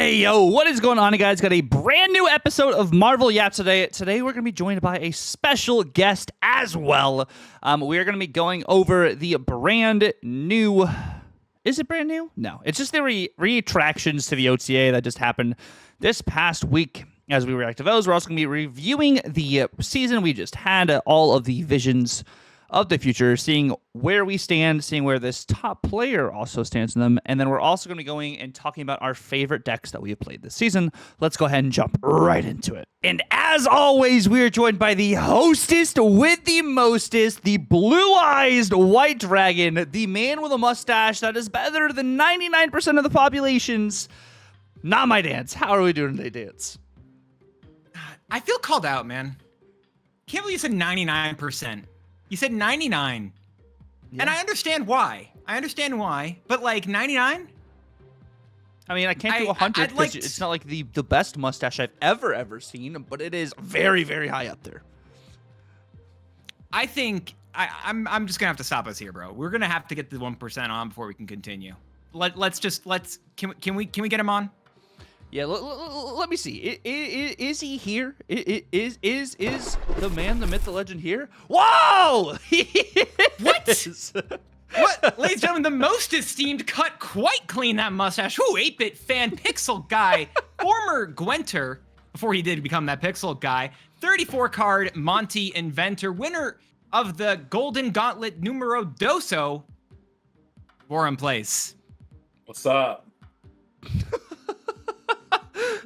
Hey, yo, what is going on, guys? Got a brand new episode of Marvel Yap today. Today, we're going to be joined by a special guest as well. We are going to be going over the brand new... Is it brand new? No. It's just the retractions to the OTA that just happened this past week. As we react to those, we're also going to be reviewing the season we just had, all of the visions of the future, seeing where we stand, seeing where this top player also stands in them, and then we're also going to be going and talking about our favorite decks that we have played this season. Let's go ahead and jump right into it. And as always, we are joined by the hostess with the mostest, the blue-eyed white dragon, the man with a mustache that is better than 99% of the populations. Notmydance. How are we doing today, Dance? I feel called out, man. Can't believe you said 99%. You said 99. Yeah. And I understand why. But like 99? I mean, I can't do 100 because it's not like the best mustache I've ever seen, but it is very, very high up there. I think I'm just gonna have to stop us here, bro. We're gonna have to get the 1% on before we can continue. Can we get him on? Yeah, let me see. Is he here? Is the man, the myth, the legend here? Whoa! What? What? Ladies and gentlemen, the most esteemed cut quite clean that mustache. Ooh, 8-bit fan pixel guy. Former Gwenter, before he did become that pixel guy. 34 card Monty inventor. Winner of the Golden Gauntlet Numero Doso. Roram Place. What's up?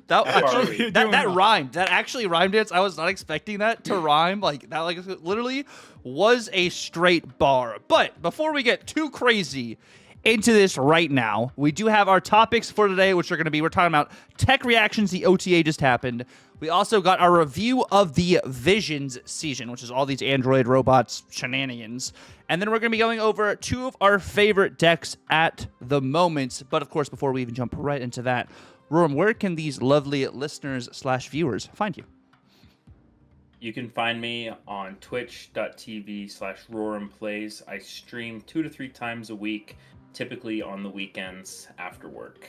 That rhymed. That actually rhymed, Dance. I was not expecting that to rhyme. Like that, like literally was a straight bar. But before we get too crazy into this right now, we do have our topics for today, which are going to be, we're talking about tech reactions. The OTA just happened. We also got our review of the Visions season, which is all these android robots shenanigans. And then we're going to be going over two of our favorite decks at the moment. But of course, before we even jump right into that, Roram, where can these lovely listeners/viewers find you? You can find me on twitch.tv/RoramPlays. I stream 2 to 3 times a week, typically on the weekends after work.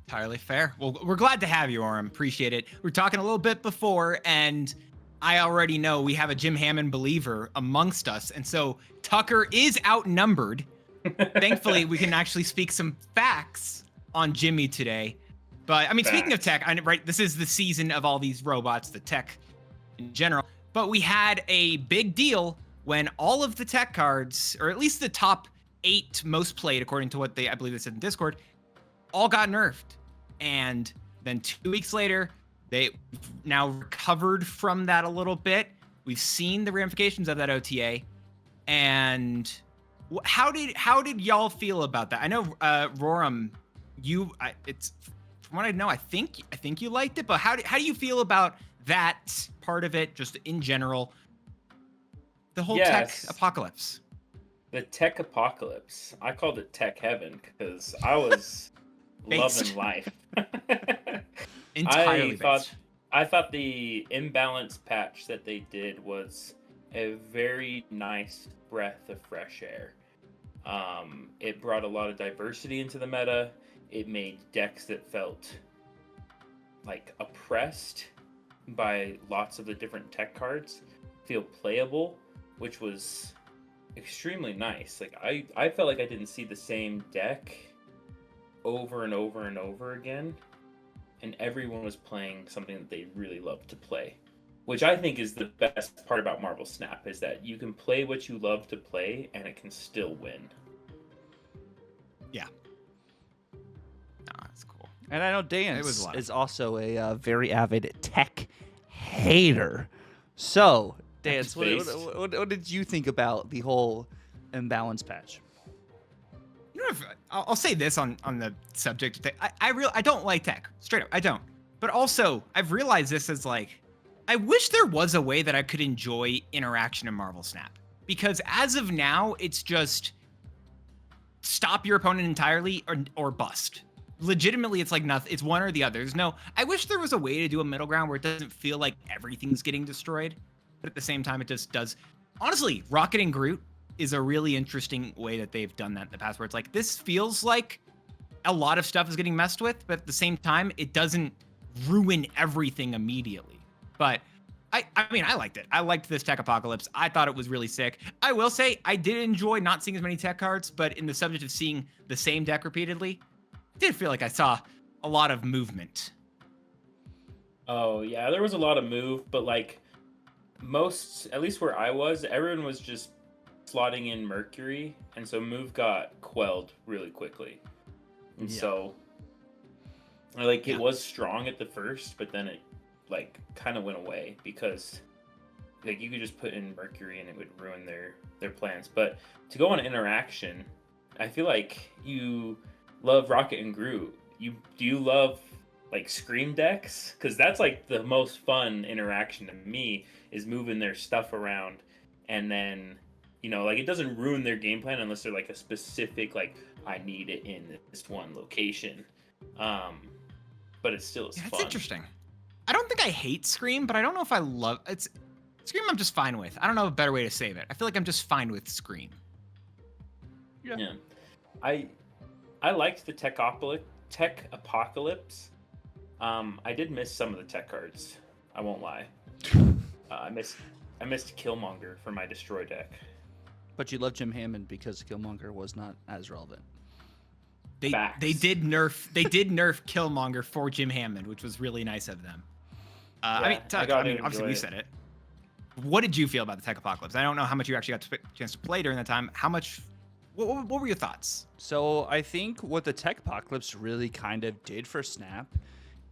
Entirely fair. Well, we're glad to have you, Roram. Appreciate it. We were talking a little bit before, and I already know we have a Jim Hammond believer amongst us, and so Tucker is outnumbered. Thankfully, we can actually speak some facts on Jimmy today. But I mean, speaking of tech, right? This is the season of all these robots, the tech in general. But we had a big deal when all of the tech cards, or at least the top 8 most played, according to what I believe they said in Discord, all got nerfed. And then 2 weeks later, they now recovered from that a little bit. We've seen the ramifications of that OTA, and how did y'all feel about that? I know Roram, it's from what I know, I think you liked it, but how do you feel about that part of it, just in general? The whole tech apocalypse. The tech apocalypse. I called it tech heaven because I was loving life. Entirely I thought the imbalance patch that they did was a very nice breath of fresh air. It brought a lot of diversity into the meta. It made decks that felt like oppressed by lots of the different tech cards feel playable, which was extremely nice. Like I felt like I didn't see the same deck over and over and over again, and everyone was playing something that they really loved to play. Which I think is the best part about Marvel Snap, is that you can play what you love to play, and it can still win. Yeah. That's cool. And I know Dance is also a very avid tech hater. So, Dance, what did you think about the whole imbalance patch? You know, I'll say this on the subject of tech. I don't like tech. Straight up, I don't. But also, I've realized this as like, I wish there was a way that I could enjoy interaction in Marvel Snap. Because as of now, it's just stop your opponent entirely or bust. Legitimately, it's like nothing. It's one or the other. There's no, I wish there was a way to do a middle ground where it doesn't feel like everything's getting destroyed. But at the same time, it just does. Honestly, Rocket and Groot is a really interesting way that they've done that in the past, where it's like, this feels like a lot of stuff is getting messed with, but at the same time, it doesn't ruin everything immediately. But I mean, I liked it. I liked this tech apocalypse. I thought it was really sick. I will say I did enjoy not seeing as many tech cards, but in the subject of seeing the same deck repeatedly, I did feel like I saw a lot of movement. Oh yeah, there was a lot of move, but like most, at least where I was, everyone was just slotting in Mercury, and so move got quelled really quickly. And so like it was strong at the first, but then it like kind of went away because like you could just put in Mercury and it would ruin their plans. But to go on interaction, I feel like you love Rocket and Groot. Do you love like Scream decks? Because that's like the most fun interaction to me, is moving their stuff around, and then like it doesn't ruin their game plan unless they're like a specific like I need it in this one location. But it still is fun. That's interesting. I don't think I hate Scream, but I don't know if I love it's Scream. I'm just fine with. I don't know a better way to say it. I feel like I'm just fine with Scream. Yeah. I liked the tech apocalypse. I did miss some of the tech cards. I won't lie. I missed Killmonger for my destroy deck. But you love Jim Hammond because Killmonger was not as relevant. They did nerf Killmonger for Jim Hammond, which was really nice of them. I mean, obviously we said it. What did you feel about the tech apocalypse? I don't know how much you actually got a chance to play during that time. How much? What were your thoughts? So I think what the tech apocalypse really kind of did for Snap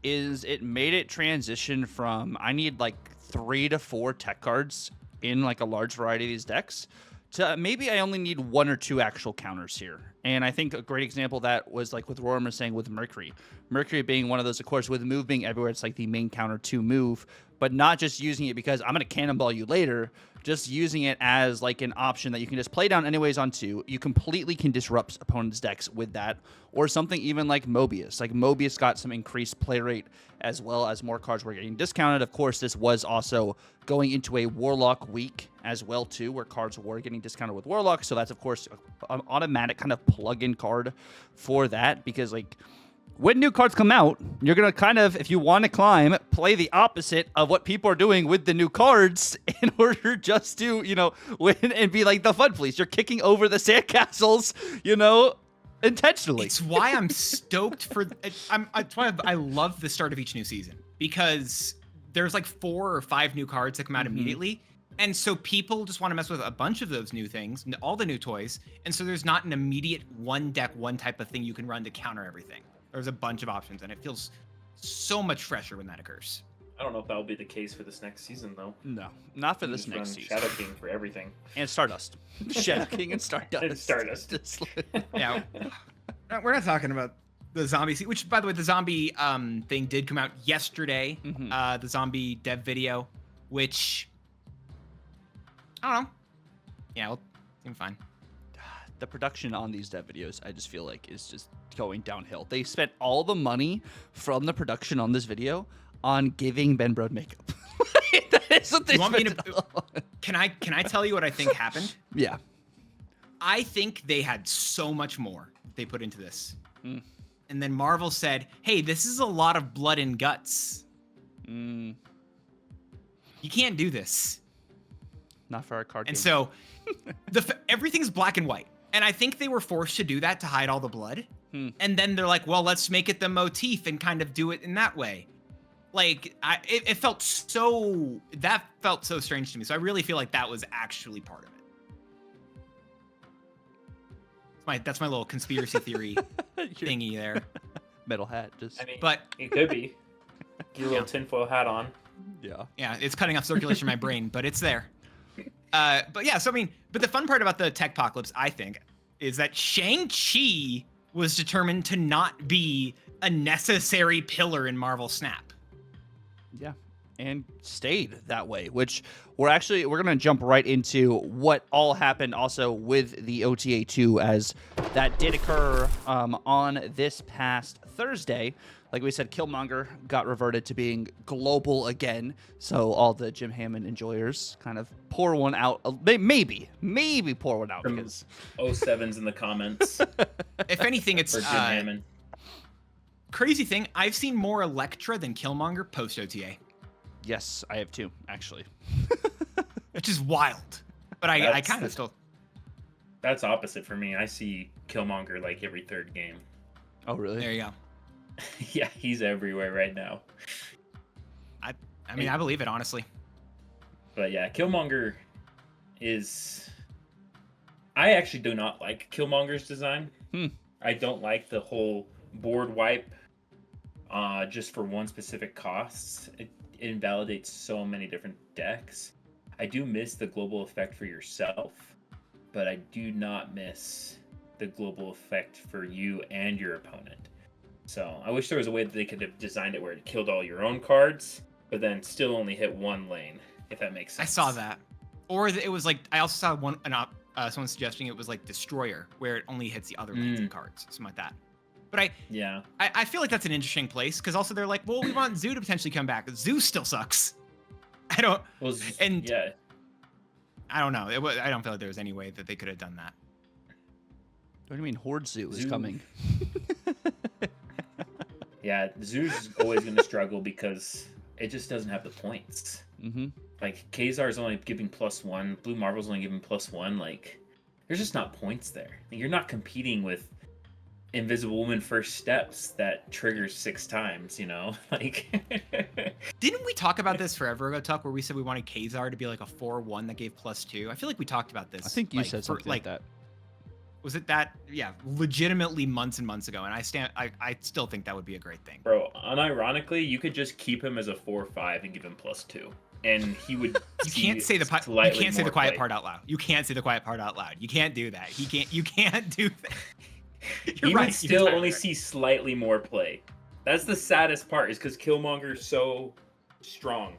is it made it transition from I need like 3 to 4 tech cards in like a large variety of these decks to maybe I only need 1 or 2 actual counters here. And I think a great example of that was like with Roram was saying with Mercury. Mercury being one of those, of course, with move being everywhere, it's like the main counter to move, but not just using it because I'm going to cannonball you later, just using it as like an option that you can just play down anyways on 2. You completely can disrupt opponents' decks with that. Or something even like Mobius. Like Mobius got some increased play rate as well as more cards were getting discounted. Of course, this was also going into a Warlock week as well too, where cards were getting discounted with Warlock. So that's of course an automatic kind of plug-in card for that, because like when new cards come out, you're going to kind of, if you want to climb, play the opposite of what people are doing with the new cards in order just to, win and be like the fun police. You're kicking over the sandcastles, intentionally. It's why I'm stoked for it's why I love the start of each new season, because there's like 4 or 5 new cards that come out immediately. And so people just want to mess with a bunch of those new things, all the new toys. And so there's not an immediate one deck, one type of thing you can run to counter everything. There's a bunch of options, and it feels so much fresher when that occurs. I don't know if that will be the case for this next season, though. No, not for this next season. Shadow King for everything. And Stardust. Shadow King and Stardust. And Stardust. Yeah. We're not talking about the zombie, which, by the way, the zombie thing did come out yesterday. The zombie dev video, which, I don't know. Yeah, it'll seem fine. The production on these dev videos, I just feel like, is just going downhill. They spent all the money from the production on this video on giving Ben Brode makeup. That is what they spent it on. Can I tell you what I think happened? Yeah. I think they had so much more they put into this. And then Marvel said, hey, this is a lot of blood and guts. You can't do this. Not for our card And game. so everything's black and white. And I think they were forced to do that to hide all the blood. And then they're like, well, let's make it the motif and kind of do it in that way. Like, it felt so strange to me. So I really feel like that was actually part of it. That's my little conspiracy theory thingy there. Metal hat, just. I mean, but it could be. Get your little tinfoil hat on. Yeah. Yeah, it's cutting off circulation in my brain, but it's there. But yeah, so I mean, but the fun part about the tech apocalypse, I think, is that Shang-Chi was determined to not be a necessary pillar in Marvel Snap. Yeah, and stayed that way, which we're going to jump right into what all happened also with the OTA 2, as that did occur on this past Thursday. Like we said, Killmonger got reverted to being global again, so all the Jim Hammond enjoyers kind of pour one out. Maybe pour one out, because 07's in the comments. If anything, it's for Jim Hammond. crazy thing, I've seen more Electra than Killmonger post OTA, Yes, I have two, actually. which is wild. But I That's kind the- of still. That's opposite for me. I see Killmonger like every third game. Oh, really? There you go. Yeah, he's everywhere right now. I mean, I believe it, honestly. But yeah, Killmonger is. I actually do not like Killmonger's design. I don't like the whole board wipe just for one specific cost. It invalidates so many different decks. I do miss the global effect for yourself, but I do not miss the global effect for you and your opponent. So I wish there was a way that they could have designed it where it killed all your own cards, but then still only hit one lane, if that makes sense. I saw that. Or it was like, I also saw someone suggesting it was like Destroyer, where it only hits the other lanes and cards, something like that. But I feel like that's an interesting place, because also they're like, well, we want Zoo to potentially come back. Zoo still sucks. I don't know. I don't feel like there was any way that they could have done that. What do you mean Horde Zoo is coming? Yeah, Zoo's always going to struggle because it just doesn't have the points. Mm-hmm. Like, Kazar's only giving +1, Blue Marvel's only giving +1. Like, there's just not points there. You're not competing with Invisible Woman First Steps that triggers 6 times, you know? Like, didn't we talk about this forever ago, Tuck, where we said we wanted Kazar to be like a 4/1 that gave +2? I feel like we talked about this. I think you said something like that. Was it that? Yeah, legitimately months and months ago, and I still think that would be a great thing. bro, unironically, you could just keep him as a 4/5 and give him +2. And he would. You can't say the quiet part out loud. You can't say the quiet part out loud. You can't do that. You can't do that. He would still only see slightly more play. That's the saddest part, is because Killmonger's so strong.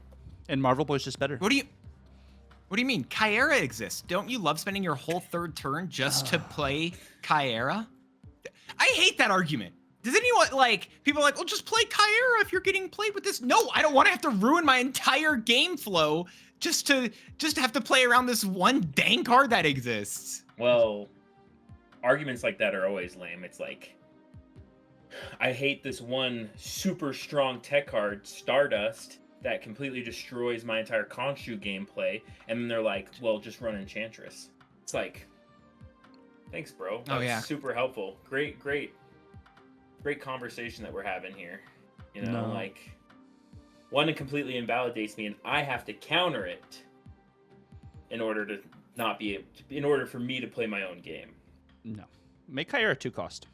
And Marvel Boy's just better. What do you mean? Kyera exists. Don't you love spending your whole third turn just to play Kyera? I hate that argument. Does anyone, like, people are like, well, just play Kyera if you're getting played with this. No, I don't want to have to ruin my entire game flow just to have to play around this one dang card that exists. Well, arguments like that are always lame. It's like, I hate this one super strong tech card, Stardust, that completely destroys my entire Khonshu gameplay, and then they're like, well, just run Enchantress. It's like, thanks, bro. That's super helpful. Great conversation that we're having here. You know, like, one, it completely invalidates me, and I have to counter it in order for me to play my own game. No. Make Kyra 2 cost.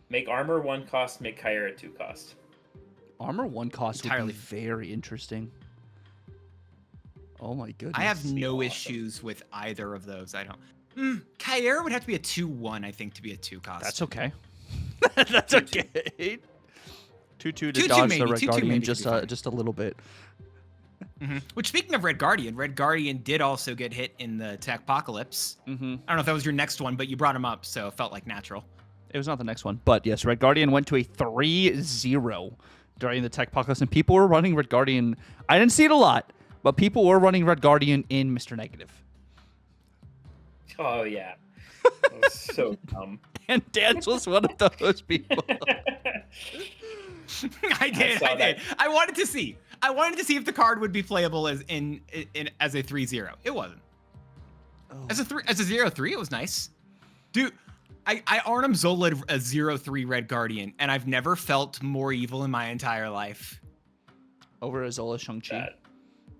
Make armor 1 cost, make Kyra 2 cost. Armor 1 cost would be very interesting. Oh my goodness. I have no issues with either of those. I don't. Kyra would have to be a 2/1, I think, to be a 2 cost. That's okay. That's okay. 2/2 to dodge the Red Guardian just a little bit. Which, speaking of Red Guardian did also get hit in the Techpocalypse. I don't know if that was your next one, but you brought him up, so it felt like natural. It was not the next one, but yes, Red Guardian went to a 3-0 during the Techpocalypse, and people were running Red Guardian. I didn't see it a lot, but people were running Red Guardian in Mr. Negative. Oh, yeah. That was so dumb. And Dance was one of those people. I did. I wanted to see if the card would be playable as as a 3-0. It wasn't. Oh. As a 0-3, it was nice. Dude, I Arnim Zola'd a 0-3 Red Guardian, and I've never felt more evil in my entire life. Over a Zola Shang-Chi?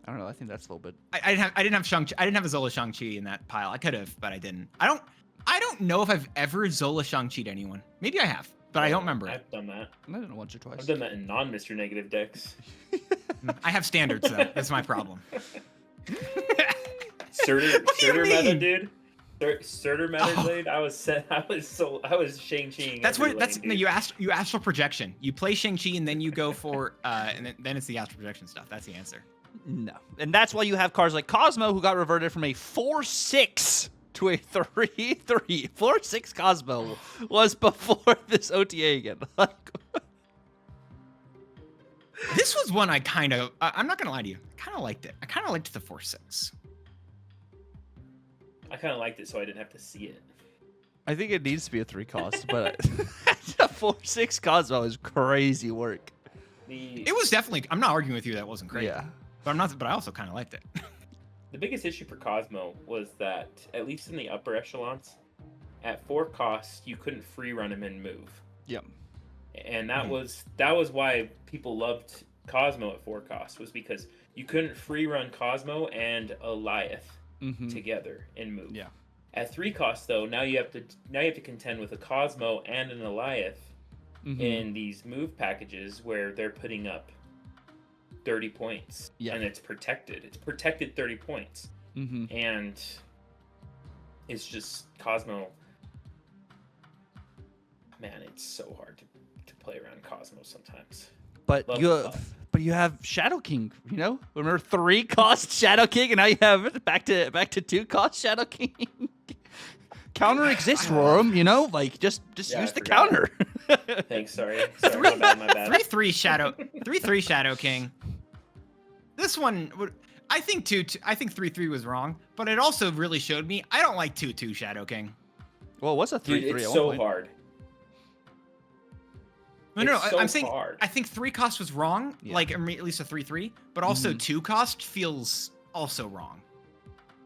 I don't know. I think that's a little bit. I didn't have Shang-Chi. I didn't have a Zola Shang-Chi in that pile. I could have, but I didn't. I don't know if I've ever Zola Shang-Chi'd anyone. Maybe I have, but I don't remember. I've done that. I don't know, once or twice. I've done that in non-Mr. Negative decks. I have standards though. That's my problem. Surtur meta, dude. Surtur meta, dude. I was Shang-Chi. No, you astral projection. You play Shang-Chi and then you go for and then it's the astral projection stuff. That's the answer. No. And that's why you have cards like Cosmo, who got reverted from a 4-6 to a 3-3. 4-6 Cosmo was before this OTA again. This was one I'm not gonna lie to you, I kind of liked it. I kind of liked the 4-6. I kind of liked it so I didn't have to see it. I think it needs to be a 3 cost, but a 4/6 Cosmo is crazy work. It was definitely. I'm not arguing with you. That wasn't great. Yeah. But I'm not. But I also kind of liked it. The biggest issue for Cosmo was that, at least in the upper echelons, at 4 costs, you couldn't free run him and move. Yep. And that was why people loved Cosmo at 4 costs, was because you couldn't free run Cosmo and Eliath together and move. Yeah. At 3 costs, though, now you have to contend with a Cosmo and an Eliath in these move packages where they're putting up 30 points. Yeah. And it's protected. It's protected 30 points. And it's just Cosmo. Man, it's so hard to play around Cosmo sometimes. But you have Shadow King, you know? Remember 3 cost Shadow King, and now you have back to 2 cost Shadow King. Counter exists, Roram, you know? Like just use the counter. Thanks, sorry, my bad. 3/3 Shadow. 3/3 Shadow King. This one would. I think 3/3 was wrong, but it also really showed me I don't like 2/2 Shadow King. Well, what's a 3/3? Dude, it's so hard. No, It's so I'm saying hard. I think 3 cost was wrong, like at least a 3/3, but also 2 cost feels also wrong.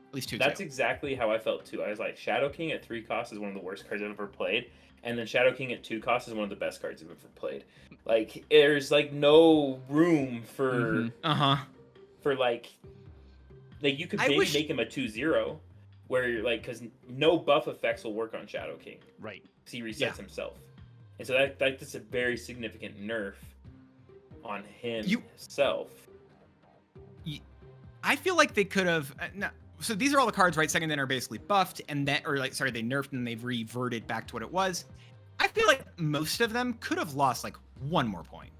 At least 2/2. That's exactly how I felt too. I was like, Shadow King at 3 costs is one of the worst cards I've ever played, and then Shadow King at 2 costs is one of the best cards I've ever played. Like, there's like no room for for like you could maybe make him a 2/0, where you're like, because no buff effects will work on Shadow King, right? Because he resets himself. And so that's a very significant nerf on himself. I feel like they could have. So these are all the cards, right? Second then are basically buffed, and then, or like, sorry, they nerfed and they've reverted back to what it was. I feel like most of them could have lost like 1 more point.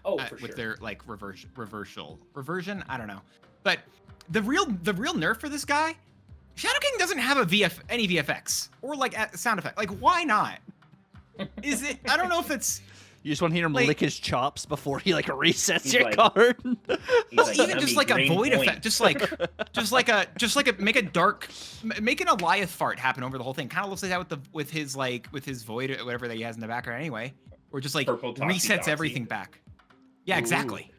Oh, for with sure. their like reversion. I don't know, but the real nerf for this guy. Shadow King doesn't have any VFX or like a sound effect. Like, why not? Is it? I don't know if it's. You just want to hear him like, lick his chops before he like resets your like, card. Even just like a void effect, just like make a dark, make an Eliath fart happen over the whole thing. Kind of looks like that with his void or whatever that he has in the background anyway, or just like resets everything back. Yeah, exactly.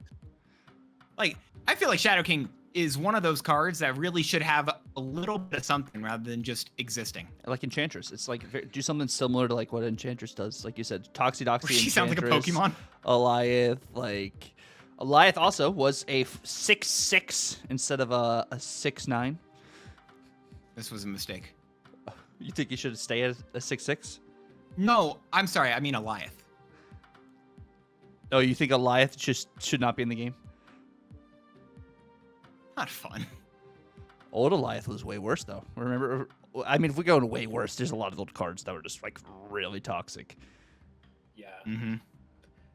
Like, I feel like Shadow King is one of those cards that really should have a little bit of something rather than just existing. Like Enchantress. It's like, do something similar to like what Enchantress does. Like you said, Toxidoxy. She sounds like a Pokemon. Eliath. Like, Eliath also was a 6/6 instead of a 6/9. This was a mistake. You think you should stay at a 6/6? No, I'm sorry. I mean Eliath. Oh, you think Eliath just should not be in the game? Not fun. Old Eliath was way worse, though. Remember? I mean, if we go into way worse, there's a lot of old cards that were just like really toxic. Yeah.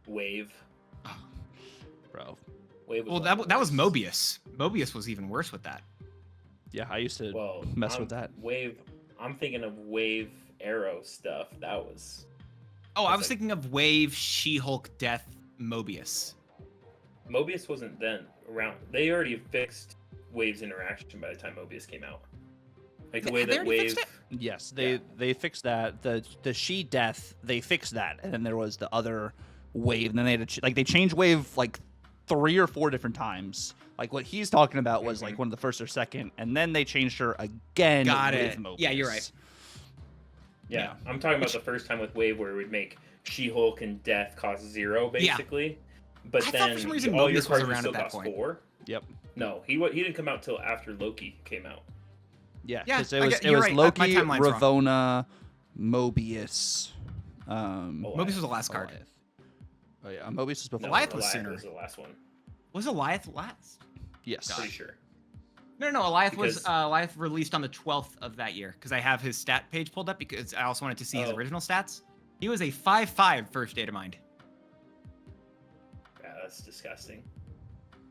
Wave. Bro. Wave. Well, that was Mobius. Mobius was even worse with that. Yeah, I used to mess with that. Wave. I'm thinking of Wave Arrow stuff. That was. Oh, I was thinking of Wave She-Hulk Death Mobius. Mobius wasn't then around. They already fixed Wave's interaction by the time Mobius came out. Like the way that Wave. Yes, they fixed that. The She Death, they fixed that, and then there was the other Wave. And then they had they changed Wave like 3 or 4 different times. Like what he's talking about was like one of the first or second, and then they changed her again. Got with it. Mobius. Yeah, you're right. Yeah, I'm talking about the first time with Wave where it would make She-Hulk and Death cost 0 basically. Yeah. But I then thought for some reason all your Mobius cards was around still at that cost point. 4. Yep. No, he didn't come out till after Loki came out. Yeah, Yeah, because it was right. Loki, My timeline's wrong. Ravonna, Mobius. Mobius was the last card. Oh yeah, Mobius was before. No, Eliath was sooner. Was the last one. Was Eliath last? Yes. Pretty sure. No, Eliath was Eliath released on the 12th of that year because I have his stat page pulled up because I also wanted to see his original stats. He was a 5/5 first data mined. Yeah, that's disgusting.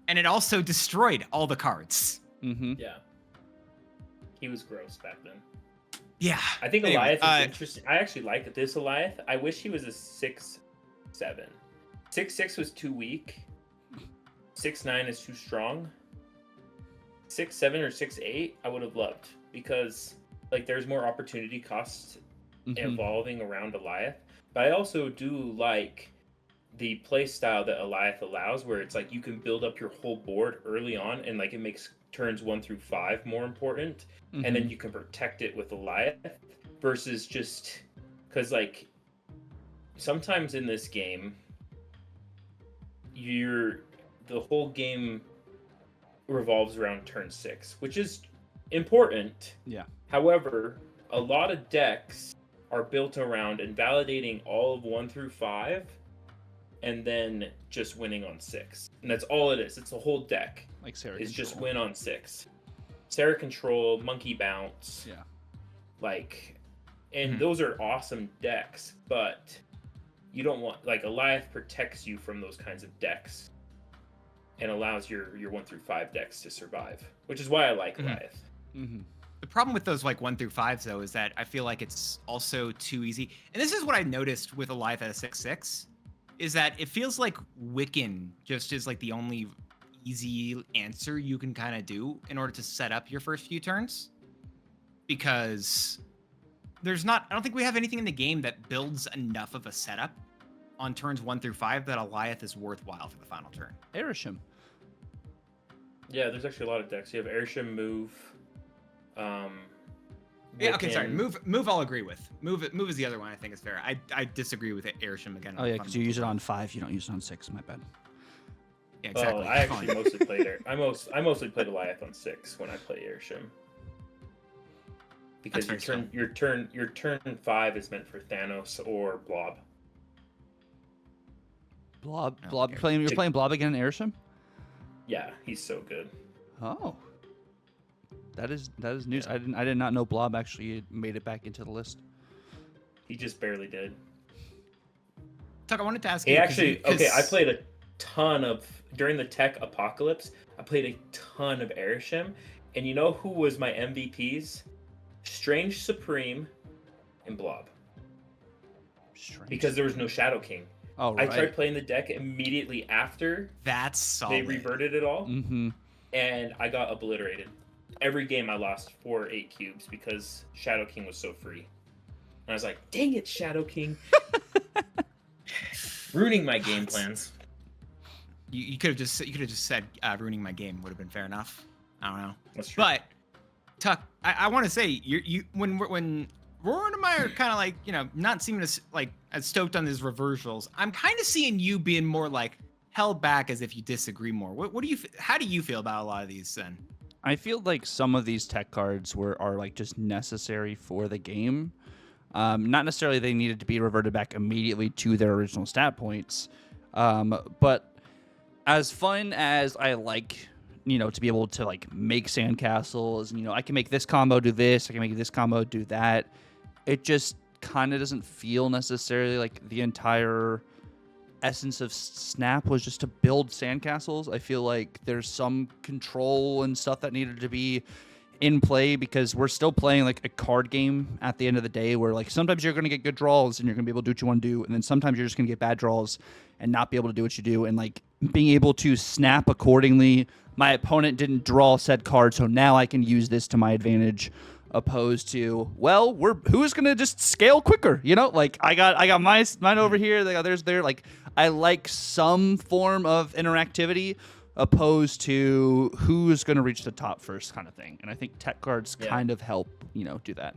And it also destroyed all the cards. Mm-hmm. Yeah. He was gross back then. Yeah. I think Eliath is interesting. I actually like this Eliath. I wish he was a 6/7. 6/6 was too weak. 6/9 is too strong. 6/7 or 6/8 I would have loved because like there's more opportunity costs Mhm. evolving around Eliath, but I also do like the play style that Eliath allows, where it's like you can build up your whole board early on, and like it makes turns 1 through 5 more important, and then Mhm. you can protect it with Eliath versus just because like sometimes in this game, you're the whole game revolves around turn 6, which is important. Yeah. However, a lot of decks are built around invalidating all of 1 through 5 and then just winning on 6. And that's all it is. It's a whole deck. Like Sarah It's just Control. win on 6. Sarah Control, Monkey Bounce. Yeah. Like, and Mhm. those are awesome decks, but you don't want, like, Eliath protects you from those kinds of decks and allows your 1 through 5 decks to survive, which is why I like Mhm. Eliath. Mhm. The problem with those like 1 through 5s though is that I feel like it's also too easy. And this is what I noticed with Eliath at a 6/6, is that it feels like Wiccan just is like the only easy answer you can kind of do in order to set up your first few turns. Because I don't think we have anything in the game that builds enough of a setup on turns 1 through 5 that Eliath is worthwhile for the final turn. Erisham. Yeah, there's actually a lot of decks. You have Airshim, Move. Yeah, okay, sorry. Wiccan. Move I'll agree with. Move is the other one I think is fair. I disagree with Airshim again. Oh yeah, because you use it on 5, you don't use it on 6. My bad. Yeah, exactly. Oh, I actually Fine. mostly played it. I mostly played Eliath on 6 when I play Airshim. Because That's your turn 5 is meant for Thanos or Blob. Blob. Oh, Blob. okay. You're playing Blob again in Erisham? Yeah, he's so good. Oh. That is news. Yeah. I did not know Blob actually made it back into the list. He just barely did. Tuck, I wanted to ask He you. actually, I played a ton of, during the tech apocalypse, I played a ton of Airshim, and you know who was my MVPs? Strange Supreme and Blob. Strange. Because there was no Shadow King. Oh I right. tried playing the deck immediately after That's solid. they reverted it all, Mm-hmm. and I got obliterated. Every game I lost 4 or 8 cubes because Shadow King was so free. And I was like, dang it, Shadow King. Ruining my game plans. You could have just said ruining my game would have been fair enough. I don't know. That's true. But Tuck, I want to say you when Roram and I are kind of like not seeming as stoked on his reversals. I'm kind of seeing you being more like held back as if you disagree more. What do you? How do you feel about a lot of these then? I feel like some of these tech cards are like just necessary for the game. Not necessarily they needed to be reverted back immediately to their original stat points. But as fun as I like, to be able to like make sandcastles, I can make this combo do this, I can make this combo do that. It just kind of doesn't feel necessarily like the entire essence of Snap was just to build sandcastles. I feel like there's some control and stuff that needed to be in play because we're still playing like a card game at the end of the day where like sometimes you're going to get good draws and you're going to be able to do what you want to do, and then sometimes you're just going to get bad draws and not be able to do what you do, and like being able to snap accordingly. My opponent didn't draw said card, so now I can use this to my advantage, opposed to, well, who's gonna just scale quicker, like I got mine over here, there's there, like I like some form of interactivity opposed to who's gonna reach the top first kind of thing, and I think tech cards kind of help do that.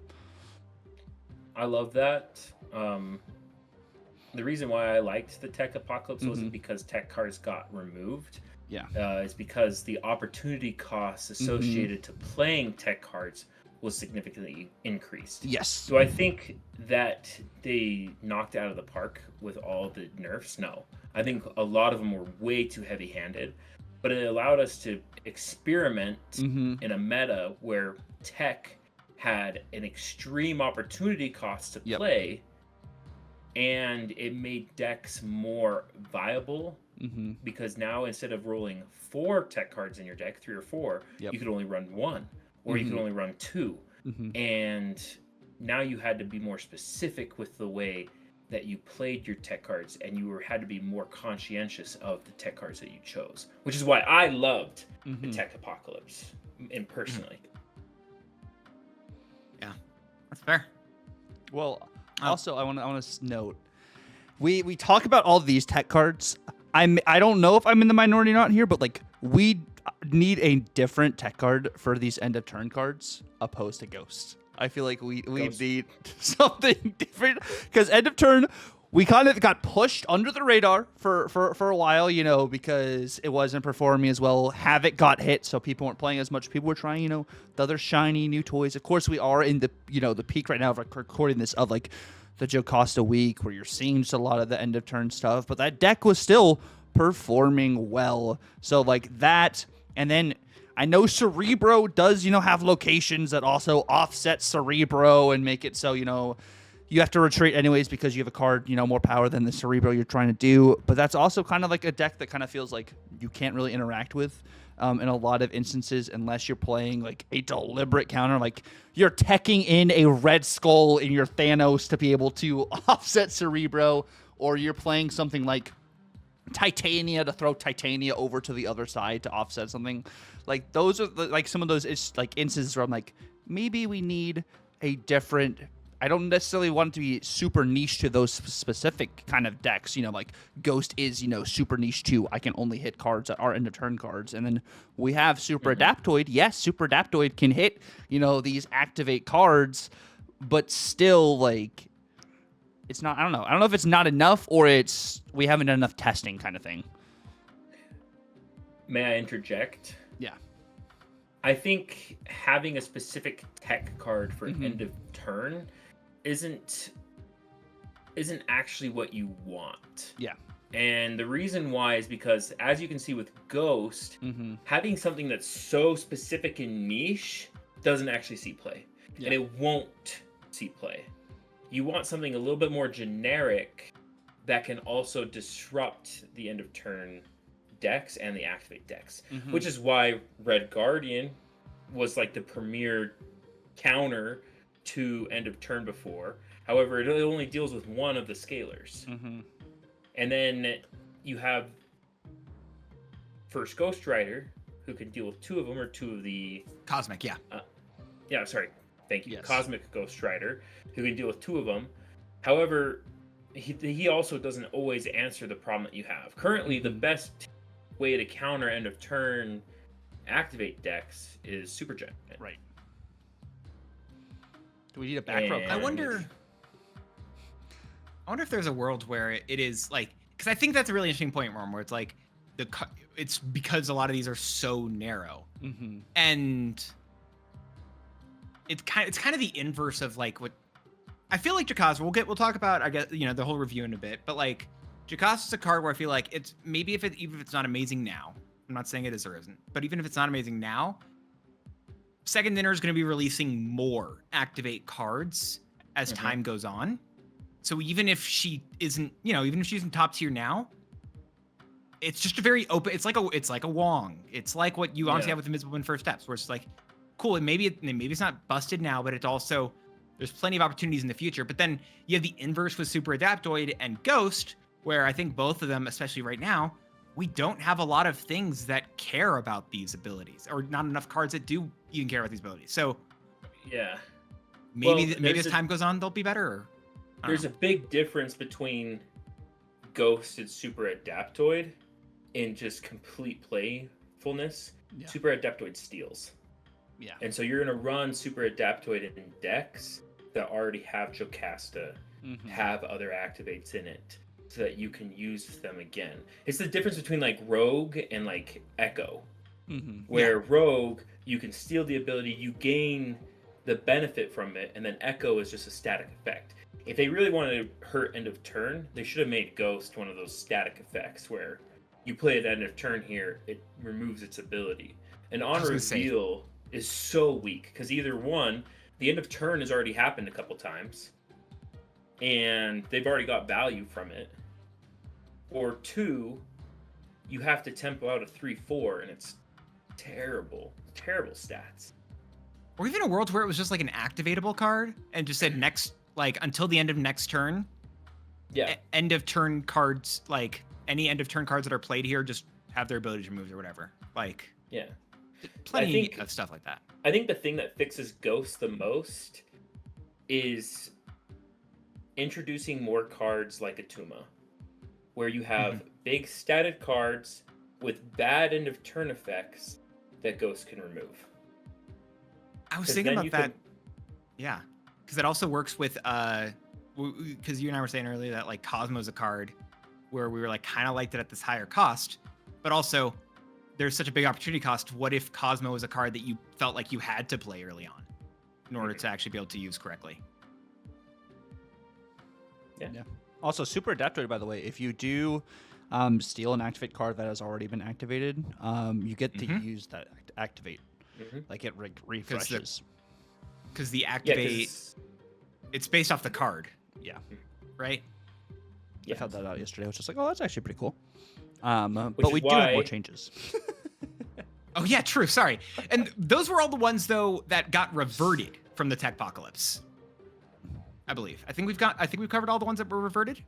I love that. The reason why I liked the tech apocalypse wasn't because tech cards got removed. Yeah. It's because the opportunity costs associated to playing tech cards was significantly increased. Yes. Do I think that they knocked it out of the park with all the nerfs? No. I think a lot of them were way too heavy-handed, but it allowed us to experiment in a meta where tech had an extreme opportunity cost to play, and it made decks more viable because now instead of rolling 4 tech cards in your deck, 3 or 4, you could only run 1. Or you could only run 2. And now you had to be more specific with the way that you played your tech cards, and you had to be more conscientious of the tech cards that you chose, which is why I loved the tech apocalypse personally. Yeah, That's fair. Well, also I want to note we talk about all these tech cards. I don't know if I'm in the minority or not here, but like we need a different tech card for these end of turn cards opposed to Ghost. I feel like we need something different because end of turn we kind of got pushed under the radar for a while, you know, because it wasn't performing as well. Havoc got hit, so people weren't playing as much. People were trying, you know, the other shiny new toys. Of course, we are in the, you know, the peak right now of like recording this of like the Jocasta week where you're seeing just a lot of the end of turn stuff, but that deck was still performing well. So like that, and then I know Cerebro does, you know, have locations that also offset Cerebro and make it so, you know, you have to retreat anyways because you have a card, you know, more power than the Cerebro you're trying to do. But that's also kind of like a deck that kind of feels like you can't really interact with in a lot of instances unless you're playing like a deliberate counter. Like you're teching in a Red Skull in your Thanos to be able to offset Cerebro, or you're playing something like Titania to throw Titania over to the other side to offset something. Like those are like some of those like instances where I'm like, maybe we need a different. I don't necessarily want it to be super niche to those specific kind of decks. You know, like Ghost is, you know, super niche to I can only hit cards that are end of turn cards. And then we have Super Adaptoid. Yes, Super Adaptoid can hit, you know, these activate cards, but still like it's not, I don't know. I don't know if it's not enough or it's we haven't done enough testing kind of thing. May I interject? Yeah. I think having a specific tech card for end of turn isn't actually what you want. Yeah. And the reason why is because, as you can see with Ghost, having something that's so specific and niche doesn't actually see play. Yeah. And it won't see play. You want something a little bit more generic that can also disrupt the end of turn decks and the activate decks, which is why Red Guardian was like the premier counter to end of turn before. However, it only deals with one of the scalars. And then you have first Ghost Rider, who can deal with two of them, or two of the Cosmic, yeah. Thank you. Yes. Cosmic Ghost Rider, who can deal with two of them. However, he also doesn't always answer the problem that you have. Currently, the best way to counter end of turn activate decks is Super Giant. Right. Do we need a back row? I wonder if there's a world where it is like, because I think that's a really interesting point, Roram, where it's like it's because a lot of these are so narrow, and it's kind of the inverse of like what I feel like Jocasta. We'll talk about, I guess, you know, the whole review in a bit, but like Jocasta's a card where I feel like it's maybe even if it's not amazing now. I'm not saying it is or isn't, but even if it's not amazing now, Second Dinner is going to be releasing more activate cards as time goes on. So even if she isn't, you know, even if she's in top tier now, it's just a very open. It's like a Wong. It's like what you honestly have with Invisible in First Steps, where it's like, cool. And maybe it's not busted now, but it's also there's plenty of opportunities in the future. But then you have the inverse with Super Adaptoid and Ghost, where I think both of them, especially right now, we don't have a lot of things that care about these abilities, or not enough cards that do even care about these abilities. So yeah, maybe as time goes on, they'll be better. Or, there's a big difference between Ghost and Super Adaptoid in just complete playfulness. Yeah. Super Adaptoid steals. Yeah. And so you're going to run Super Adaptoid in decks that already have Jocasta, have other activates in it, so that you can use them again. It's the difference between like Rogue and like Echo, where Rogue, you can steal the ability, you gain the benefit from it, and then Echo is just a static effect. If they really wanted to hurt end of turn, they should have made Ghost one of those static effects where you play at end of turn here, it removes its ability. And on reveal is so weak because either one, the end of turn has already happened a couple times and they've already got value from it, or two, you have to tempo out a 3/4 and it's terrible stats. Or even a world where it was just like an activatable card and just said next, like until the end of next turn. Yeah. End of turn cards, like any end of turn cards that are played here, just have their ability to remove or whatever. Like, yeah, plenty of stuff like that. I think the thing that fixes Ghost the most is introducing more cards like a Tuma, where you have big statted cards with bad end of turn effects that Ghost can remove. I was thinking about that. Yeah, because it also works with because you and I were saying earlier that like Cosmo's a card where we were like kind of liked it at this higher cost, but also there's such a big opportunity cost. What if Cosmo was a card that you felt like you had to play early on in order to actually be able to use correctly? Yeah. Also, super adapted, by the way. If you do steal an activate card that has already been activated, you get to use that activate. Like it refreshes. Because the activate, it's based off the card. Yeah. Right? I found that out yesterday. I was just like, oh, that's actually pretty cool. But we do have more changes. Oh, yeah, true. Sorry. And those were all the ones, though, that got reverted from the Techpocalypse. I believe. I think we've covered all the ones that were reverted.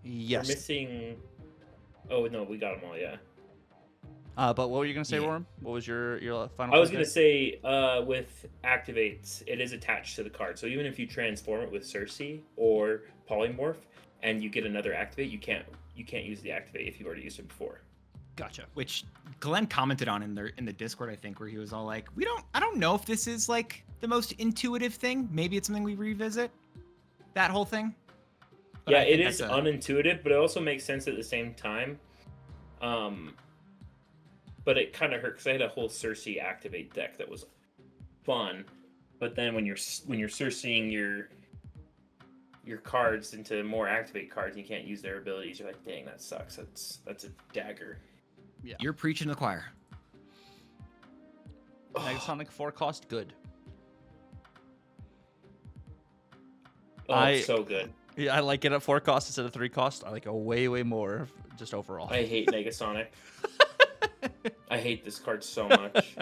Yes. We're missing. Oh no, we got them all. Yeah. But what were you gonna say, Roram? What was your final? I was gonna say, with activates, it is attached to the card. So even if you transform it with Cersei or Polymorph, and you get another activate, you can't use the activate if you already used it before. Gotcha. Which Glenn commented on in the Discord, I think, where he was all like, I don't know if this is like the most intuitive thing. Maybe it's something we revisit. That whole thing. But yeah, it is unintuitive, but it also makes sense at the same time. But it kind of hurt because I had a whole Cersei activate deck that was fun, but then when you're Cerseiing your cards into more activate cards, and you can't use their abilities. You're like, dang, that sucks. That's a dagger. Yeah, you're preaching the choir. Negasonic 4-cost, good. Oh, so good. Yeah, I like it at 4-cost instead of 3-cost. I like it way more just overall. I hate Negasonic. I hate this card so much.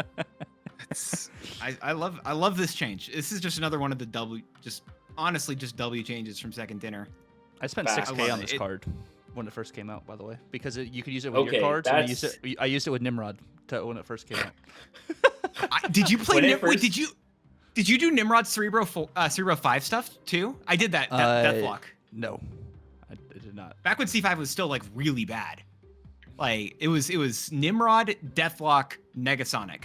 I love this change. This is just another one of the W changes from Second Dinner. I spent $6K on this card when it first came out, by the way, because you could use it with your cards. And I used it with Nimrod when it first came out. Did you play Nimrod? Did you do Nimrod Cerebro 5 stuff too? I did that Deathlock. No, I did not. Back when C5 was still like really bad. Like it was Nimrod, Deathlock, Negasonic.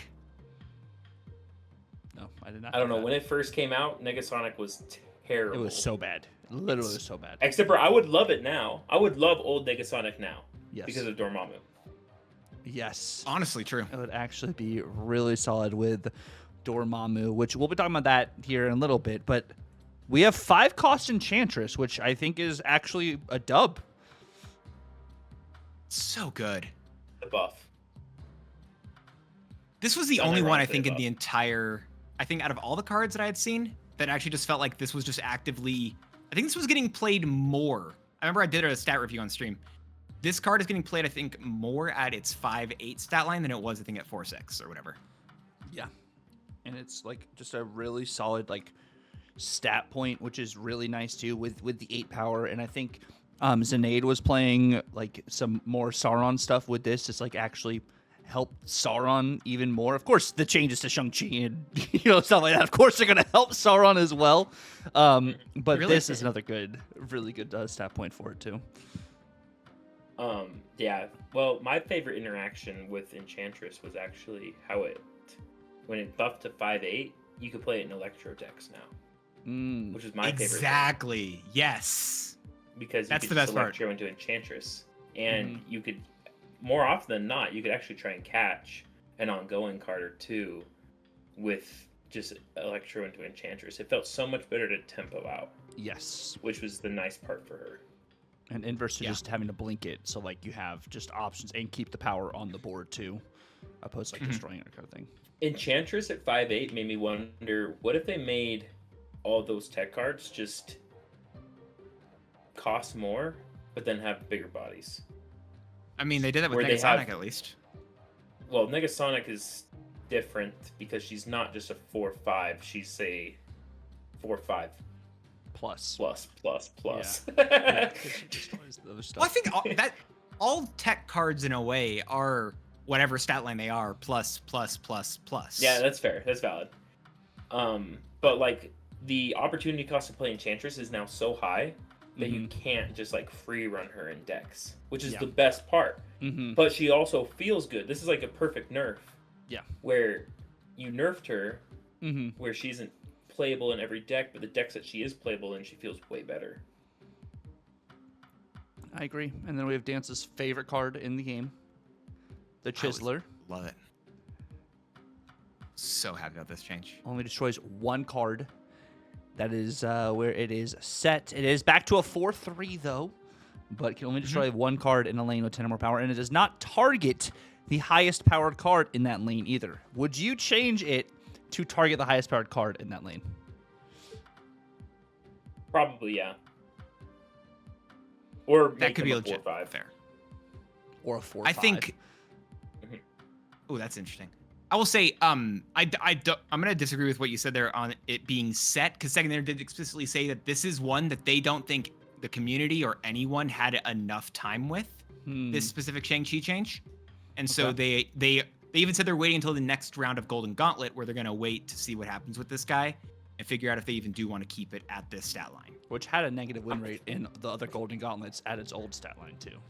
No, I did not. I don't know. When it first came out, Negasonic was terrible. It was so bad. Literally so bad. Except for I would love it now. I would love old Negasonic now. Yes. Because of Dormammu. Yes. Honestly true. It would actually be really solid with Dormammu, which we'll be talking about that here in a little bit, but we have 5-cost Enchantress, which I think is actually a dub. So good. The buff. This was the only one I think in the entire, I think out of all the cards that I had seen that actually just felt like this was just actively, I think this was getting played more. I remember I did a stat review on stream. This card is getting played, I think, more at its 5/8 stat line than it was, I think, at 4/6 or whatever. Yeah. And it's like just a really solid like stat point, which is really nice too with the 8 power. And I think Zenaid was playing like some more Sauron stuff with this. It's like actually helped Sauron even more. Of course, the changes to Shang-Chi and stuff like that, of course, they're going to help Sauron as well. But really? This is another really good stat point for it too. Yeah. Well, my favorite interaction with Enchantress was actually how when it buffed to 5/8, you could play it in Electro decks now, which is my favorite. Exactly. Yes. Because that's you the could best part. Electro into Enchantress, and you could, more often than not, you could actually try and catch an ongoing card or two with just Electro into Enchantress. It felt so much better to tempo out. Yes. Which was the nice part for her. And inverse to just having to blink it, so like you have just options and keep the power on the board too, opposed to like destroying it kind of thing. Enchantress at 5/8 made me wonder, what if they made all those tech cards just cost more, but then have bigger bodies? I mean, they did that with Negasonic at least. Well, Negasonic is different because she's not just a 4/5, she's a 4/5. Plus. Yeah. Well, I think all tech cards in a way are whatever stat line they are, plus. Yeah, that's fair. That's valid. But like the opportunity cost to play Enchantress is now so high that you can't just like free run her in decks, which is the best part. But she also feels good. This is like a perfect nerf. Yeah. Where you nerfed her, where she isn't playable in every deck, but the decks that she is playable in, she feels way better. I agree. And then we have Dance's favorite card in the game, the Chiseler. Love it. So happy about this change. Only destroys one card. That is where it is set. It is back to a 4/3 though, but it can only destroy one card in a lane with 10 or more power, and it does not target the highest powered card in that lane either. Would you change it to target the highest powered card in that lane? Probably, yeah. Or That could be legit. 4/5. Fair. Or a 4/5. I think. Oh, that's interesting. I will say, I'm gonna disagree with what you said there on it being set, because Second there did explicitly say that this is one that they don't think the community or anyone had enough time with this specific Shang-Chi change, and so they even said they're waiting until the next round of Golden Gauntlet, where they're gonna wait to see what happens with this guy and figure out if they even do want to keep it at this stat line. Which had a negative win rate in the other Golden Gauntlets at its old stat line too.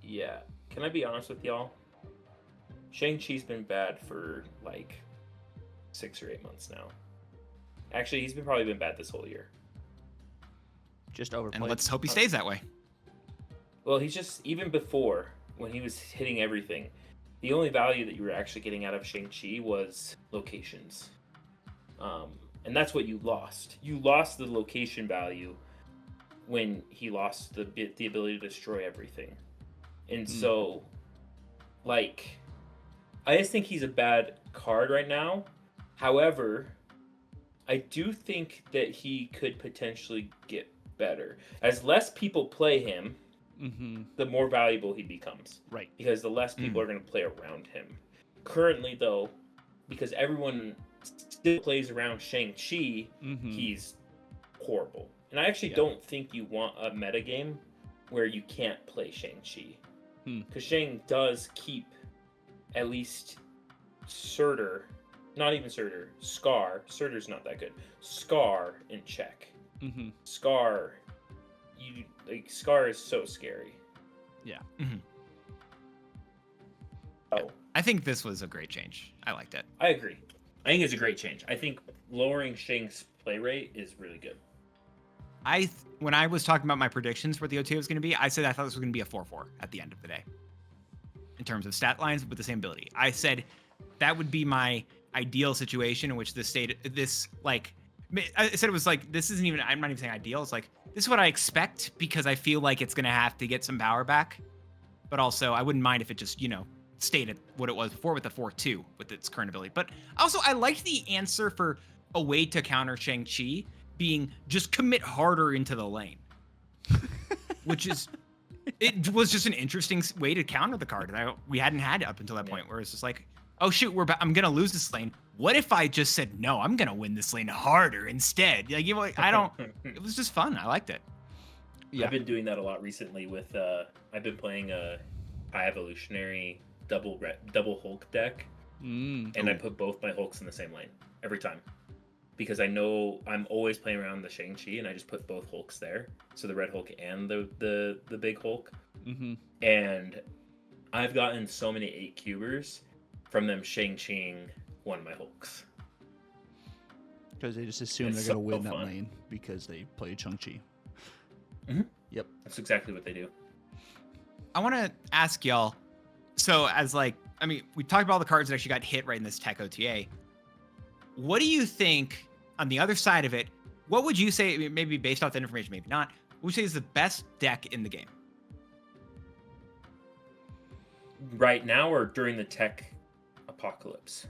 Yeah. Can I be honest with y'all? Shang-Chi's been bad for like 6 or 8 months now. Actually, he's probably been bad this whole year. Just overplayed. And let's hope he stays that way. Well, he's just, even before, when he was hitting everything, the only value that you were actually getting out of Shang-Chi was locations. And that's what you lost. You lost the location value when he lost the ability to destroy everything. And so, like, I just think he's a bad card right now. However, I do think that he could potentially get better. As less people play him, the more valuable he becomes. Right. Because the less people are going to play around him. Currently, though, because everyone still plays around Shang-Chi, he's horrible. And I actually don't think you want a metagame where you can't play Shang-Chi. Because Shang does keep at least Surtur, not even Surtur, Scar. Surtur's not that good. Scar in check. Scar, Scar is so scary. Yeah. Oh, I think this was a great change. I liked it. I agree. I think it's a great change. I think lowering Shang's play rate is really good. When I was talking about my predictions for what the OTA was going to be, I said I thought this was going to be a 4/4 at the end of the day. In terms of stat lines with the same ability. I said that would be my ideal situation in which I said it was like, this isn't even, I'm not even saying ideal. It's like, this is what I expect because I feel like it's going to have to get some power back. But also, I wouldn't mind if it just, stayed at what it was before with the 4/2 with its current ability. But also, I liked the answer for a way to counter Shang-Chi being just commit harder into the lane. Which is, it was just an interesting way to counter the card that we hadn't had up until that point, where it's just like, oh shoot, I'm gonna lose this lane. What if I just said no? I'm gonna win this lane harder instead. Like, I don't. It was just fun. I liked it. Yeah. I've been doing that a lot recently. With I've been playing a high evolutionary double Hulk deck, and I put both my Hulks in the same lane every time. Because I know I'm always playing around the Shang-Chi, and I just put both Hulks there. So the Red Hulk and the big Hulk. And I've gotten so many 8-cubers from them Shang-Chiing one of my Hulks. Because they just assume they're going to win that lane because they play Shang-Chi. Yep. That's exactly what they do. I want to ask y'all, so we talked about all the cards that actually got hit right in this tech OTA. What do you think, on the other side of it, what would you say, maybe based off that information, maybe not, what would you say is the best deck in the game? Right now or during the tech apocalypse?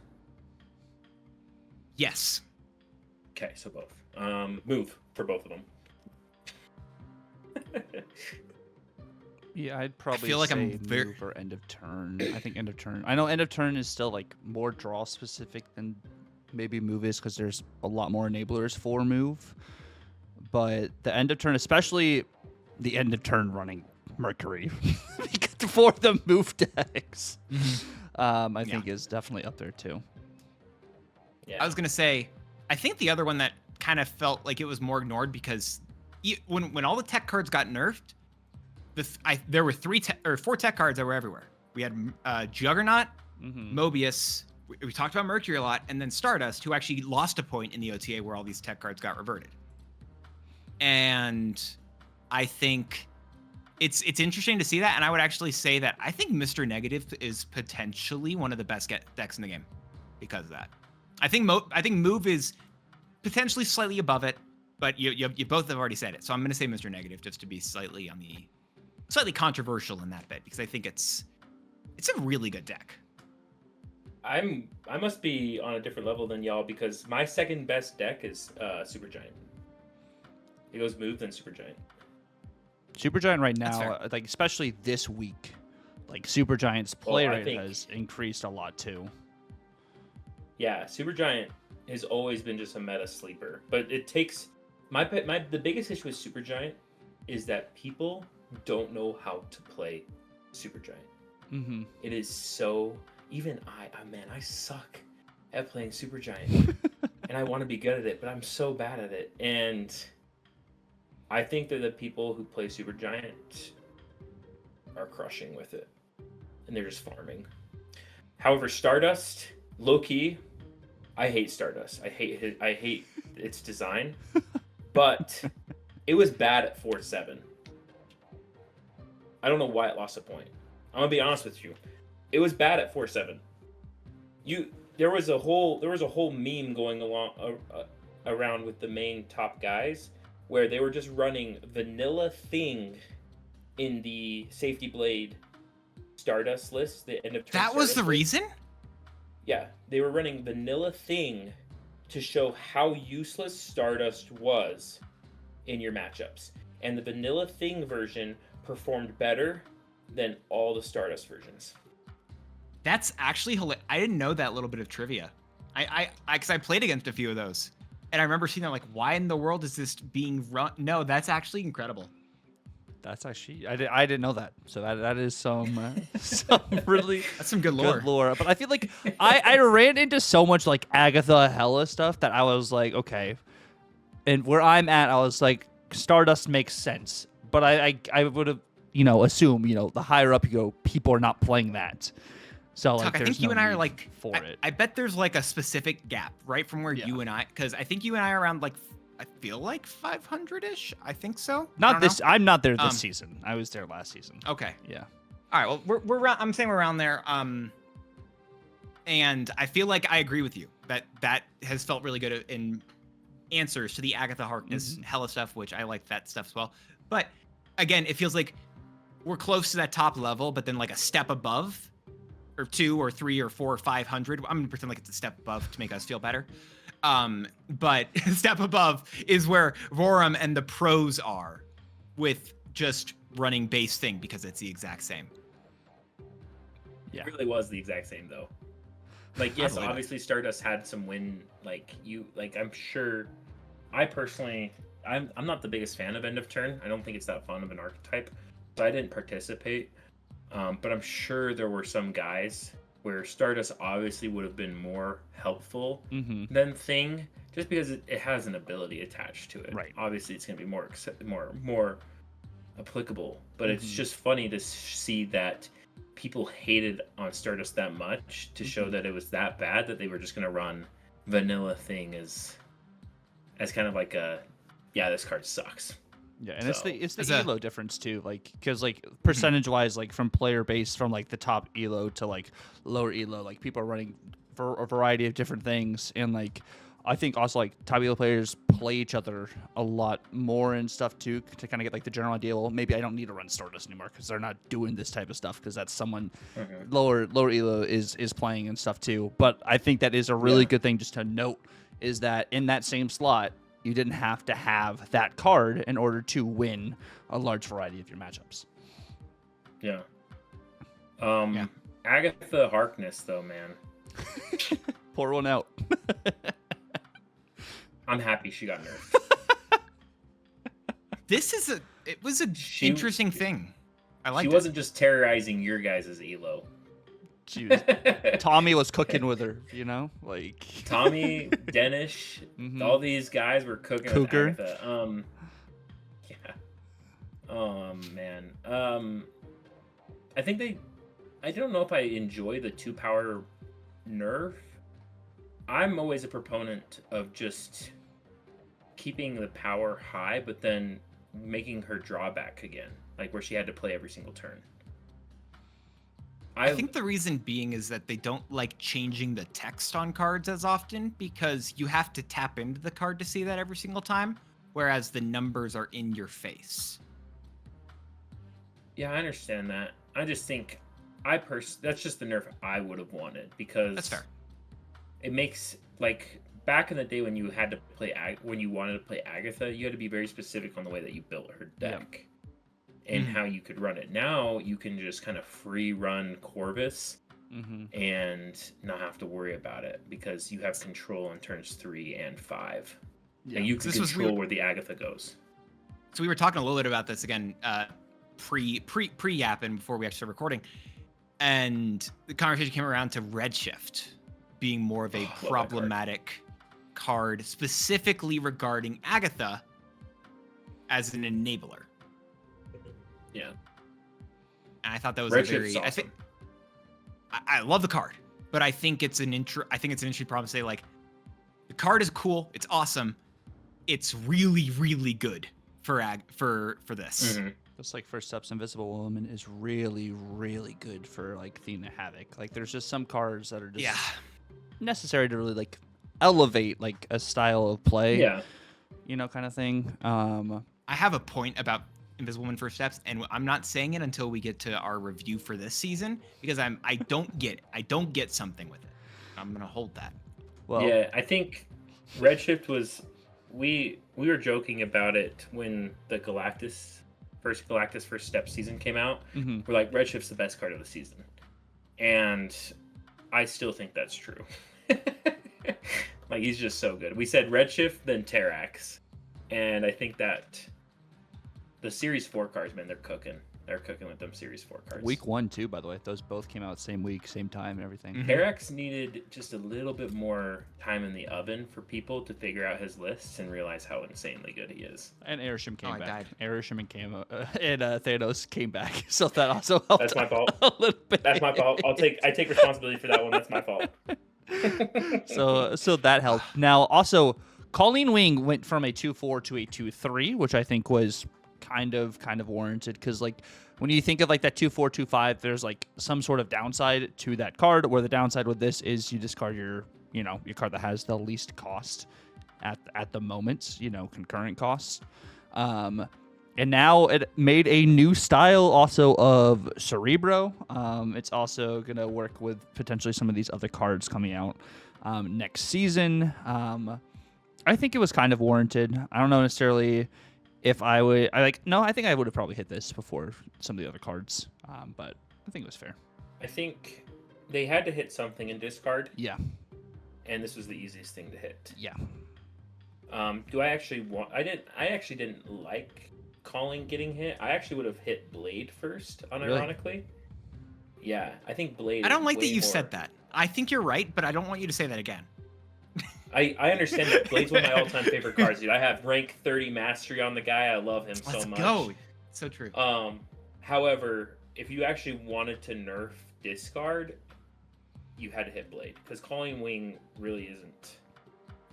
Yes. Okay, so both. Move for both of them. Yeah, I'd probably feel like say move or end of turn. I think end of turn. I know end of turn is still like more draw specific than maybe move is because there's a lot more enablers for move. But the end of turn, especially the end of turn running Mercury for the move decks, I think is definitely up there too. Yeah. I was going to say, I think the other one that kind of felt like it was more ignored because when all the tech cards got nerfed, there were 4 tech cards that were everywhere. We had Juggernaut, Mobius. We talked about Mercury a lot, and then Stardust, who actually lost a point in the OTA where all these tech cards got reverted. And I think it's interesting to see that, and I would actually say that I think Mr. Negative is potentially one of the best decks in the game because of that. I think Move is potentially slightly above it, but you both have already said it, so I'm going to say Mr. Negative just to be slightly controversial in that bit because I think it's a really good deck. I must be on a different level than y'all because my second best deck is Supergiant. It goes Move then Supergiant. Supergiant right now, like especially this week, like Supergiant's play rate has increased a lot too. Yeah, Supergiant has always been just a meta sleeper, but it takes the biggest issue with Supergiant is that people don't know how to play Supergiant. It is so. Even I suck at playing Supergiant, and I want to be good at it, but I'm so bad at it. And I think that the people who play Supergiant are crushing with it, and they're just farming. However, Stardust, low key, I hate Stardust. I hate its design, but it was bad at 4-7. I don't know why it lost a point. I'm gonna be honest with you. It was bad at 4-7. There was a whole meme going around with the main top guys where they were just running vanilla Thing in the Safety Blade Stardust list. The end of turn that was Stardust the list. reason? Yeah, they were running vanilla Thing to show how useless Stardust was in your matchups, and the vanilla Thing version performed better than all the Stardust versions. That's actually hilarious. I didn't know that little bit of trivia. Because I played against a few of those, and I remember seeing that like, why in the world is this being run? No, that's actually incredible. That's actually I didn't know that. So that is some really that's some good lore. But I feel like I ran into so much like Agatha Hella stuff that I was like, okay, and where I'm at, I was like, Stardust makes sense, but I would have assume the higher up you go, people are not playing that. So like, Tuck, I think you and I are like for it. I bet there's like a specific gap right from where you and I, because I think you and I are around like, I feel like 500-ish. I think so. Not this. I'm not there this season. I was there last season. Okay. Yeah. All right. Well, we're around, I'm saying we're around there. And I feel like I agree with you that has felt really good in answers to the Agatha Harkness Hella stuff, which I like that stuff as well. But again, it feels like we're close to that top level, but then like a step above, or 2 or 3 or 4 or 500. I'm gonna pretend like it's a step above to make us feel better. But step above is where Roram and the pros are with just running base Thing because it's the exact same. Yeah. It really was the exact same though. Like, yes, obviously Stardust had some win. I'm sure. I personally, I'm not the biggest fan of end of turn. I don't think it's that fun of an archetype, so I didn't participate. But I'm sure there were some guys where Stardust obviously would have been more helpful than Thing, just because it has an ability attached to it. Right. Obviously, it's going to be more applicable. But it's just funny to see that people hated on Stardust that much to show that it was that bad that they were just going to run vanilla Thing as kind of like this card sucks. Yeah, and it's the elo difference too, like because like percentage wise, like from player base from like the top elo to like lower elo, like people are running for a variety of different things, and like I think also like top elo players play each other a lot more and stuff too to kind of get like the general idea. Well, maybe I don't need to run Stardust anymore because they're not doing this type of stuff because that's someone lower elo is playing and stuff too. But I think that is a really good thing just to note is that in that same slot, you didn't have to have that card in order to win a large variety of your matchups. Yeah. Agatha Harkness, though, man. Pour one out. I'm happy she got nerfed. It was an interesting thing. I like. She wasn't just terrorizing your guys' elo. Tommy was cooking with her, like Tommy, Danish, all these guys were cooking Cougar. with Agatha. Yeah. Oh man. I think I don't know if I enjoy the 2-power nerf. I'm always a proponent of just keeping the power high, but then making her draw back again, like where she had to play every single turn. I think the reason being is that they don't like changing the text on cards as often because you have to tap into the card to see that every single time, whereas the numbers are in your face. Yeah, I understand that. I just think that's just the nerf I would have wanted, because That's fair. It makes, like, back in the day when you had to play when you wanted to play Agatha, you had to be very specific on the way that you built her deck and how you could run it. Now you can just kind of free run Corvus and not have to worry about it because you have control on turns 3 and 5. Yeah. And you can control where the Agatha goes. So we were talking a little bit about this again, pre-yapping before we actually started recording, and the conversation came around to Redshift being more of a problematic card, specifically regarding Agatha as an enabler. Yeah, and I thought that was Redshift's I think I love the card, but I think it's an interesting problem to say, like, the card is cool, it's awesome, it's really, really good for this. Just like First Steps Invisible Woman is really, really good for like Athena Havoc. Like there's just some cards that are just necessary to really like elevate like a style of play. Yeah. Kind of thing. I have a point about Invisible Woman First Steps, and I'm not saying it until we get to our review for this season because I don't get something with it. I'm gonna hold that. Well, yeah, I think Redshift was we were joking about it when the Galactus First Step season came out. We're like, Redshift's the best card of the season, and I still think that's true. Like, he's just so good. We said Redshift, then Terrax, and I think that the Series 4 cards, man, they're cooking. They're cooking with them Series 4 cards. Week 1 too, by the way. Those both came out same week, same time, and everything. Terrax needed just a little bit more time in the oven for people to figure out his lists and realize how insanely good he is. And Airshim came back. Airshim and Thanos came back, so that also helped. That's my fault. A little bit. That's my fault. I take responsibility for that one. That's my fault. So that helped. Now, also, Colleen Wing went from a 2-4 to a 2-3, which I think was kind of warranted, because like when you think of like that 2-4 2-5, there's like some sort of downside to that card, where the downside with this is you discard your card that has the least cost at the moment, concurrent costs. And now it made a new style also of Cerebro. It's also going to work with potentially some of these other cards coming out next season. I think it was kind of warranted. I don't know necessarily if I would... I think I would have probably hit this before some of the other cards, but I think it was fair. I think they had to hit something in discard. Yeah. And this was the easiest thing to hit. Yeah. Do I actually want... I actually didn't like Calling getting hit. I actually would have hit Blade first, unironically. Really? Yeah, I think Blade... I don't like that you said that. I think you're right, but I don't want you to say that again. I understand that Blade's one of my all-time favorite cards, dude. I have rank 30 mastery on the guy. I love him so much. Let's go. So true. However, if you actually wanted to nerf discard, you had to hit Blade, because Calling Wing really isn't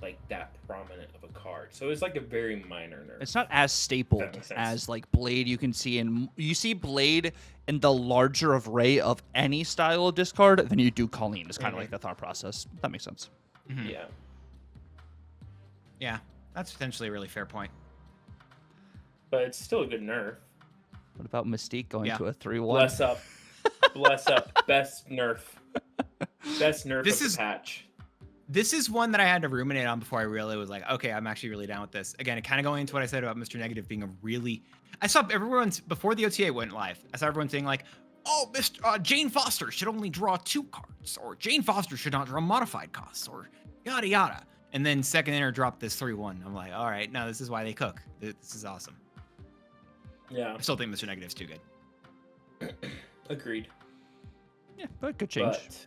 like that prominent of a card. So it's like a very minor nerf. It's not as stapled as like Blade. You see Blade in the larger array of any style of discard than you do Colleen. It's kind of like the thought process. That makes sense. Mm-hmm. Yeah, that's potentially a really fair point. But it's still a good nerf. What about Mystique going to a 3-1? Bless up. Bless up. Best nerf. Best nerf of the patch. This is one that I had to ruminate on before I really was like, okay, I'm actually really down with this. Again, it kind of going into what I said about Mr. Negative being a really... I saw everyone's... Before the OTA went live, I saw everyone saying like, oh, Jane Foster should only draw 2 cards, or Jane Foster should not draw modified costs, or yada yada. And then second inner dropped this 3-1. I'm like, all right, no, this is why they cook. This is awesome. Yeah. I still think Mr. Negative's too good. Agreed. Yeah, but good change. But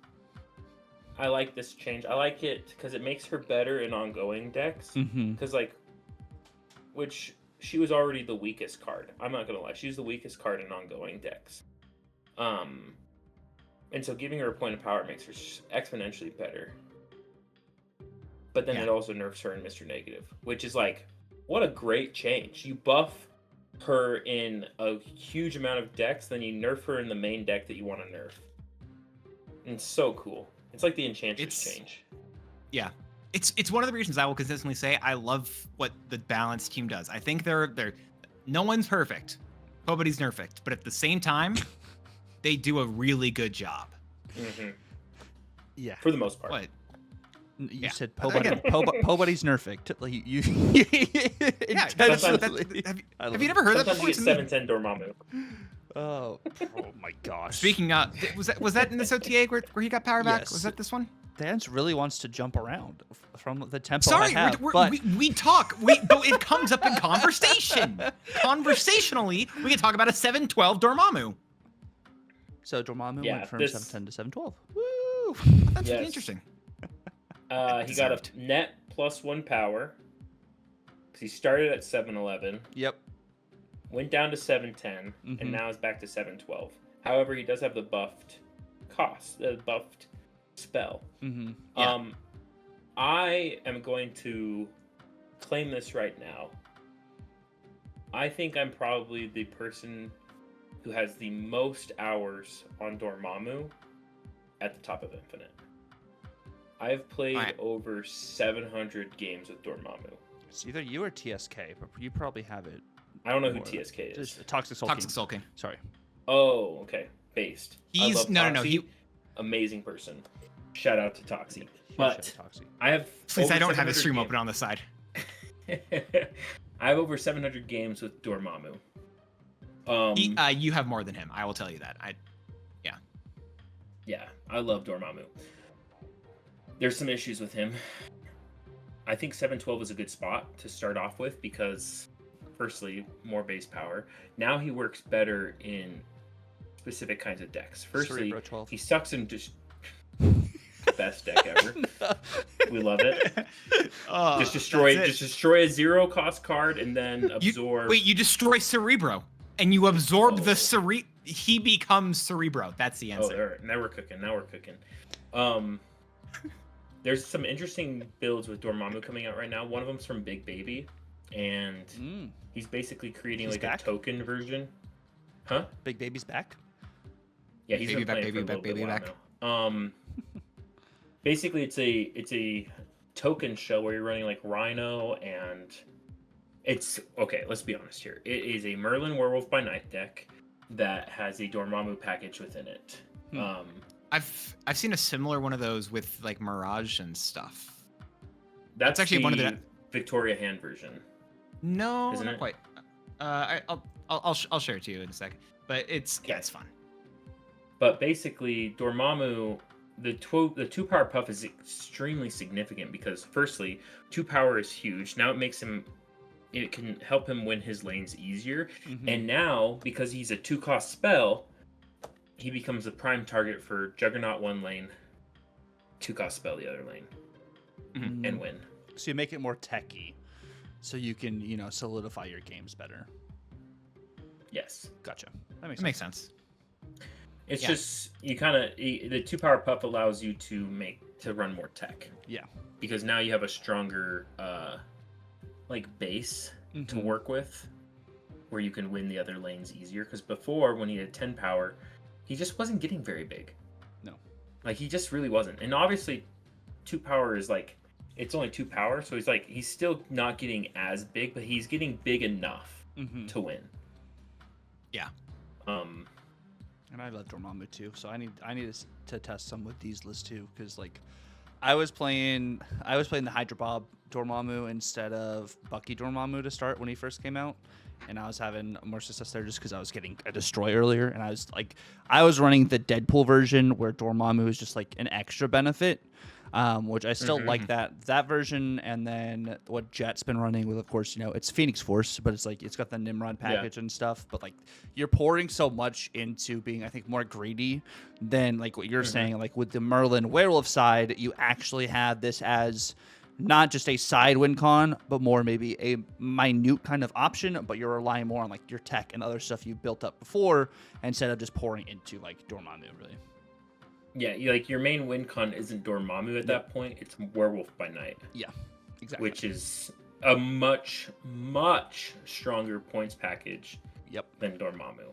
I like this change. I like it because it makes her better in ongoing decks. Mm-hmm. Because which she was already the weakest card. I'm not gonna lie, she's the weakest card in ongoing decks. And so giving her a point of power makes her exponentially better. But then it also nerfs her in Mr. Negative, which is like, what a great change. You buff her in a huge amount of decks, then you nerf her in the main deck that you want to nerf. And it's so cool. It's like the Enchantress change. Yeah. It's one of the reasons I will consistently say I love what the Balance team does. I think they're no one's perfect. Nobody's perfect. But at the same time, they do a really good job. Mm-hmm. Yeah. For the most part. What? You said Pobody's nerfect. Like you intentionally. Have you never heard that before? Sometimes you get 7/10 Dormammu. Oh my gosh. Speaking of, was that in this OTA where he got power back? Yes. Was that this one? Dance really wants to jump around from the tempo Sorry, I have, but we talk. But it comes up in conversation. Conversationally, we can talk about a 7/12 Dormammu. So Dormammu went from 7/10 to 7/12. Woo! That's really interesting. He got a net +1 power. Because he started at 7/11. Yep. Went down to 7/10, and now is back to 7/12. However, he does have the buffed buffed spell. Mm-hmm. Yeah. I am going to claim this right now. I think I'm probably the person who has the most hours on Dormammu at the top of Infinite. I've played over 700 games with Dormammu. It's either you or TSK, but you probably have it. I don't know who TSK is. Toxic Soul Toxic Soul King. Sorry. Oh, okay. Based. He's no. He amazing person. Shout out to Toxie. But I have. Please, I don't have his stream open on the side. I have over 700 games with Dormammu. You have more than him. I will tell you that. Yeah, I love Dormammu. There's some issues with him. I think 7/12 is a good spot to start off with because, firstly, more base power. Now he works better in specific kinds of decks. Firstly, he sucks in just best deck ever. We love it. Just destroy a 0-cost card and then absorb. You destroy Cerebro and you absorb the Cerebro. He becomes Cerebro. That's the answer. Now we're cooking. There's some interesting builds with Dormammu coming out right now. One of them's from Big Baby, and he's basically creating a token version. Huh? Big Baby's back? Yeah, he's been playing for a little bit now. Basically, it's a token shell where you're running like Rhino, and it's okay. Let's be honest here. It is a Merlin Werewolf by Night deck that has a Dormammu package within it. I've seen a similar one of those with like Mirage and stuff. That's actually one of the Victoria Hand version. No, isn't not it? quite. I'll share it to you in a second. But it's fun. But basically, Dormammu, the 2-power puff is extremely significant because, firstly, 2 power is huge. Now it can help him win his lanes easier. And now, because he's a 2-cost spell, he becomes a prime target for Juggernaut 1 lane, 2-cost spell the other lane, and win. So you make it more techy, so you can, solidify your games better. Yes. Gotcha. That makes sense. It's just, you kind of, the 2-power puff allows you to run more tech. Yeah. Because now you have a stronger, base to work with, where you can win the other lanes easier. Because before, when he had 10 power, he just wasn't getting very big. No. He just really wasn't. And obviously, 2 power is it's only 2 power, so he's still not getting as big, but he's getting big enough to win. Yeah. And I love Dormammu too, so I need to test some with these lists too, because I was playing the Hydra Bob Dormammu instead of Bucky Dormammu to start when he first came out, and I was having more success there just because I was getting a destroy earlier, and I was running the Deadpool version where Dormammu is just an extra benefit. which I still like that version. And then what Jet's been running with, of course, it's Phoenix Force, but it's like it's got the Nimrod package and stuff. But like you're pouring so much into being, I think, more greedy than like what you're saying. Like with the Merlin Werewolf side, you actually have this as not just a side win con, but more maybe a minute kind of option, but you're relying more on like your tech and other stuff you've built up before instead of just pouring into like Dormammu, really. Yeah, like your main win con isn't Dormammu at that point, it's Werewolf by Night. Yeah, exactly. Which is a much, much stronger points package than Dormammu.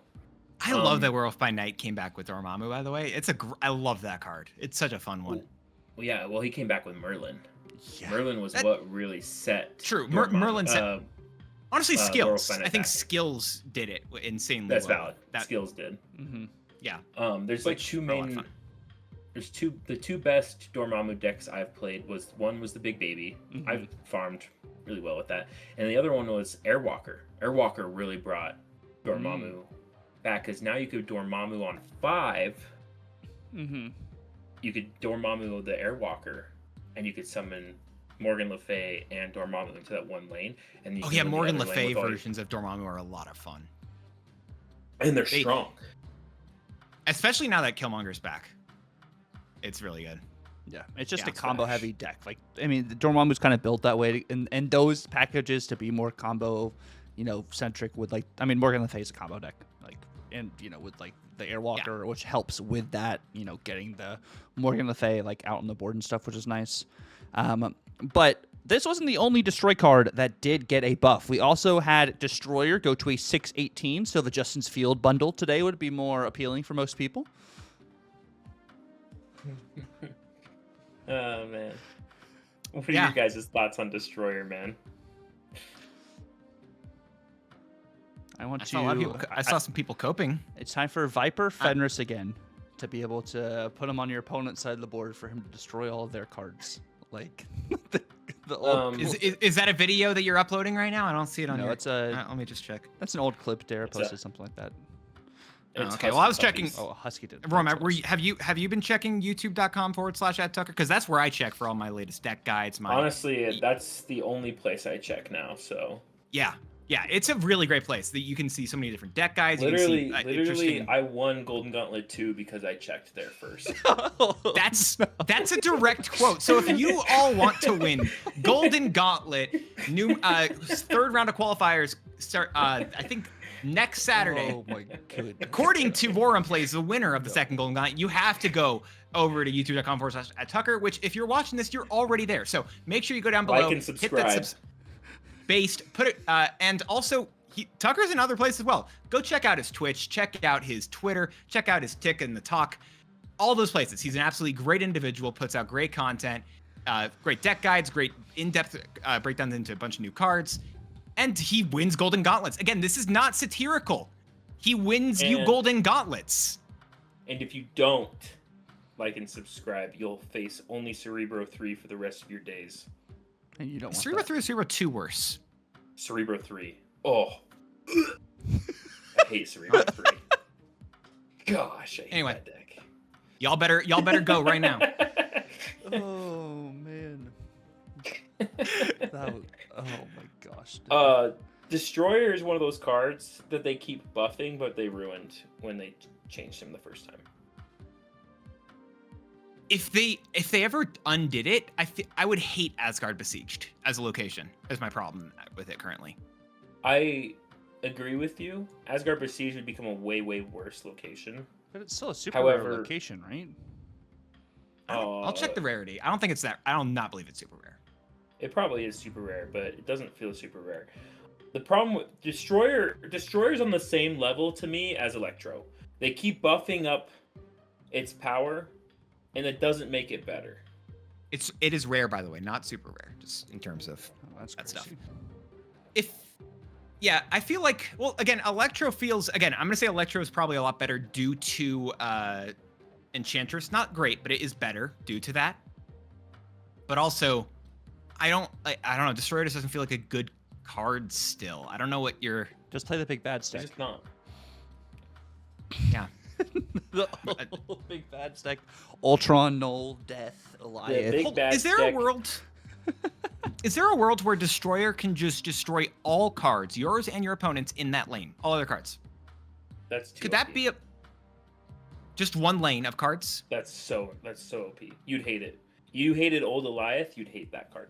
I love that Werewolf by Night came back with Dormammu, by the way. I love that card. It's such a fun one. Well, yeah, he came back with Merlin. Yeah. Merlin was what really set. True. Merlin set. Honestly, skills. I think back. skills did it insanely That's well. valid. Skills did. Yeah. There's like two main. There's the two best Dormammu decks I've played one was the Big Baby. I've farmed really well with that, and the other one was Airwalker. Airwalker really brought Dormammu back because now you could Dormammu on 5. You could Dormammu the Airwalker, and you could summon Morgan Le Fay and Dormammu into that one lane. And Morgan Le Fay versions of Dormammu are a lot of fun. And they're strong. Especially now that Killmonger's back. It's really good. Yeah, it's just a combo-heavy deck. Like, I mean, the Dormammu's kind of built that way, and those packages to be more combo, centric with like, I mean, Morgan Le Fay is a combo deck, like, and with like the Airwalker, which helps with that, getting the Morgan Le Fay like out on the board and stuff, which is nice. But this wasn't the only Destroy card that did get a buff. We also had Destroyer go to a 6/18, so the Justin's Field bundle today would be more appealing for most people. Oh man, what are your guys' thoughts on Destroyer, man? I saw some people coping. It's time for Viper Fenris again to be able to put him on your opponent's side of the board for him to destroy all of their cards. Like the old. Is that a video that you're uploading right now? I don't see it on your. Let me just check. That's an old clip. Dara posted something like that. Okay, well, I was checking. Oh, Husky did. Roram, have you been checking youtube.com/@Tucker? Because that's where I check for all my latest deck guides. Honestly, that's the only place I check now. So yeah, it's a really great place that you can see so many different deck guides. Literally, I won Golden Gauntlet 2 because I checked there first. That's a direct quote. So if you all want to win Golden Gauntlet, new third round of qualifiers start. I think. Next Saturday, oh my goodness. According to Roram Plays, the winner of the second Golden Gauntlet, you have to go over to youtube.com/@Tucker, which if you're watching this, you're already there. So make sure you go down below, like and subscribe. Hit that put it, and also Tucker's in other places as well. Go check out his Twitch, check out his Twitter, check out his Tick and the Talk, all those places. He's an absolutely great individual, puts out great content, great deck guides, great in-depth breakdowns into a bunch of new cards. And he wins Golden Gauntlets. Again, this is not satirical. He wins you Golden Gauntlets. And if you don't like and subscribe, you'll face only Cerebro 3 for the rest of your days. And you don't want Cerebro 3 or Cerebro 2 worse? Cerebro 3. Oh. I hate Cerebro 3. Gosh, I hate that deck. Y'all better go right now. Oh man. Oh my gosh. Destroyer is one of those cards that they keep buffing, but they ruined when they changed him the first time. If they ever undid it, I would hate Asgard Besieged as a location. Is my problem with it currently. I agree with you. Asgard Besieged would become a way worse location. But it's still a super rare location, right? I'll check the rarity. I don't think it's that. I do not believe it's super rare. It probably is super rare, but it doesn't feel super rare. The problem with Destroyer's on the same level to me as Electro. They keep buffing up its power, and it doesn't make it better. It is rare, by the way, not super rare, just in terms of that stuff. I feel like, well, again, Electro feels, again, I'm gonna say Electro is probably a lot better due to Enchantress. Not great, but it is better due to that. But also, I don't know. Destroyer just doesn't feel like a good card still. I don't know what you're. Just play the big bad stack. It's just not. Yeah. The old big bad deck. Ultron, Null, Death, Elias. big bad Is there deck. a world? Is there a world where Destroyer can just destroy all cards, yours and your opponent's, in that lane? All other cards. That's too Could that OP. be just one lane of cards? That's so OP. You'd hate it. You hated old Eliath, you'd hate that card.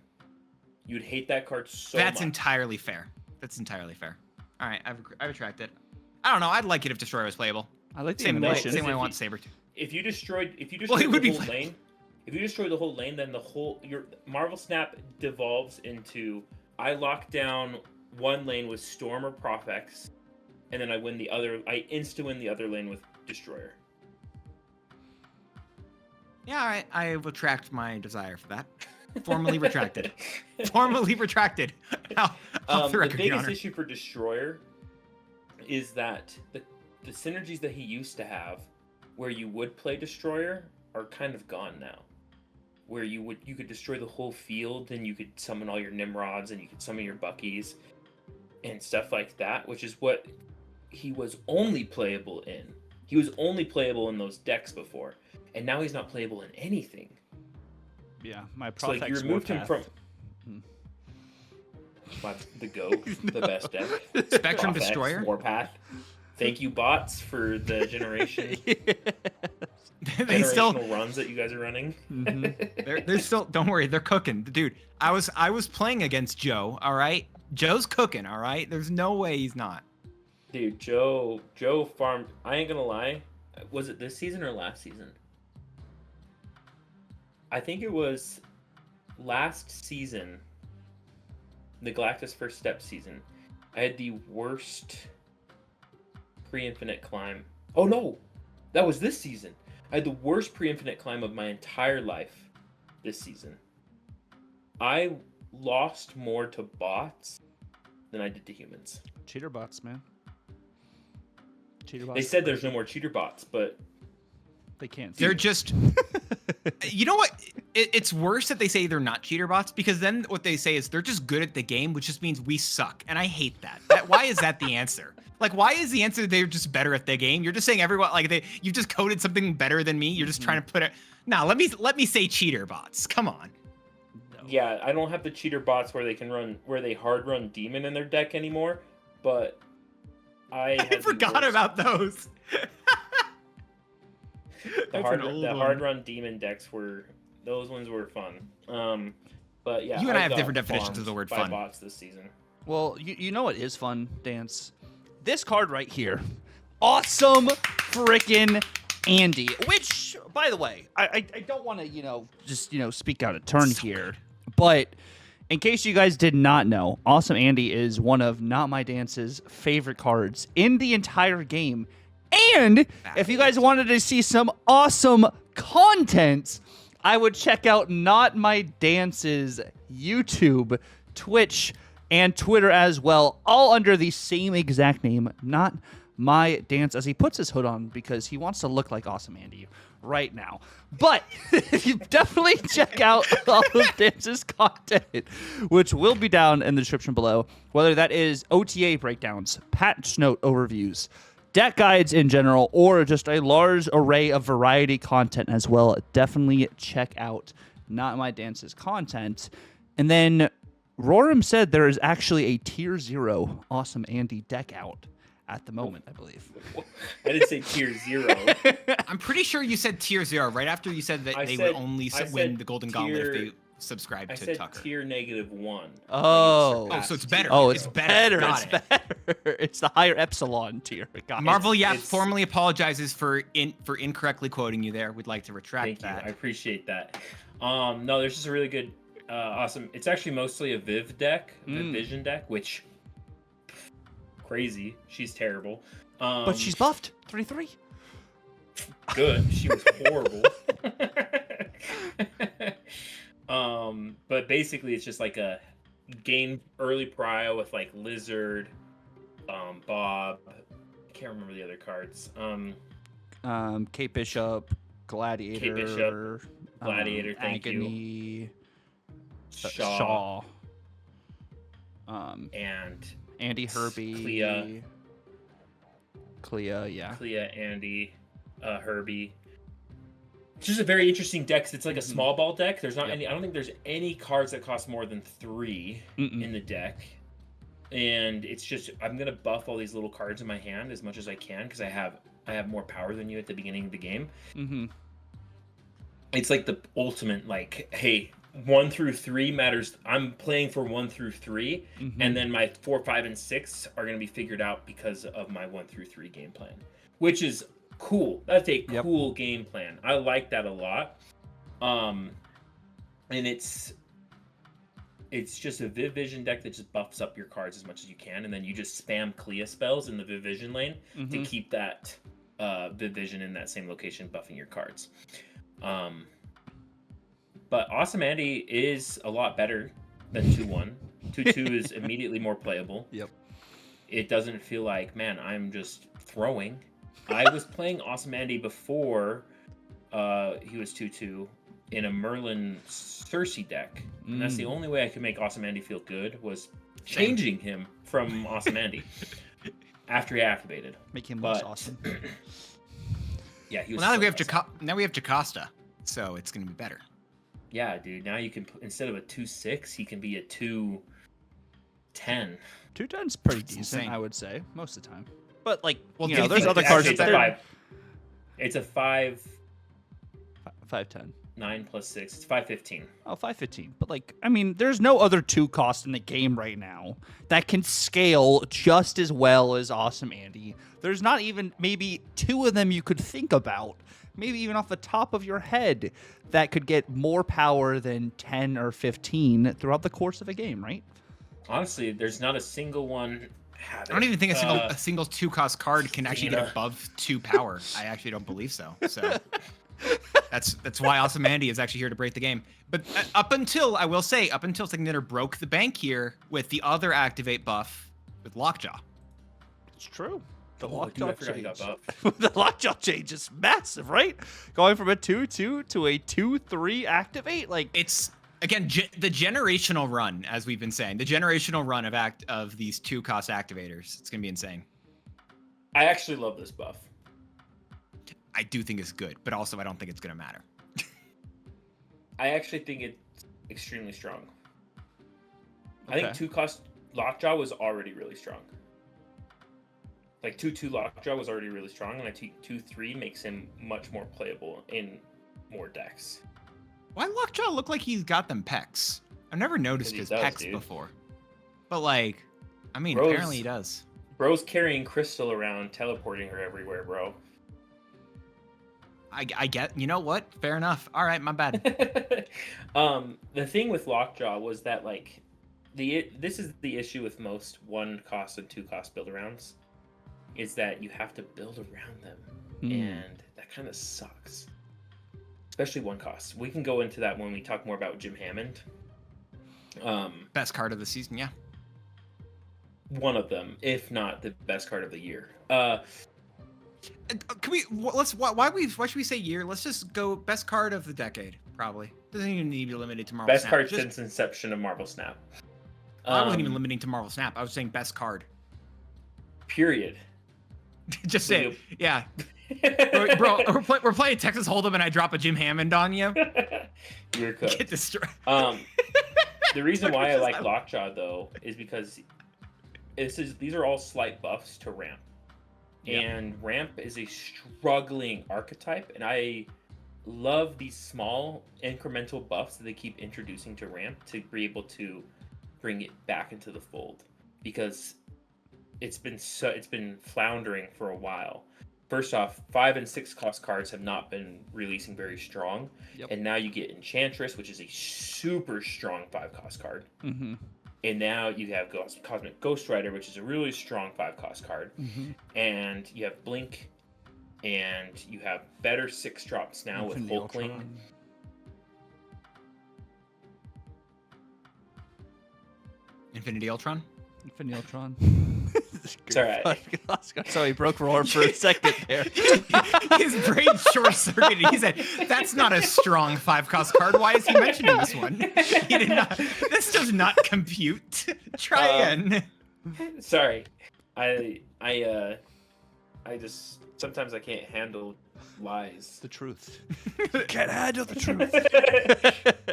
You'd hate that card so That's much. entirely fair. That's entirely fair. All right, I retract it. I don't know. I'd like it if Destroyer was playable. I like the Same way, animation. same way I If want you- Saber too. If you destroyed Well, it would the be whole fun. lane, if you destroy the whole lane, then your Marvel Snap devolves into I lock down one lane with Storm or Profex, and then I insta win the other lane with Destroyer. Yeah, all right. I retract my desire for that. Formally retracted. Formally retracted. Off the The record, Your biggest Honor. issue for Destroyer is that the synergies that he used to have, where you would play Destroyer, are kind of gone now. Where you could destroy the whole field, and you could summon all your Nimrods, and you could summon your Buckies, and stuff like that, which is what he was only playable in. He was only playable in those decks before, and now he's not playable in anything. Yeah, my So like you Profex removed him Warpath. from the GOAT, the best deck. Spectrum Profex, Destroyer. Warpath. Thank you, bots, for the generation They still, generational runs that you guys are running. they're still. Don't worry, they're cooking, dude. I was playing against Joe. All right, Joe's cooking. All right, there's no way he's not. Dude, Joe farmed. I ain't gonna lie. Was it this season or last season? I think it was last season. The Galactus First Step season. I had the worst pre-infinite climb. Oh no! That was this season. I had the worst pre-infinite climb of my entire life this season. I lost more to bots than I did to humans. Cheater bots, man. Cheater bots. They said there's no more cheater bots, but they can't. They're just. You know what? It's worse that they say they're not cheater bots, because then what they say is they're just good at the game, which just means we suck, and I hate that. Why is that the answer? Like, why is the answer they're just better at the game? You're just saying everyone you've just coded something better than me. You're just trying to put it. No, let me say cheater bots. Come on. yeah, I don't have the cheater bots where they hard run demon in their deck anymore, but I forgot about those. the hard run demon decks those ones were fun. But yeah, You and I have got different definitions farmed of the word by fun. bots this season. Well, you know what is fun, Dance? This card right here. Awesome frickin' Andy. Which, by the way, I don't want to, just, speak out of turn here. But in case you guys did not know, Awesome Andy is one of Not My Dance's favorite cards in the entire game. And if you guys wanted to see some awesome content, I would check out Not My Dance's YouTube, Twitch, and Twitter as well, all under the same exact name, Not My Dance, as he puts his hood on because he wants to look like Awesome Andy right now. But you definitely check out all of Dance's content, which will be down in the description below, whether that is OTA breakdowns, patch note overviews, deck guides in general, or just a large array of variety content as well. Definitely check out Not My Dance's content. And then Roram said there is actually a tier 0 Awesome Andy deck out at the moment, I believe. I didn't say tier 0. I'm pretty sure you said tier 0 right after you said that I they said- would only I win said the Golden Gauntlet if tier- they subscribed I to said Tucker. tier -1. Oh. Oh, so it's better. Oh, it's better. Got It's it. better. It's the higher epsilon tier. Got it. Marvel Yap It's- formally apologizes for incorrectly quoting you there. We'd like to retract Thank you. that. I appreciate that. No, there's just a really good, awesome. It's actually mostly a Viv deck, Viv Vision deck, which crazy. She's terrible. But she's buffed. 3/3. good. She was horrible. But basically, it's just like a gain early prio with like Lizard, Bob. I can't remember the other cards. Kate Bishop, Gladiator. Kate Bishop, Gladiator, thank you. Agony, Shaw, Um, and Andy Herbie. Clea. Clea, yeah. Clea, Andy. Herbie. It's just a very interesting deck. 'Cause it's like a small ball deck. There's not any. I don't think there's any cards that cost more than 3 in the deck. And it's just I'm gonna buff all these little cards in my hand as much as I can because I have more power than you at the beginning of the game. It's like the ultimate like, hey, 1 through 3 matters. I'm playing for 1 through 3, and then my 4, 5, and 6 are gonna be figured out because of my 1 through 3 game plan, which is cool. That's a cool game plan. I like that a lot. And it's just a Viv Vision deck that just buffs up your cards as much as you can, and then you just spam Clea spells in the Viv Vision lane to keep that Viv Vision in that same location, buffing your cards. But Awesome Andy is a lot better than 2-1. 2-2 is immediately more playable. It doesn't feel like, man, I'm just throwing. I was playing Awesome Andy before he was 2-2 in a Merlin Cersei deck. And that's the only way I could make Awesome Andy feel good was changing him from Awesome Andy after he activated. Make him less awesome. Yeah, he was. Well, now we have Jocasta, so it's gonna be better. Yeah, dude. Now you can, instead of a 2-6, he can be a 2-10. 2-10's pretty decent, insane. I would say, most of the time. But like, well, you know, there's other cards. It's a 5. It's a 5. 5-10. 9 plus 6. It's 5-15. Oh, 5-15. But like, I mean, there's no other 2 cost in the game right now that can scale just as well as Awesome Andy. There's not even maybe 2 of them you could think about, maybe even off the top of your head, that could get more power than 10 or 15 throughout the course of a game, right? Honestly, there's not a single one. I don't even think a single 2-cost card can actually get above 2 power. I actually don't believe so. So that's why Awesome Andy is actually here to break the game. But up until Signature broke the bank here with the other activate buff with Lockjaw. It's true. The Lockjaw change. The Lockjaw change is massive, right? Going from a 2-2 to a 2-3 activate, like it's again the generational run, as we've been saying, the generational run of these 2-cost activators. It's gonna be insane. I actually love this buff. I do think it's good, but also I don't think it's gonna matter. I actually think it's extremely strong. I think 2-cost Lockjaw was already really strong. Like 2-2 Lockjaw was already really strong, and I think 2-3 makes him much more playable in more decks. Why Lockjaw look like he's got them pecs? I've never noticed his pecs before. But like, I mean, apparently he does. Bro's carrying Crystal around, teleporting her everywhere, bro. I get, you know what? Fair enough. All right, my bad. The thing with Lockjaw was that like, this is the issue with most 1-cost and 2-cost build arounds, is that you have to build around them, and that kind of sucks. Especially 1-cost. We can go into that when we talk more about Jim Hammond. Best card of the season, yeah. One of them, if not the best card of the year. Can we why should we say year? Let's just go best card of the decade, probably. Doesn't even need to be limited to Marvel Best Snap. card since inception of Marvel Snap. I wasn't even limiting to Marvel Snap. I was saying best card. Period. Just say it. Yeah. Bro, we're playing Texas Hold'em and I drop a Jim Hammond on you. You're cooked. Get destroyed. The reason why I like Lockjaw though is because these are all slight buffs to ramp. Yep. And ramp is a struggling archetype, and I love these small incremental buffs that they keep introducing to ramp to be able to bring it back into the fold, because it's been floundering for a while. First off, 5 and 6 cost cards have not been releasing very strong, and now you get Enchantress, which is a super strong 5 cost card. And now you have Cosmic Ghost Rider, which is a really strong 5-cost card. And you have Blink, and you have better 6 drops now with Hulkling. Infinity Ultron? Infinity Ultron. Sorry. So he broke Roram for a second there. His brain short-circuited. He said, that's not a strong 5-cost card. Why is he mentioning this one? He did not. This does not compute. Try again. Sorry. Sometimes I can't handle lies. The truth. Can't handle the truth.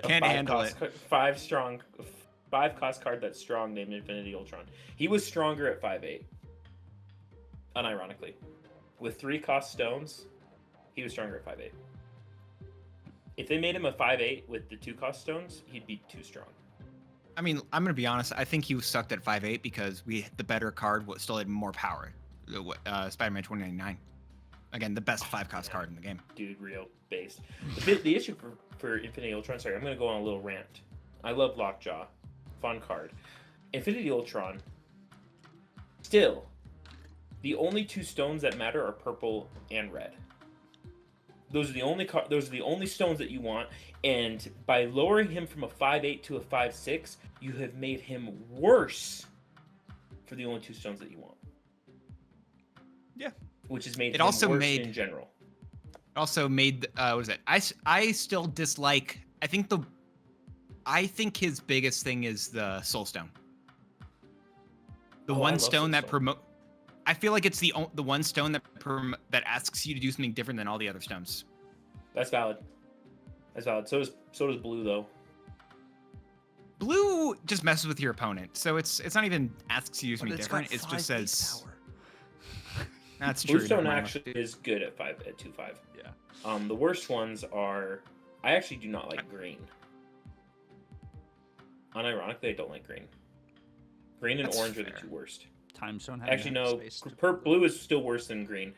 Can't handle it. 5 cost card that's strong named Infinity Ultron. He was stronger at 5'8". Unironically. With 3 cost stones, he was stronger at 5'8". If they made him a 5'8" with the 2 cost stones, he'd be too strong. I mean, I'm gonna be honest. I think he sucked at 5'8" because the better card still had more power. Spider-Man 2099. Again, the best 5-cost card in the game. Dude, real based. The issue for Infinity Ultron, sorry, I'm gonna go on a little rant. I love Lockjaw. Fun card. Infinity Ultron, still, the only 2 stones that matter are purple and red. Those are the only stones that you want, and by lowering him from a 5'8" to a 5'6", you have made him worse for the only 2 stones that you want. Yeah. Which has made It him also worse made in general. Also made what is it? I still dislike. I think his biggest thing is the Soul Stone. The one stone that promote. I feel like it's the one stone that asks you to do something different than all the other stones. That's valid. That's valid. So does blue though. Blue just messes with your opponent, so it's not even asks you to do something different. It just 5 says. power. That's true. Blue stone actually is good at 2/5. Yeah. The worst ones are. I actually do not like green. Unironically, I don't like green. Green and That's orange are fair. the 2 worst. Time stone. Actually, no. Blue is still worse than green.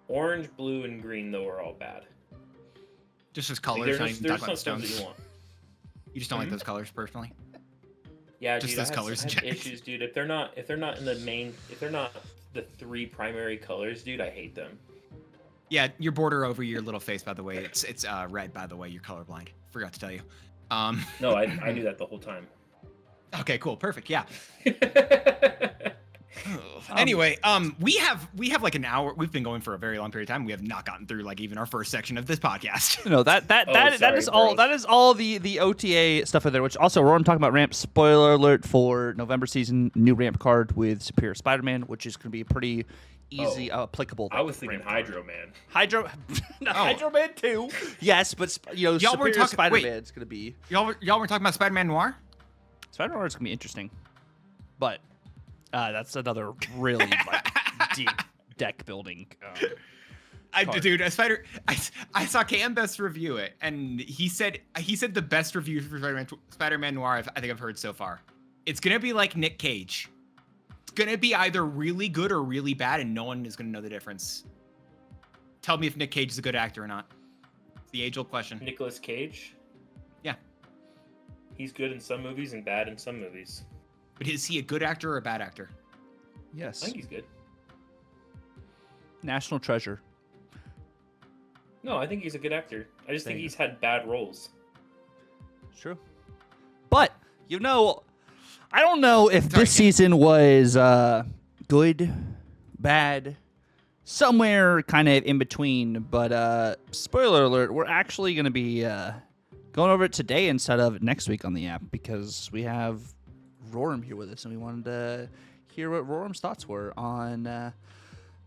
Orange, blue, and green though are all bad. Just as Like, colors, not even there's talking about some stones stones. that you want. You just don't like those colors personally. Yeah, Just dude, those I colors in have general. issues, dude. If they're not in the main, if they're not the 3 primary colors, dude, I hate them. Yeah, your border over your little face, by the way, it's red. By the way, you're colorblind. Forgot to tell you. No, I knew that the whole time. Okay, cool, perfect. Yeah. Anyway, we have like an hour. We've been going for a very long period of time. We have not gotten through like even our first section of this podcast. No, that sorry, is all. bros. That is all the OTA stuff in there. Which also, Roram talking about ramp. Spoiler alert for November season, new ramp card with Superior Spider-Man, which is going to be pretty easy, applicable. I was thinking ramp card. Hydro Man. Hydro Man 2. Yes, but Y'all were Superior talking- Spider-Man is going to be. Y'all were talking about Spider-Man Noir. Spider-Man is going to be interesting, but that's another really like, deep deck building. Dude, I saw Cam Best review it, and he said the best review for Spider-Man Noir I think I've heard so far. It's gonna be like Nick Cage. It's gonna be either really good or really bad, and no one is gonna know the difference. Tell me if Nick Cage is a good actor or not. It's the age-old question. Nicolas Cage. Yeah. He's good in some movies and bad in some movies. But is he a good actor or a bad actor? I Yes, think he's good. National treasure. No, I think he's a good actor. I just think Thank you. he's had bad roles. True. But, I don't know if Sorry, this season was good, bad, somewhere kind of in between. But spoiler alert, we're actually going to be going over it today instead of next week on the app because we have Roram here with us and we wanted to hear what Roram's thoughts were on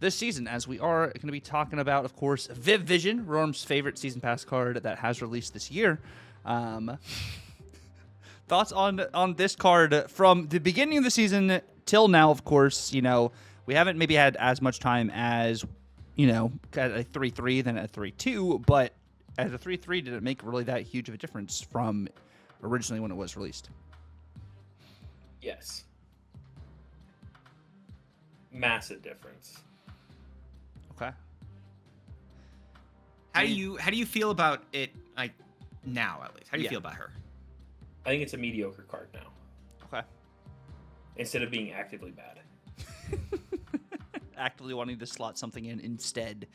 this season, as we are going to be talking about, of course, Viv Vision, Roram's favorite season pass card that has released this year. Thoughts on this card from the beginning of the season till now, of course. We haven't maybe had as much time as, at a 3-3 than at a 3-2, but at a 3-3, did it make really that huge of a difference from originally when it was released? Yes. Massive difference. Okay. How do you feel about it, like, now, at least? How do you Yeah. feel about her? I think it's a mediocre card now, Okay. instead of being actively bad. Actively wanting to slot something in instead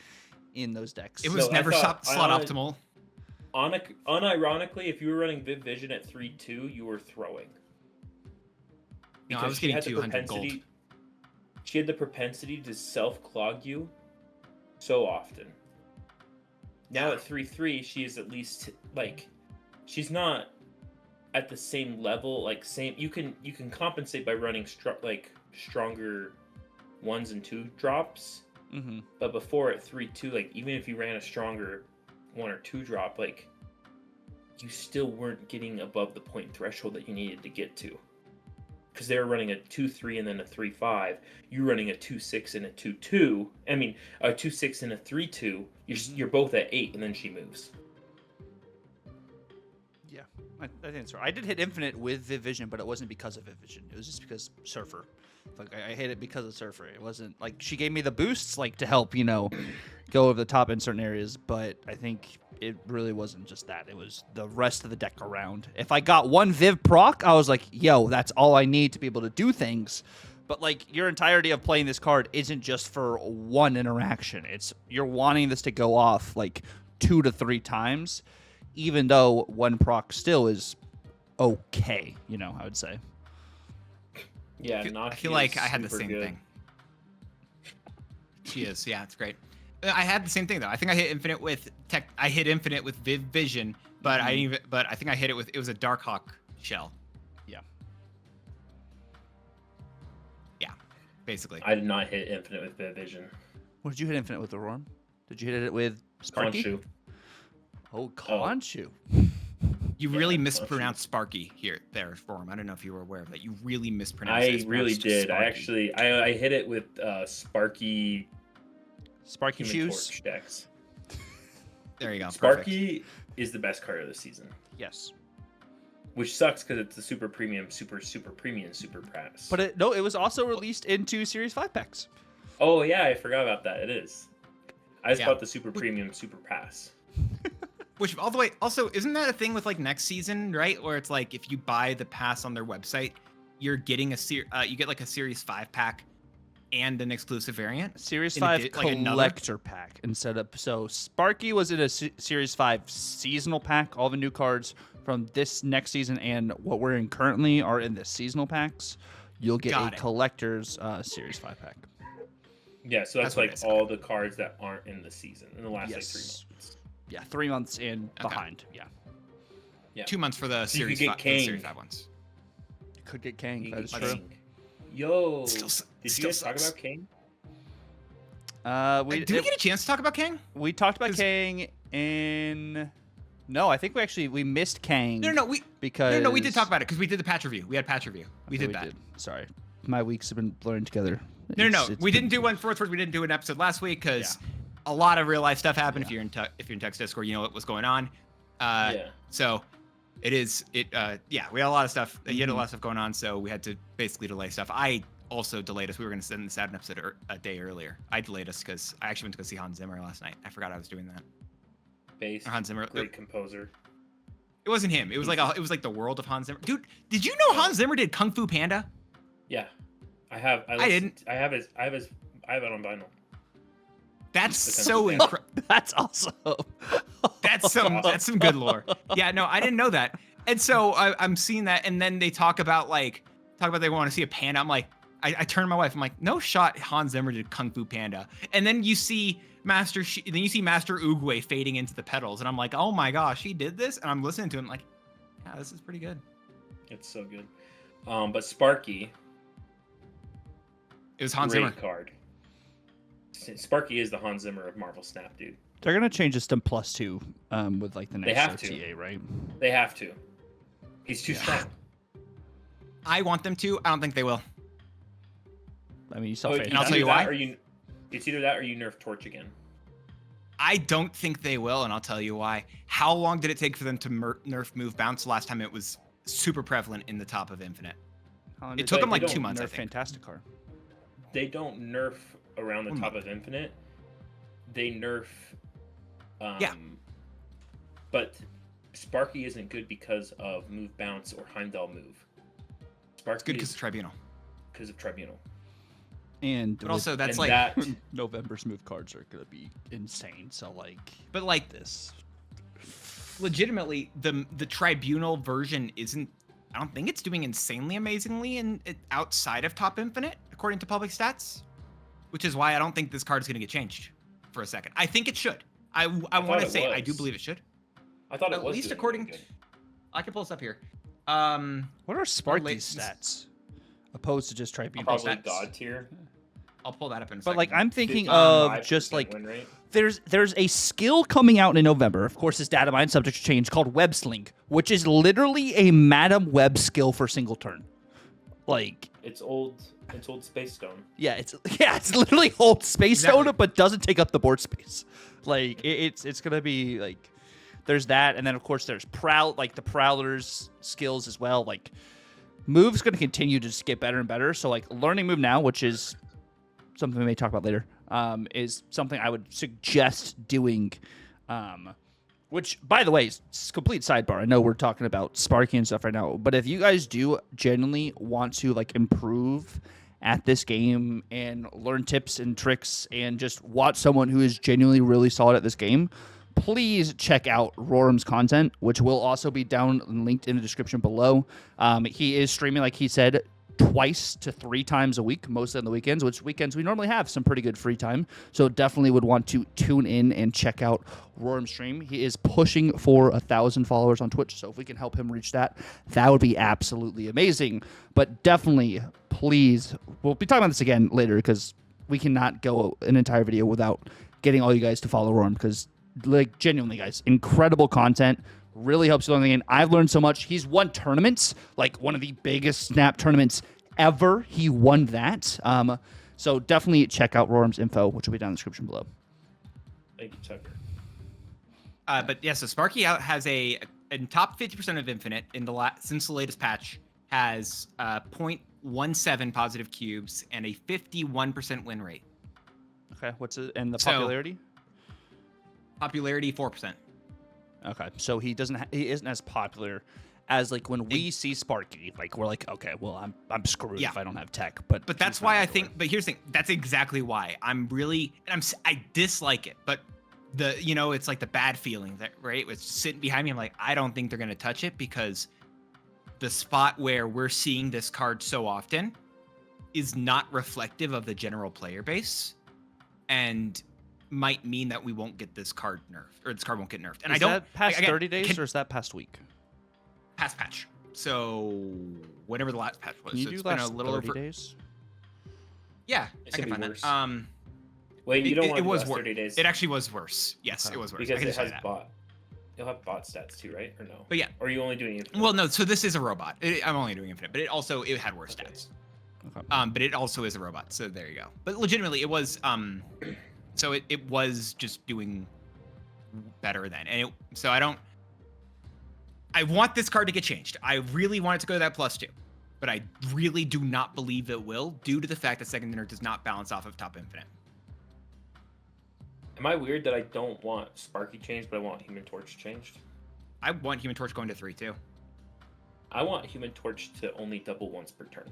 in those decks. It was So I never thought- slot I- optimal. Unironically, if you were running Viv Vision at 3-2, you were throwing. No, I Because was she getting had the 200 gold. propensity- She had the propensity to self-clog you so often. Now at 3-3, she is at least, like, she's not at the same level, like, you can compensate by running stronger 1s and 2 drops, Mm-hmm. But before at 3-2, like even if you ran a stronger 1 or 2 drop, like you still weren't getting above the point threshold that you needed to get to. Because they were running a 2-3 and then a 3-5. You're running a 2-6 and a 2-2. I mean, a 2-6 and a 3-2. You're both at 8, and then she moves. Yeah, I think that's right. I did hit Infinite with Viv Vision, but it wasn't because of Viv Vision. It was just because Surfer. Like I hit it because of Surfer. It wasn't like she gave me the boosts like to help, go over the top in certain areas. But I think it really wasn't just that. It was the rest of the deck around. If I got one Viv proc, I was like, yo, that's all I need to be able to do things. But like your entirety of playing this card isn't just for one interaction. It's you're wanting this to go off like 2 to 3 times, even though one proc still is okay, I would say. Yeah, I feel like I had the same thing. She is, yeah, it's great. I had the same thing though. I think I hit Infinite with I hit Infinite with Viv Vision, but I think I hit it with it was a Darkhawk shell. Yeah. Yeah, basically. I did not hit Infinite with Viv Vision. What did you hit Infinite with, Roram? Did you hit it with Sparky? Khonshu. Oh, Khonshu. You really mispronounced Sparky there for him. I don't know if you were aware of that. You really mispronounced it. I really did. Sparky. I actually I hit it with Sparky Sparky Human shoes. Torch decks. There you go. Sparky is the best card of the season. Yes. Which sucks because it's a super premium, super premium, super press. But it was also released into Series 5 packs. Oh yeah, I forgot about that. It is. I just Yeah. bought the super premium, super pass. Which all the way also isn't that a thing with like next season, right? Where it's like if you buy the pass on their website, you're getting you get like a Series 5 pack and an exclusive variant. Series In 5 addi- like another? collector pack instead of so Sparky was in a Series 5 seasonal pack. All the new cards from this next season and what we're in currently are in the seasonal packs. You'll get Got a it. collector's Series 5 pack. Yeah, so that's what it like is. all the cards that aren't in the season in the last Yes. like 3 months. Yeah, 3 months and Okay. behind. Yeah, Yeah. 2 months for the So you could Series get 5, for the Kang. Series 5 ones. could get Kang. You That can is get true. King. Yo, Still did still you guys talk sucks. about King? We Did we get a chance to talk about Kang? we talked about 'Cause- Kang in. No, I think we missed Kang. No, because we did talk about it because we did the patch review. We had patch review. We Okay, did that. Sorry, my weeks have been blurring together. No, It's we been- didn't do one for we didn't do an episode last week because a lot of real life stuff happened. If you're in text Discord, you know what was going on. Yeah. So we had a lot of stuff. You had a lot of stuff going on, so we had to basically delay stuff. I also delayed us. We were going to send this out an episode a day earlier. I delayed us because I actually went to go see Hans Zimmer last night. I forgot I was doing that. Bass, Hans Zimmer. great composer. It wasn't him. It was like the world of Hans Zimmer. Dude, did you know Hans Zimmer did Kung Fu Panda? Yeah, I have. I didn't. I have it on vinyl. That's The Kung so Fu Panda. incredible. That's awesome. That's some good lore. Yeah, no, I didn't know that. And so I'm seeing that, and then they talk about they want to see a panda. I'm like, I turn to my wife. I'm like, no shot. Hans Zimmer did Kung Fu Panda, and then you see Master Oogway fading into the petals, and I'm like, oh my gosh, he did this. And I'm listening to him like, yeah, this is pretty good. It's so good. But Sparky, It was Hans great Zimmer. card. Sparky is the Hans Zimmer of Marvel Snap, dude. They're gonna change this to +2 with like the next have to. OTA, right? They have to. He's too strong. I want them to. I don't think they will. I mean, you saw Oh, Fantasy. and I'll tell you why. It's either that or you nerf Torch again. I don't think they will, and I'll tell you why. How long did it take for them to nerf move bounce last time it was super prevalent in the top of Infinite? It took them like 2 months, I think. Fantastic car. They don't nerf around the top of Infinite. They nerf. Yeah. But Sparky isn't good because of move bounce or Heimdall move. Sparky It's good because is of Tribunal. because of Tribunal. And But also, that's And like, that, November's move cards are gonna be insane. So like, but like this. legitimately, the Tribunal version isn't. I don't think it's doing insanely amazingly outside of Top Infinite, according to public stats, which is why I don't think this card is going to get changed for a second. I think it should. I want to it say I do was. believe it should. I thought it At was least doing according really to, good. I can pull this up here. What are Sparky's latest- stats opposed to just Tribunal Probably stats. God tier. I'll pull that up in a But second. like I'm thinking 55% of just like win rate. there's a skill coming out in November. Of course, it's data mine subject to change called Web Sling, which is literally a Madam Web skill for single turn. Like It's old Space Stone. yeah, it's literally old Space Exactly. Stone, but doesn't take up the board space. Like it's gonna be like there's that, and then of course there's the Prowler's skills as well. Like move's gonna continue to just get better and better. So like learning move now, which is something we may talk about later, is something I would suggest doing. Which, by the way, is complete sidebar. I know we're talking about Sparky and stuff right now, but if you guys do genuinely want to like improve at this game and learn tips and tricks and just watch someone who is genuinely really solid at this game, please check out Roram's content, which will also be down and linked in the description below. He is streaming, like he said, twice to 3 times a week, mostly on the weekends, which weekends we normally have some pretty good free time. So definitely would want to tune in and check out Roram's stream. He is pushing for 1,000 followers on Twitch, so if we can help him reach that, that would be absolutely amazing. But definitely, please, we'll be talking about this again later because we cannot go an entire video without getting all you guys to follow Roram because, like, genuinely, guys, incredible content. Really helps you learn the game. I've learned so much. He's won tournaments, like one of the biggest Snap tournaments ever. He won that. So definitely check out Roram's info, which will be down in the description below. Thank you, Tucker. But yeah, so Sparky out has in top 50% of Infinite since the latest patch has 0.17 positive cubes and a 51% win rate. Okay, what's it? And the So- popularity? Popularity 4%. Okay, so he isn't as popular as like when we see Sparky. Like we're like, okay, well I'm screwed Yeah. if I don't have tech. But That's he's not why I everywhere. think. But here's the thing. That's exactly why I dislike it. But it's like the bad feeling that right. It's sitting behind me. I'm like, I don't think they're gonna touch it because the spot where we're seeing this card so often is not reflective of the general player base, and might mean that we won't get this card nerfed, or this card won't get nerfed. And is I don't. that past again, 30 days or is that past week? past patch. So whenever the last patch was, Can you so do it's been a last little 30 over. days? Yeah, It's I can gonna find be that. worse. Wait, you don't want it to was last 30 days It actually was worse. Yes, Okay. it was worse. I because can it just say has that. bot. You'll have bot stats too, right? Or no? But yeah, Or are you only doing it? well, no. So this is a robot. I'm only doing infinite, but it had worse Okay. stats. Okay. But it also is a robot. So there you go. But legitimately, it was. So it was just doing better then, so I don't. I want this card to get changed. I really want it to go to that +2, but I really do not believe it will, due to the fact that Second Dinner does not balance off of top infinite. Am I weird that I don't want Sparky changed, but I want Human Torch changed? I want Human Torch going to 3 too. I want Human Torch to only double once per turn.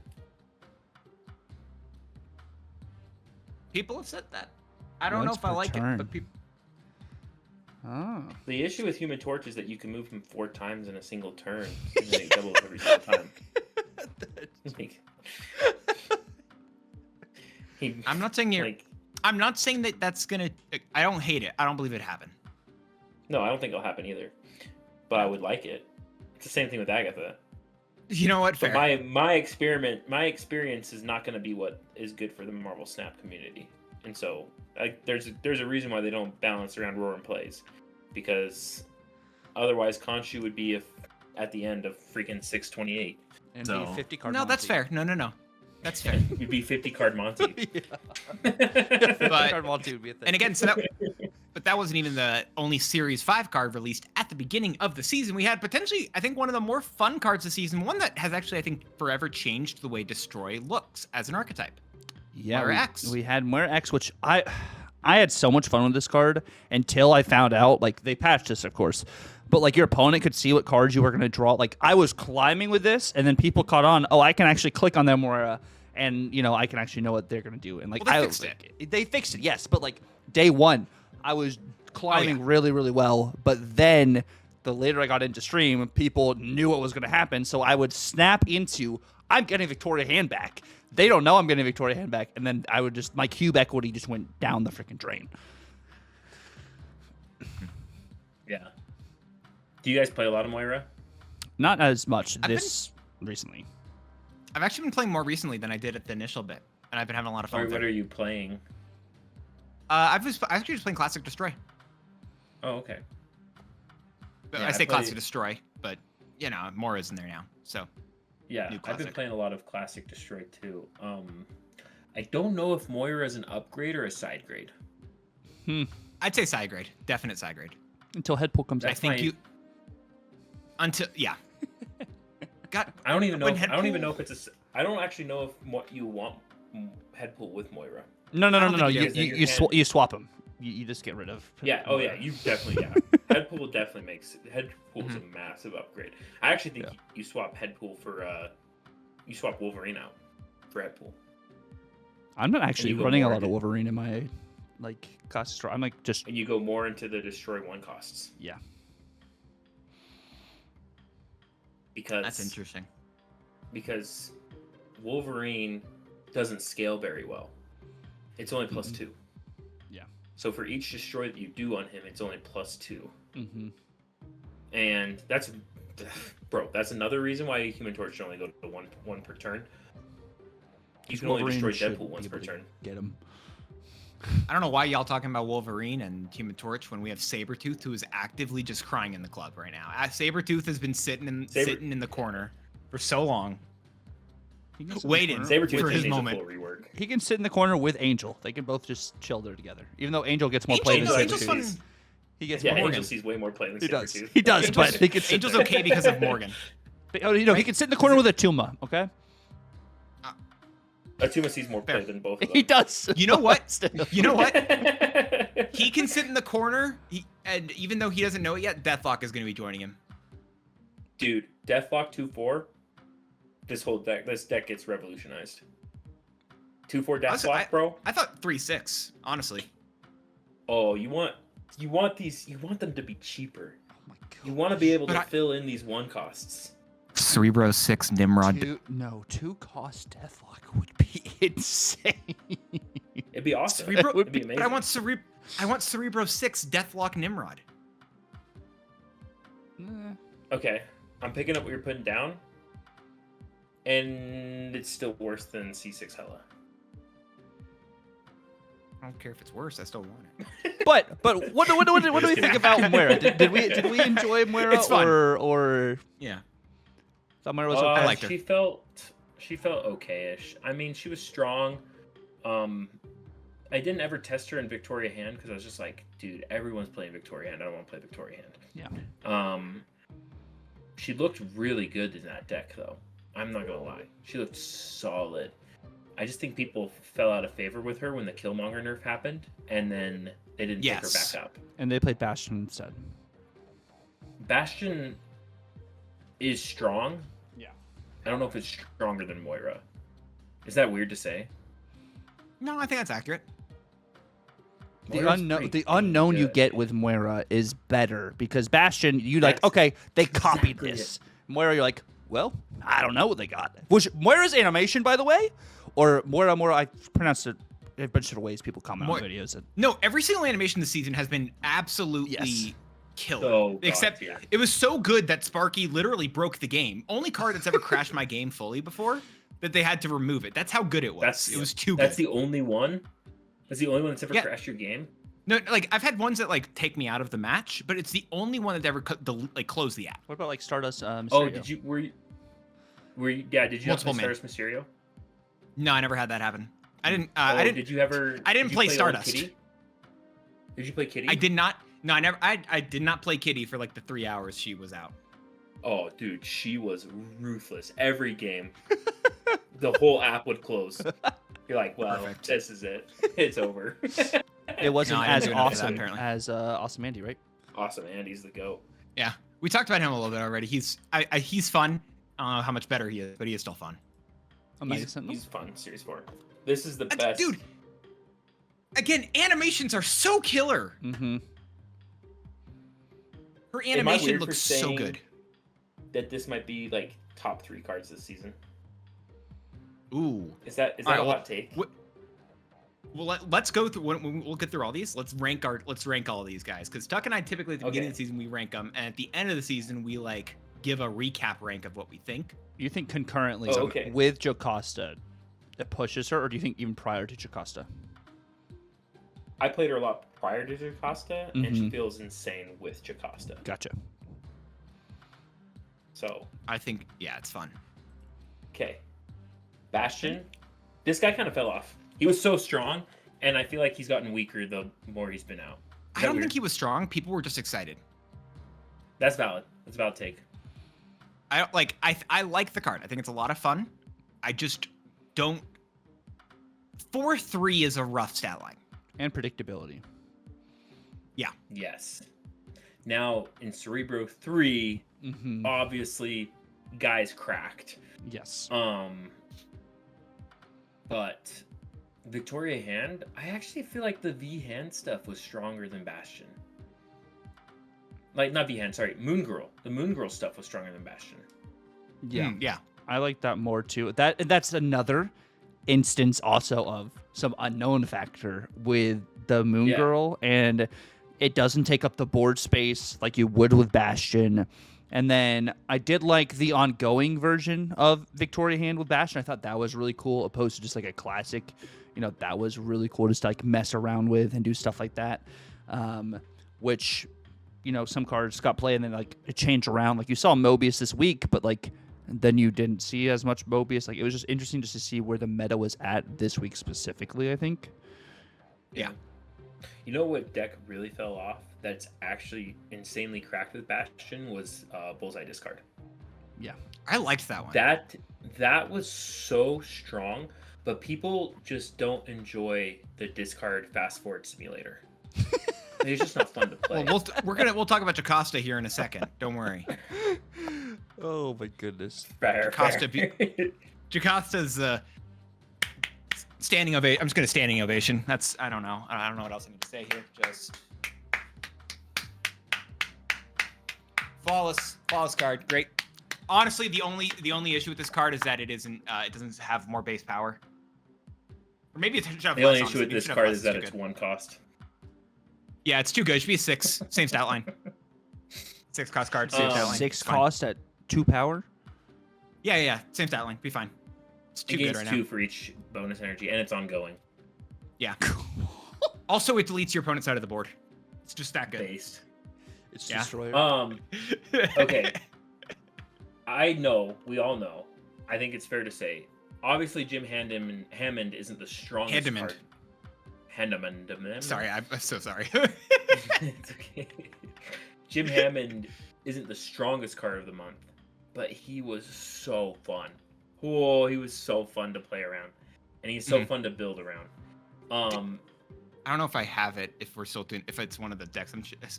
People have said that. I don't Once know if I per like turn. it, but people. Oh. The issue with Human Torch is that you can move him 4 times in a single turn, and then he doubles every single time. Like, I'm not saying you're. like, I'm not saying that that's gonna. I don't hate it. I don't believe it happened. no, I don't think it'll happen either. But I would like it. It's the same thing with Agatha. You know what? But Fair. my experience is not going to be what is good for the Marvel Snap community, and so there's a reason why they don't balance around Roram plays, because otherwise Khonshu would be at the end of freaking 628. And So- be 50 card No, that's Monty. fair. No. That's fair. You'd be 50 card Monty. Yeah. 50 But- card Monty would be a thing. And again, but that wasn't even the only Series 5 card released at the beginning of the season. We had potentially, I think, one of the more fun cards this season, one that has actually, I think, forever changed the way Destroy looks as an archetype. Yeah, Moira X. we had Moira X, which I had so much fun with this card until I found out, like, they patched this, of course, but like your opponent could see what cards you were going to draw. Like, I was climbing with this, and then people caught on, oh, I can actually click on them Moira, and I can actually know what they're going to do. And like, Well, they fixed it. They fixed it, yes, but like day one, I was climbing really, really well, but then the later I got into stream, people knew what was going to happen, so I would snap into, I'm getting Victoria Hand back. They don't know I'm getting Victoria Hand back, and then I would just, my cube equity just went down the freaking drain. Yeah. Do you guys play a lot of Moira? Not as much I've this recently. I've actually been playing more recently than I did at the initial bit. and I've been having a lot of fun. Or with what it. are you playing? I was actually just playing Classic Destroy. Oh, okay. But Yeah, I say I Classic play- Destroy, but Moira's in there now. So Yeah, New I've been Classic. playing a lot of Classic Destroy too. I don't know if Moira is an upgrade or a side grade. I'd say side grade, definite side grade. Until Headpool comes I out. think my- you until God, I don't even know. when I don't even Headpool- know if it's a. I don't actually know if what you want Headpool with Moira. No. I don't think You it is. Then your you, hand- you swap them. You just get rid of. Yeah. Oh yeah. Moira. You definitely. Yeah. Headpool definitely makes. Headpool is a massive upgrade. I actually think you swap Headpool for. You swap Wolverine out for Headpool. I'm not actually you go running a more lot of into- Wolverine in my class destroy. I'm like just And you go more into the destroy one costs yeah. because that's interesting. because Wolverine doesn't scale very well. It's only plus 2. Yeah. So for each destroy that you do on him, it's only plus 2. Mm-hmm. And that's, bro, that's another reason why Human Torch should only go to one per turn. You can only destroy Deadpool once per turn. Get him. I don't know why y'all talking about Wolverine and Human Torch when we have Sabretooth, who is actively just crying in the club right now. Sabretooth has been sitting in the corner for so long. He can sit in the Waiting. corner Sabretooth For his needs moment. a full rework. He can sit in the corner with Angel. They can both just chill there together. Even though Angel gets more play than Angel's Sabretooth. fun. He gets Yeah, more. Morgan. Angel sees way more play than He does. Sabretooth. He does, but he can sit Angel's there. okay because of Morgan. Oh, he can sit in the corner with a Tuma. Okay. Atuma sees more play Fair. than both of them. He does. You know what? Still. You know what? He can sit in the corner, and even though he doesn't know it yet, Deathlock is going to be joining him. Dude, Deathlock 2-4, this deck gets revolutionized. 2-4 Honestly, Deathlock, bro. I thought 3-6, honestly. Oh, you want them to be cheaper. Oh my God. You want to be able But to I- fill in these one costs. Cerebro 6 Nimrod. Two cost Deathlock would be insane. It'd be awesome. Cerebro, It'd be but amazing. I want Cerebro 6 Deathlock Nimrod. Okay, I'm picking up what you're putting down, and it's still worse than C6 Hella. I don't care if it's worse. I still want it. But what do we think about Moira? Did we enjoy Moira It's fun. or Yeah. thought Moira was okay? I liked her. She felt okay-ish. I mean, she was strong. I didn't ever test her in Victoria Hand because I was just like, dude, everyone's playing Victoria Hand. I don't want to play Victoria Hand. Yeah. She looked really good in that deck, though. I'm not gonna lie. She looked solid. I just think people fell out of favor with her when the Killmonger nerf happened, and then they didn't pick her Yes. back up. And they played Bastion instead. Bastion is strong. Yeah. I don't know if it's stronger than Moira. Is that weird to say? No, I think that's accurate. Moira's pretty unknown you good. get with Moira is better because Bastion, you like, That's okay, they copied exactly this. Moira, you're like, well, I don't know what they got. Which Moira's animation, by the way, or Moira, I pronounced it a bunch of ways. People comment on videos. And, No, every single animation this season has been absolutely Yes. killer. So God Except tier. it was so good that Sparky literally broke the game. Only card that's ever crashed my game fully before that they had to remove it. That's how good it was. It was too good. That's the only one. That's the only one that's ever Yeah. crashed your game. No, like I've had ones that like take me out of the match, but it's the only one that ever closed the app. what about like Stardust? Mysterio? Oh, did you yeah? Did you Multiple have man. Stardust Mysterio? No, I never had that happen. I didn't. Oh, I didn't. Did you ever? I didn't did you play Old Stardust. Kitty? Did you play Kitty? I did not. No, I never. I did not play Kitty for like the 3 hours she was out. Oh, dude, she was ruthless. Every game, the whole app would close. You're like, well, Perfect. this is it. It's over. It wasn't No, I didn't as do enough of that, awesome apparently. as Awesome Andy, right? Awesome, Andy's the goat. Yeah, we talked about him a little bit already. He's fun. I don't know how much better he is, but he is still fun. He's fun. Series 4. This is the Uh, best. Dude, again, animations are so killer. Mm-hmm. Her Am I animation weird for looks so saying good. that this might be like top 3 cards this season. Ooh. Is that All right, a well, hot take? Well, let's go through. We'll get through all these. Let's rank all these guys because Tuck and I typically at the beginning of the season we rank them, and at the end of the season we like give a recap rank of what we think. You think concurrently Oh, okay. with Jocasta, it pushes her, or do you think even prior to Jocasta? I played her a lot prior to Jocasta, and she Mhm. feels insane with Jocasta. Gotcha. So, I think, yeah, it's fun. okay. Bastion, this guy kind of fell off. He was so strong, and I feel like he's gotten weaker the more he's been out. I don't think he was strong. People were just excited. That's valid. That's a valid take. I like the card. I think it's a lot of fun. I just don't. 4-3 is a rough stat line. And predictability. Yeah. Yes. Now, in Cerebro 3, Mm-hmm. obviously, guys cracked. Yes. But Victoria Hand, I actually feel like the V Hand stuff was stronger than Bastion. Like, not V Hand, sorry, Moon Girl. The Moon Girl stuff was stronger than Bastion. Yeah. Yeah. I like that more too. That's another instance also of some unknown factor with the Moon Yeah. Girl, and it doesn't take up the board space like you would with Bastion. And then I did like the ongoing version of Victoria Hand with Bastion. I thought that was really cool, opposed to just like a classic. You know, that was really cool just to like mess around with and do stuff like that. Which, you know, some cards got played and then like it changed around. Like you saw Mobius this week, but like then you didn't see as much Mobius. Like it was just interesting just to see where the meta was at this week specifically, I think. Yeah. You know what deck really fell off that's actually insanely cracked with Bastion was Bullseye Discard. Yeah. I liked that one. That was so strong, but people just don't enjoy the discard fast forward simulator. It's just not fun to play. Well, we'll talk about Jocasta here in a second. Don't worry. Oh my goodness. Fair, Jocasta fair. Jocasta's standing ovation. I'm just gonna standing ovation. That's I don't know what else I need to say here. Just flawless card. Great. Honestly, the only issue with this card is that it doesn't have more base power. Or maybe it should have The less, only honestly. issue with Maybe it this should have card less. is that too it's good. one cost. Yeah, it's too good. It should be a 6. Same stat line. 6 cost card. Same stat line. 6 It's fine. cost at 2 power. Yeah. Same stat line. Be fine. It's too It good gains right 2 now. for each bonus energy, and it's ongoing. Yeah. Also, it deletes your opponent's side of the board. It's just that good. Based. It's Yeah. destroyer. Okay. We all know. I think it's fair to say, obviously Jim Hammond isn't the strongest Handamond. card. Handamond. Sorry, I'm so sorry. It's okay. Jim Hammond isn't the strongest card of the month, but he was so fun. Oh, he was so fun to play around, and he's so fun to build around. I don't know if I have it. If we're still doing, if it's one of the decks,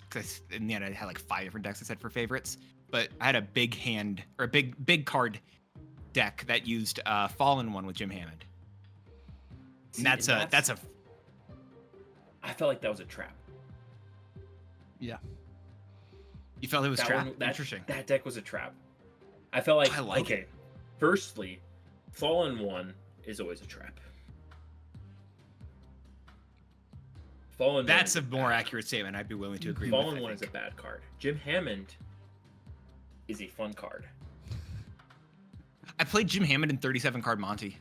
because in the end I had like 5 different decks I said for favorites. But I had a big hand or a big card deck that used Fallen One with Jim Hammond. See, And that's a. I felt like that was a trap. Yeah. You felt it was That trap. one- that- Interesting. That deck was a trap. I felt like, I like okay, firstly, Fallen One is always a trap. Fallen That's a One is more bad. accurate statement. I'd be willing to agree Fallen with. One is a bad card. Jim Hammond is a fun card. I played Jim Hammond in 37 card Monty.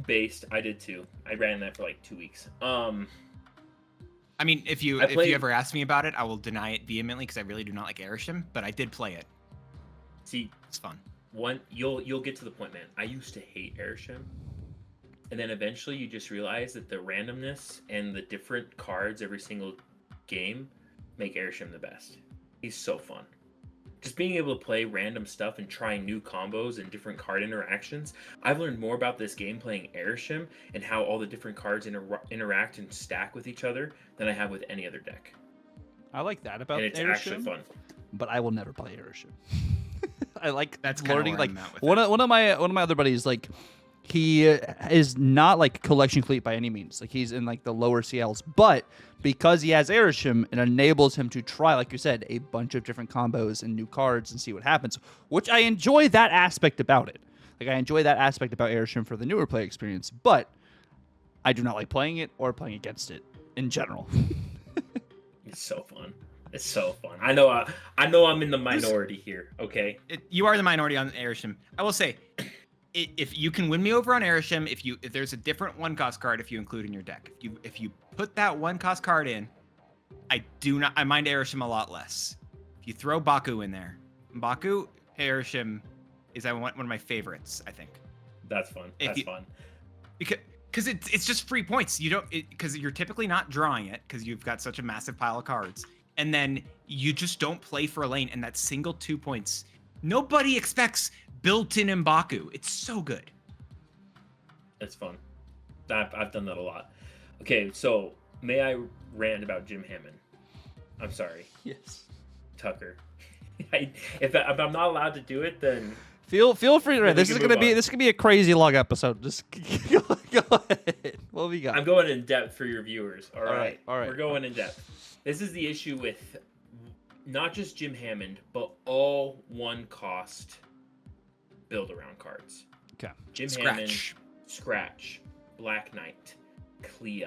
Based, I did too. I ran that for like 2 weeks. I mean, if you played- ever ask me about it, I will deny it vehemently because I really do not like Airshim, but I did play it. See, It's fun. you'll get to the point, man. I used to hate Airshim, and then eventually you just realize that the randomness and the different cards every single game make Airshim the best. He's so fun. Just being able to play random stuff and trying new combos and different card interactions. I've learned more about this game playing Airshim and how all the different cards interact and stack with each other than I have with any other deck. I like that about And it's actually Airshim, fun. but I will never play Airshim. I like That's kinda learning. where Like I'm at with one of my other buddies, like he is not like collection cleat by any means. Like he's in like the lower CLs, but because he has Airshim, it enables him to try, like you said, a bunch of different combos and new cards and see what happens. Which I enjoy that aspect about it. Like I enjoy that aspect about Airshim for the newer play experience, but I do not like playing it or playing against it in general. It's so fun. It's so fun. I know I'm in the minority here, okay? You are the minority on Airshim. I will say, if you can win me over on Arishem, if there's a different 1-cost card if you include in your deck. If you put that 1-cost card in, I mind Arishem a lot less. If you throw Baku in there, Baku Arishem is one of my favorites, I think. That's fun. That's fun. Because it's just free points. You don't because you're typically not drawing it because you've got such a massive pile of cards, and then you just don't play for a lane. And that single 2 points, nobody expects built-in M'Baku. It's so good. It's fun. I've done that a lot. Okay, so may I rant about Jim Hammond? I'm sorry. Yes. Tucker. If I'm not allowed to do it, then feel free to. then This we is can gonna move be on. this could be a crazy long episode. Just go ahead. What have we got? I'm going in depth for your viewers. All right, all right. We're going in depth. This is the issue with not just Jim Hammond, but all 1-cost build-around cards. Okay. Jim Scratch. Hammond, Scratch, Black Knight, Clea,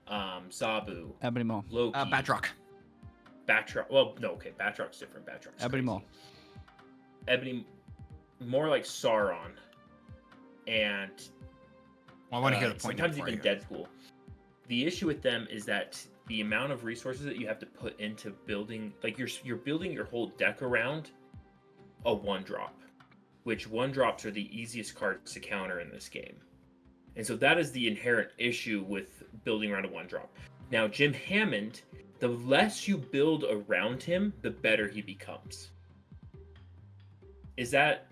Zabu, Ebony Maw. Loki, Batroc. Batroc. Well, no, okay, Batroc's different. Batroc's Ebony crazy. Maw. Ebony, more like Sauron, and Well, I want to hear the point. sometimes even Deadpool. The issue with them is that the amount of resources that you have to put into building, like you're building your whole deck around a 1-drop, which 1-drops are the easiest cards to counter in this game. And so that is the inherent issue with building around a 1-drop. Now, Jim Hammond, the less you build around him, the better he becomes. Is that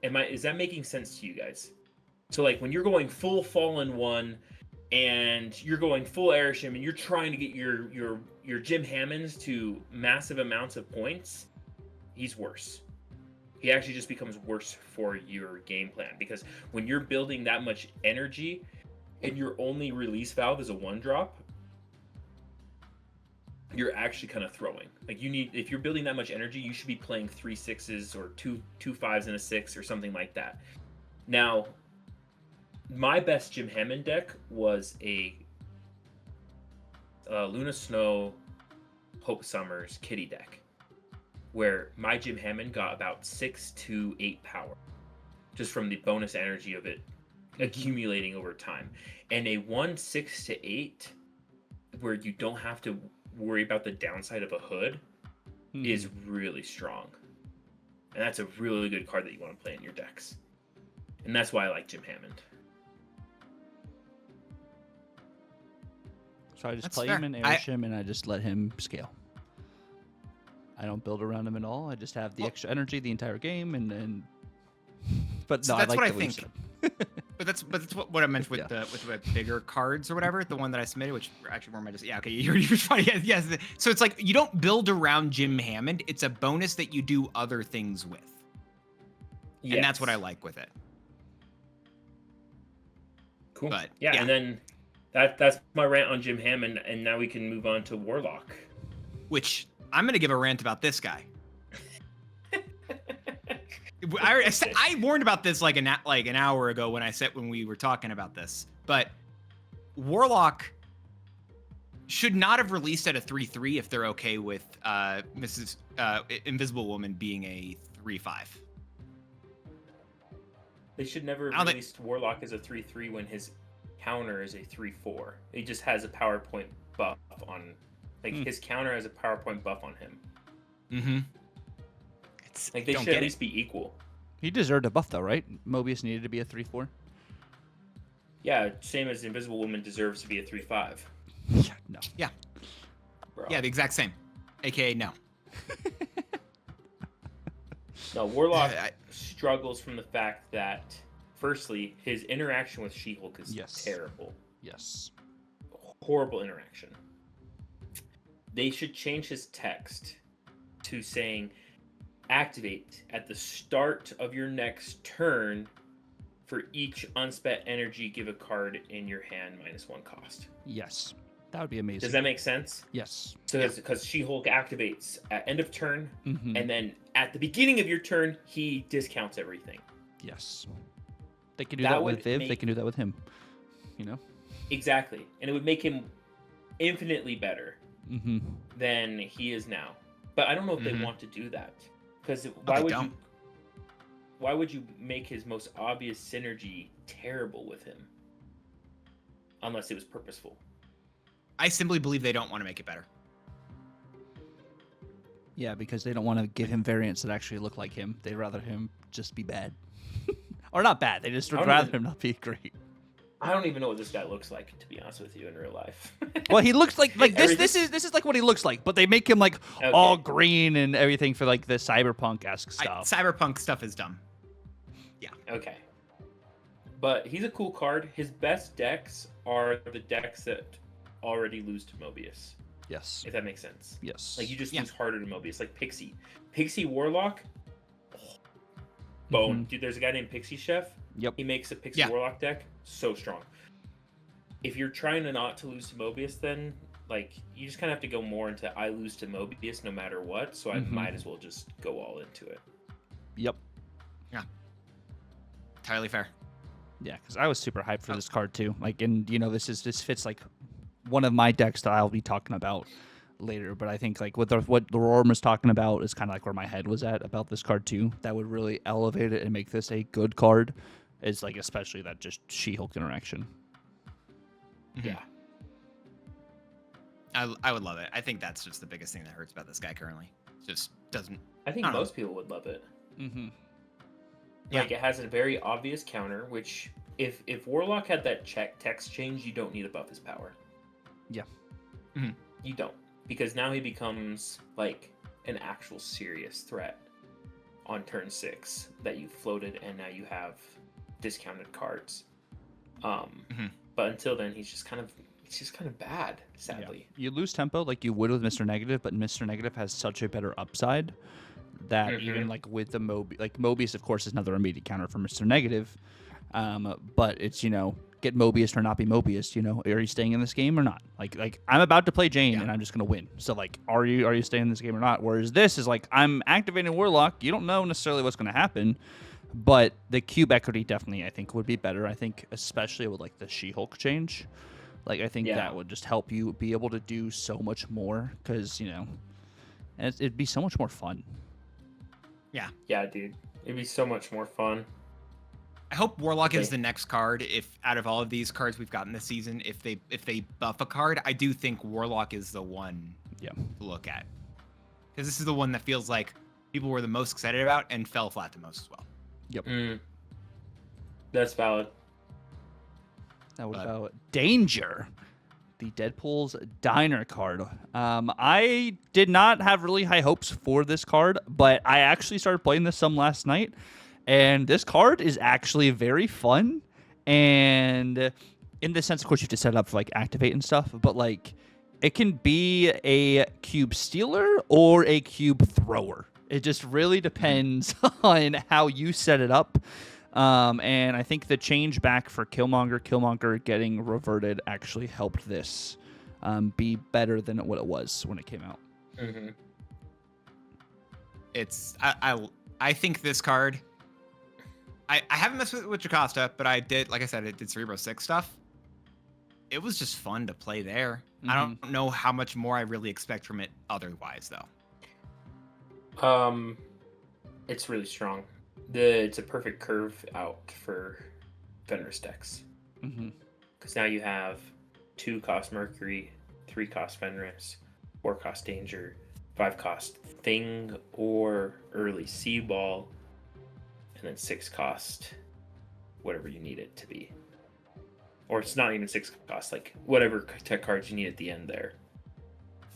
making sense to you guys? So like when you're going full Fallen 1 and you're going full Arishem and you're trying to get your Jim Hammonds to massive amounts of points, he's worse. He actually just becomes worse for your game plan, because when you're building that much energy and your only release valve is a 1-drop, you're actually kind of throwing. Like if you're building that much energy, you should be playing 3 6s or two 5s and a 6 or something like that. Now, my best Jim Hammond deck was a Luna Snow, Hope Summers, Kitty deck, where my Jim Hammond got about 6 to 8 power, just from the bonus energy of it accumulating over time. And a 1 6 to 8, where you don't have to worry about the downside of a hood, is really strong. And that's a really good card that you want to play in your decks. And that's why I like Jim Hammond. So I just That's play fair. him and Arishem, and I just let him scale. I don't build around him at all. I just have the extra energy the entire game, and but So no, that's I like what I the way you think. said. But that's what I meant with Yeah. with the bigger cards or whatever. The one that I submitted, which actually were my just okay. You're trying to yes. So it's like you don't build around Jim Hammond. It's a bonus that you do other things with, and that's what I like with it. Cool. But, yeah, yeah. and then that's my rant on Jim Hammond, and now we can move on to Warlock. Which I'm gonna give a rant about this guy. I warned about this like an hour ago when we were talking about this, but Warlock should not have released at a 3/3 if they're okay with Mrs. Invisible Woman being a 3/5. They should never have released Warlock as a 3/3 when his counter is a 3/4. He just has a PowerPoint buff on, his counter has a PowerPoint buff on him. Mm-hmm. Like they should at least be equal. He deserved a buff though, right? Mobius needed to be a 3/4. Yeah, same as the Invisible Woman deserves to be a 3/5. Yeah, no. Yeah. Bro. Yeah, the exact same. AKA no. No, Warlock struggles from the fact that, firstly, his interaction with She-Hulk is terrible. Yes. Horrible interaction. They should change his text to saying, activate at the start of your next turn. For each unspent energy, give a card in your hand -1 cost. Yes. That would be amazing. Does that make sense? Yes. So because She-Hulk activates at end of turn, Mhm. and then at the beginning of your turn, he discounts everything. Yes. They can do that with Viv. They can do that with him. You know? Exactly. And it would make him infinitely better Mm-hmm. than he is now. But I don't know if they want to do that. Because why would you... why would you make his most obvious synergy terrible with him? Unless it was purposeful. I simply believe they don't want to make it better. Yeah, because they don't want to give him variants that actually look like him. They'd rather him just be bad. Or not bad. They just would rather him not be great. I don't even know what this guy looks like, to be honest with you, in real life. Well, he looks like this is like what he looks like, but they make him like all green and everything for like the cyberpunk-esque stuff. Cyberpunk stuff is dumb. Yeah. Okay. But he's a cool card. His best decks are the decks that already lose to Mobius. Yes. If that makes sense. Yes. Like you just lose harder to Mobius, like Pixie. Pixie Warlock. Bone. Dude, there's a guy named Pixie Chef. Yep. He makes a Pixie Warlock deck. So strong. If you're trying to not to lose to Mobius, then like you just kind of have to go more into I lose to Mobius no matter what. So I might as well just go all into it. Yep. Yeah. Entirely fair. Yeah, because I was super hyped for this card too. Like, and you know, this fits like one of my decks that I'll be talking about later. But I think like what the Roram was talking about is kind of like where my head was at about this card too. That would really elevate it and make this a good card. Is like especially that just She-Hulk interaction. Yeah. I would love it. I think that's just the biggest thing that hurts about this guy currently. Just doesn't. I think most people would love it. Mm-hmm. Like it has a very obvious counter, which if Warlock had that text change, you don't need above his power. Yeah. Mm-hmm. You don't. Because now he becomes like an actual serious threat on turn 6 that you floated, and now you have discounted cards. But until then, he's just kind of bad, sadly. Yeah. You lose tempo like you would with Mr. Negative, but Mr. Negative has such a better upside that even like with the Mobius, of course, is another immediate counter for Mr. Negative. But it's, you know, get Mobius or not be Mobius, you know, are you staying in this game or not? Like I'm about to play Jane and I'm just gonna win. So like, are you staying in this game or not? Whereas this is like, I'm activating Warlock. You don't know necessarily what's gonna happen, but the cube equity definitely I think would be better. I think especially with like the She-Hulk change, like I think that would just help you be able to do so much more because, you know, it'd be so much more fun. Yeah. Yeah, dude. It'd be so much more fun. I hope Warlock is the next card. If out of all of these cards we've gotten this season, if they buff a card, I do think Warlock is the one to look at. Because this is the one that feels like people were the most excited about and fell flat the most as well. Yep. That's valid. Now what about Danger? The Deadpool's Diner card. I did not have really high hopes for this card, but I actually started playing this some last night, and this card is actually very fun. And in the sense, of course, you have to set it up for like activate and stuff, but like it can be a cube stealer or a cube thrower. It just really depends on how you set it up. And I think the change back for Killmonger getting reverted actually helped this be better than what it was when it came out. Mm-hmm. I think this card. I haven't messed with Jocasta, but I did, like I said, it did Cerebro 6 stuff. It was just fun to play there. I don't know how much more I really expect from it otherwise, though. It's really strong. It's a perfect curve out for Fenris decks. Because now you have 2 cost Mercury, 3 cost Fenris, 4 cost Danger, 5 cost Thing or early Seaball, and then 6 cost whatever you need it to be. Or it's not even 6 cost, like whatever tech cards you need at the end there.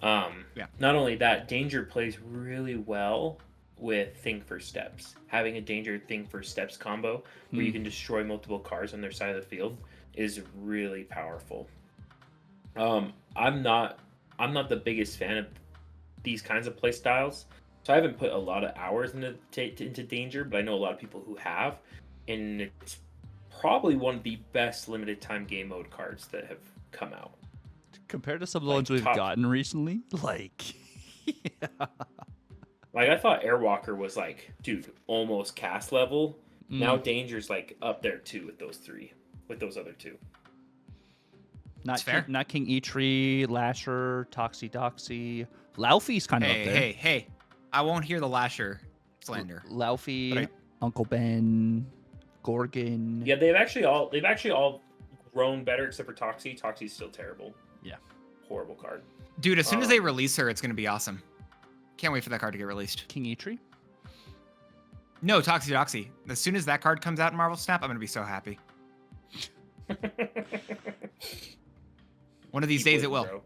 Not only that, Danger plays really well with Thing for Steps. Having a Danger Thing for Steps combo where you can destroy multiple cards on their side of the field is really powerful. I'm not the biggest fan of these kinds of play styles, so I haven't put a lot of hours into Danger, but I know a lot of people who have, and it's probably one of the best limited time game mode cards that have come out. Compared to some of the ones we've gotten recently, like, yeah. Like, I thought Airwalker was, like, dude, almost cast level. Now Danger's, like, up there, too, with those other 2. Not King Eitri, Lasher, Toxie. Laufey's kind of up there. Hey. I won't hear the Lasher slander. Laufey. Uncle Ben, Gorgon. Yeah, they've actually all grown better except for Toxie. Toxie's still terrible. Yeah. Horrible card. Dude, as soon as they release her, it's gonna be awesome. Can't wait for that card to get released. King Eitri. No, Toxie. As soon as that card comes out in Marvel Snap, I'm gonna be so happy. One of these days it will. Bro.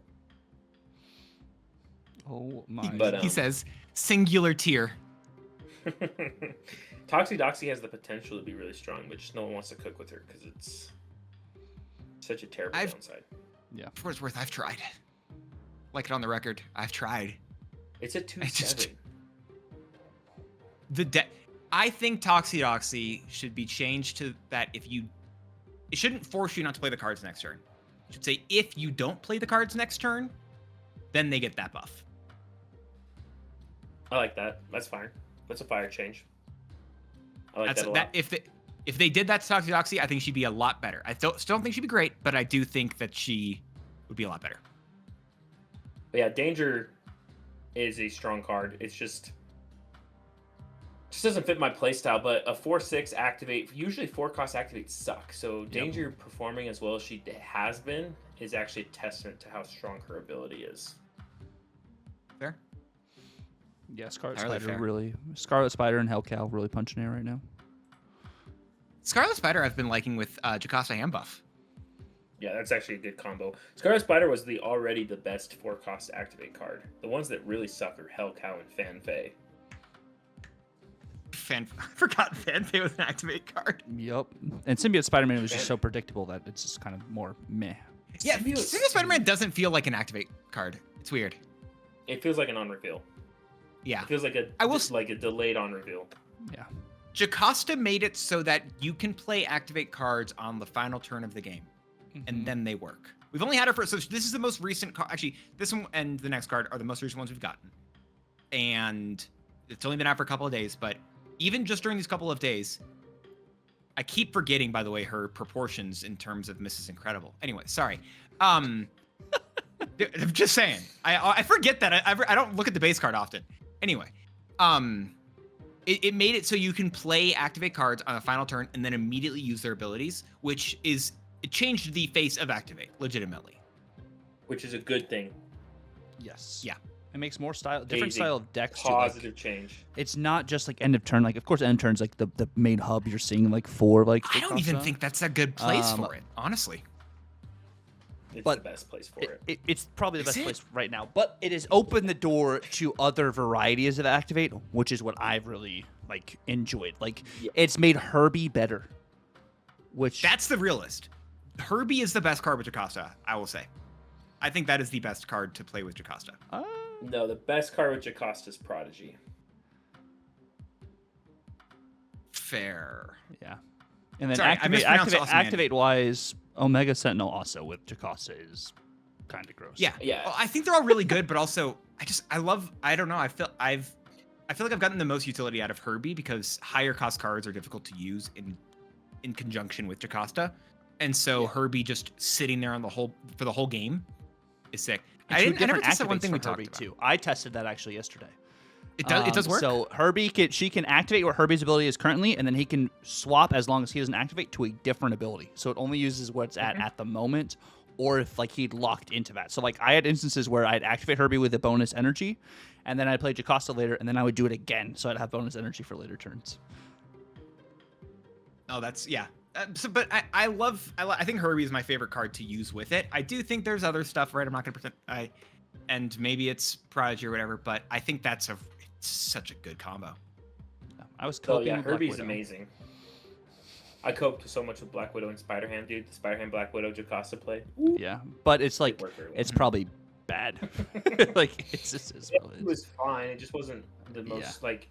Oh my. But, He says, singular tier. Toxie has the potential to be really strong, but just no one wants to cook with her because it's such a terrible downside. Yeah. For what it's worth, I've tried. Like it on the record, I've tried. It's a 2/7. I think Toxie should be changed to that it shouldn't force you not to play the cards next turn. It should say if you don't play the cards next turn, then they get that buff. I like that. That's fine. That's a fire change. I like that a lot. If they did that to Toxie, I think she'd be a lot better. I still don't think she'd be great, but I do think that she would be a lot better. But yeah, Danger is a strong card. It's just doesn't fit my playstyle, but a 4/6 activate, usually 4-cost activates suck. So Danger performing as well as she has been is actually a testament to how strong her ability is. Fair? Yeah, Scarlet Entirely Spider fair. Scarlet Spider and Hellcow really punching it right now. Scarlet Spider I've been liking with Jocasta and buff. Yeah, that's actually a good combo. Scarlet Spider was already the best 4-cost activate card. The ones that really suck are Hellcow and Fanfei. I forgot Fanfei was an activate card. Yep. And Symbiote Spider-Man was just so predictable that it's just kind of more meh. Yeah, Symbiote Spider-Man doesn't feel like an activate card. It's weird. It feels like an on reveal. Yeah. It feels like a delayed on reveal. Yeah. Jocasta made it so that you can play activate cards on the final turn of the game, and then they work. We've only had her so this is the most recent card. Actually, this one and the next card are the most recent ones we've gotten. And it's only been out for a couple of days, but even just during these couple of days, I keep forgetting, by the way, her proportions in terms of Mrs. Incredible. Anyway, sorry. I'm just saying. I forget that. I don't look at the base card often. Anyway, it made it so you can play activate cards on the final turn and then immediately use their abilities, it changed the face of activate, legitimately. Which is a good thing. Yes. Yeah. It makes more different style of decks. Positive change. It's not just like end of turn. Like, of course, end of turn's like the main hub you're seeing like for like. I don't even think that's a good place for it, honestly. It's the best place for it. It's probably the best place right now. But it has opened the door to other varieties of activate, which is what I've really like enjoyed. Like, it's made Herbie better. Which that's the realist. Herbie is the best card with Jocasta, I will say. I think that is the best card to play with Jocasta. No, the best card with Jocasta is Prodigy. Fair. Yeah. And then Sorry, activate wise, Omega Sentinel also with Jocasta is kind of gross. Yeah. Yeah. Well, I think they're all really good, but also I don't know. I feel like I've gotten the most utility out of Herbie because higher cost cards are difficult to use in conjunction with Jocasta. And so Herbie just sitting there for the whole game is sick. I never tested one thing we talked about. Too. I tested that actually yesterday. It does work. So Herbie she can activate what Herbie's ability is currently, and then he can swap as long as he doesn't activate to a different ability. So it only uses what it's at the moment, or if like he'd locked into that. So like I had instances where I'd activate Herbie with a bonus energy, and then I'd play Jocasta later, and then I would do it again, so I'd have bonus energy for later turns. Oh, that's but I think Herbie is my favorite card to use with it. I do think there's other stuff, right? I'm not gonna pretend and maybe it's Prodigy or whatever, but I think it's such a good combo. I was coping with Herbie's amazing. I coped so much with Black Widow and Spider-Ham, dude. The Spider-Ham Black Widow Jocasta play. Ooh. Yeah, but it's like it's probably bad. Like it's just it was fine. It just wasn't the most like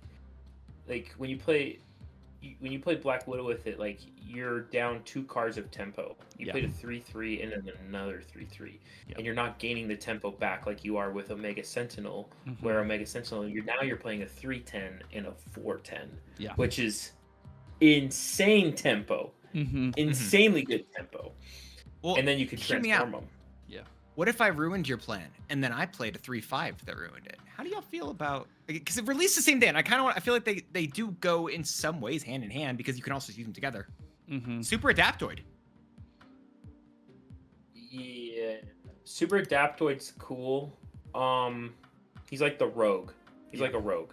when you play Black Widow with it, like you're down 2 cards of tempo. You played a 3/3 and then another 3/3, and you're not gaining the tempo back like you are with Omega Sentinel, where Omega Sentinel you're playing a 3/10 and a 4/10, which is insane tempo, insanely good tempo. Well, and then you can transform them. Yeah. What if I ruined your plan and then I played a 3/5 that ruined it? How do y'all feel about? Because it released the same day, and I feel like they do go in some ways hand in hand because you can also use them together. Super Adaptoid. Yeah, Super Adaptoid's cool. He's like the rogue. He's like a rogue.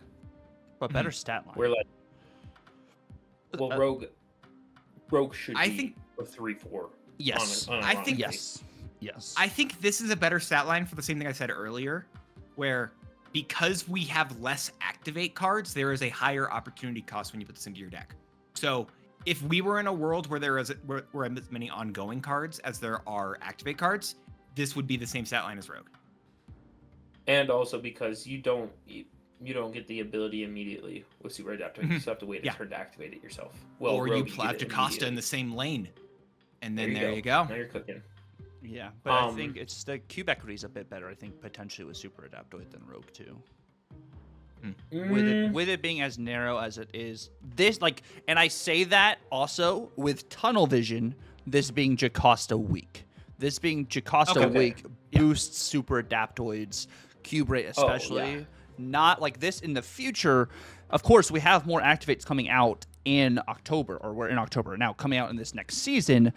But better stat line. We're like, well, rogue should I be think a 3/4. Yes. I think Yes. Yes. I think this is a better stat line for the same thing I said earlier, where because we have less activate cards, there is a higher opportunity cost when you put this into your deck. So if we were in a world where there were as many ongoing cards as there are activate cards, this would be the same stat line as Rogue. And also because you don't get the ability immediately with Super Adaptoid. You still have to wait a turn to activate it yourself. Well, or Rogue, you have Jocasta in the same lane, and then there you go. Now you're cooking. Yeah, but I think it's the cube equity is a bit better. I think potentially with Super Adaptoid than Rogue 2. With it being as narrow as it is, and I say that also with Tunnel Vision, this being Jocasta weak. This being Jocasta weak boosts Super Adaptoid's cube rate, especially. Not like this in the future. Of course, we have more activates coming out in October, or we're in October now, coming out in this next season,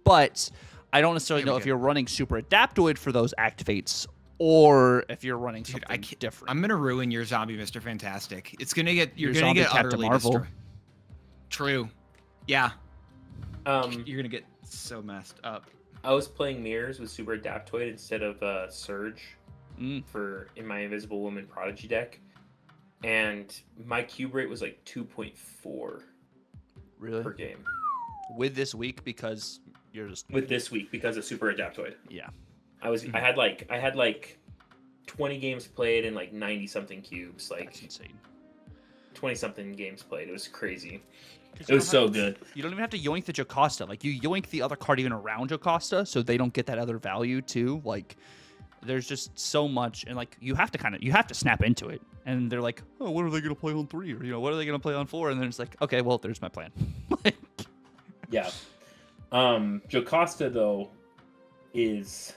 but I don't necessarily know if you're running Super Adaptoid for those activates or if you're running something different. I'm gonna ruin your zombie, Mr. Fantastic. It's gonna get you're Your gonna zombie get Captain utterly Marvel. destroyed. True. Yeah. You're gonna get so messed up. I was playing mirrors with Super Adaptoid instead of Surge in my Invisible Woman Prodigy deck, and my cube rate was like 2.4 per game. With this week because you're just with this week because of Super Adaptoid. Yeah. I had like 20 games played and like 90 something cubes, like that's insane. 20 something games played. It was crazy. It was so good. You don't even have to yoink the Jocasta. Like you yoink the other card even around Jocasta so they don't get that other value too. Like there's just so much, and like you have to snap into it. And they're like, oh, what are they gonna play on 3? Or what are they gonna play on 4? And then it's like, okay, well, there's my plan. Yeah. Jocasta though is,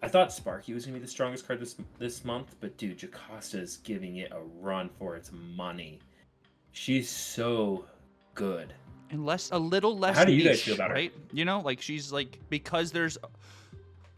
I thought Sparky was gonna be the strongest card this month, but dude, Jocasta is giving it a run for its money. She's so good. And a little less. How do you niche, guys feel about her? Right? Like she's like, because there's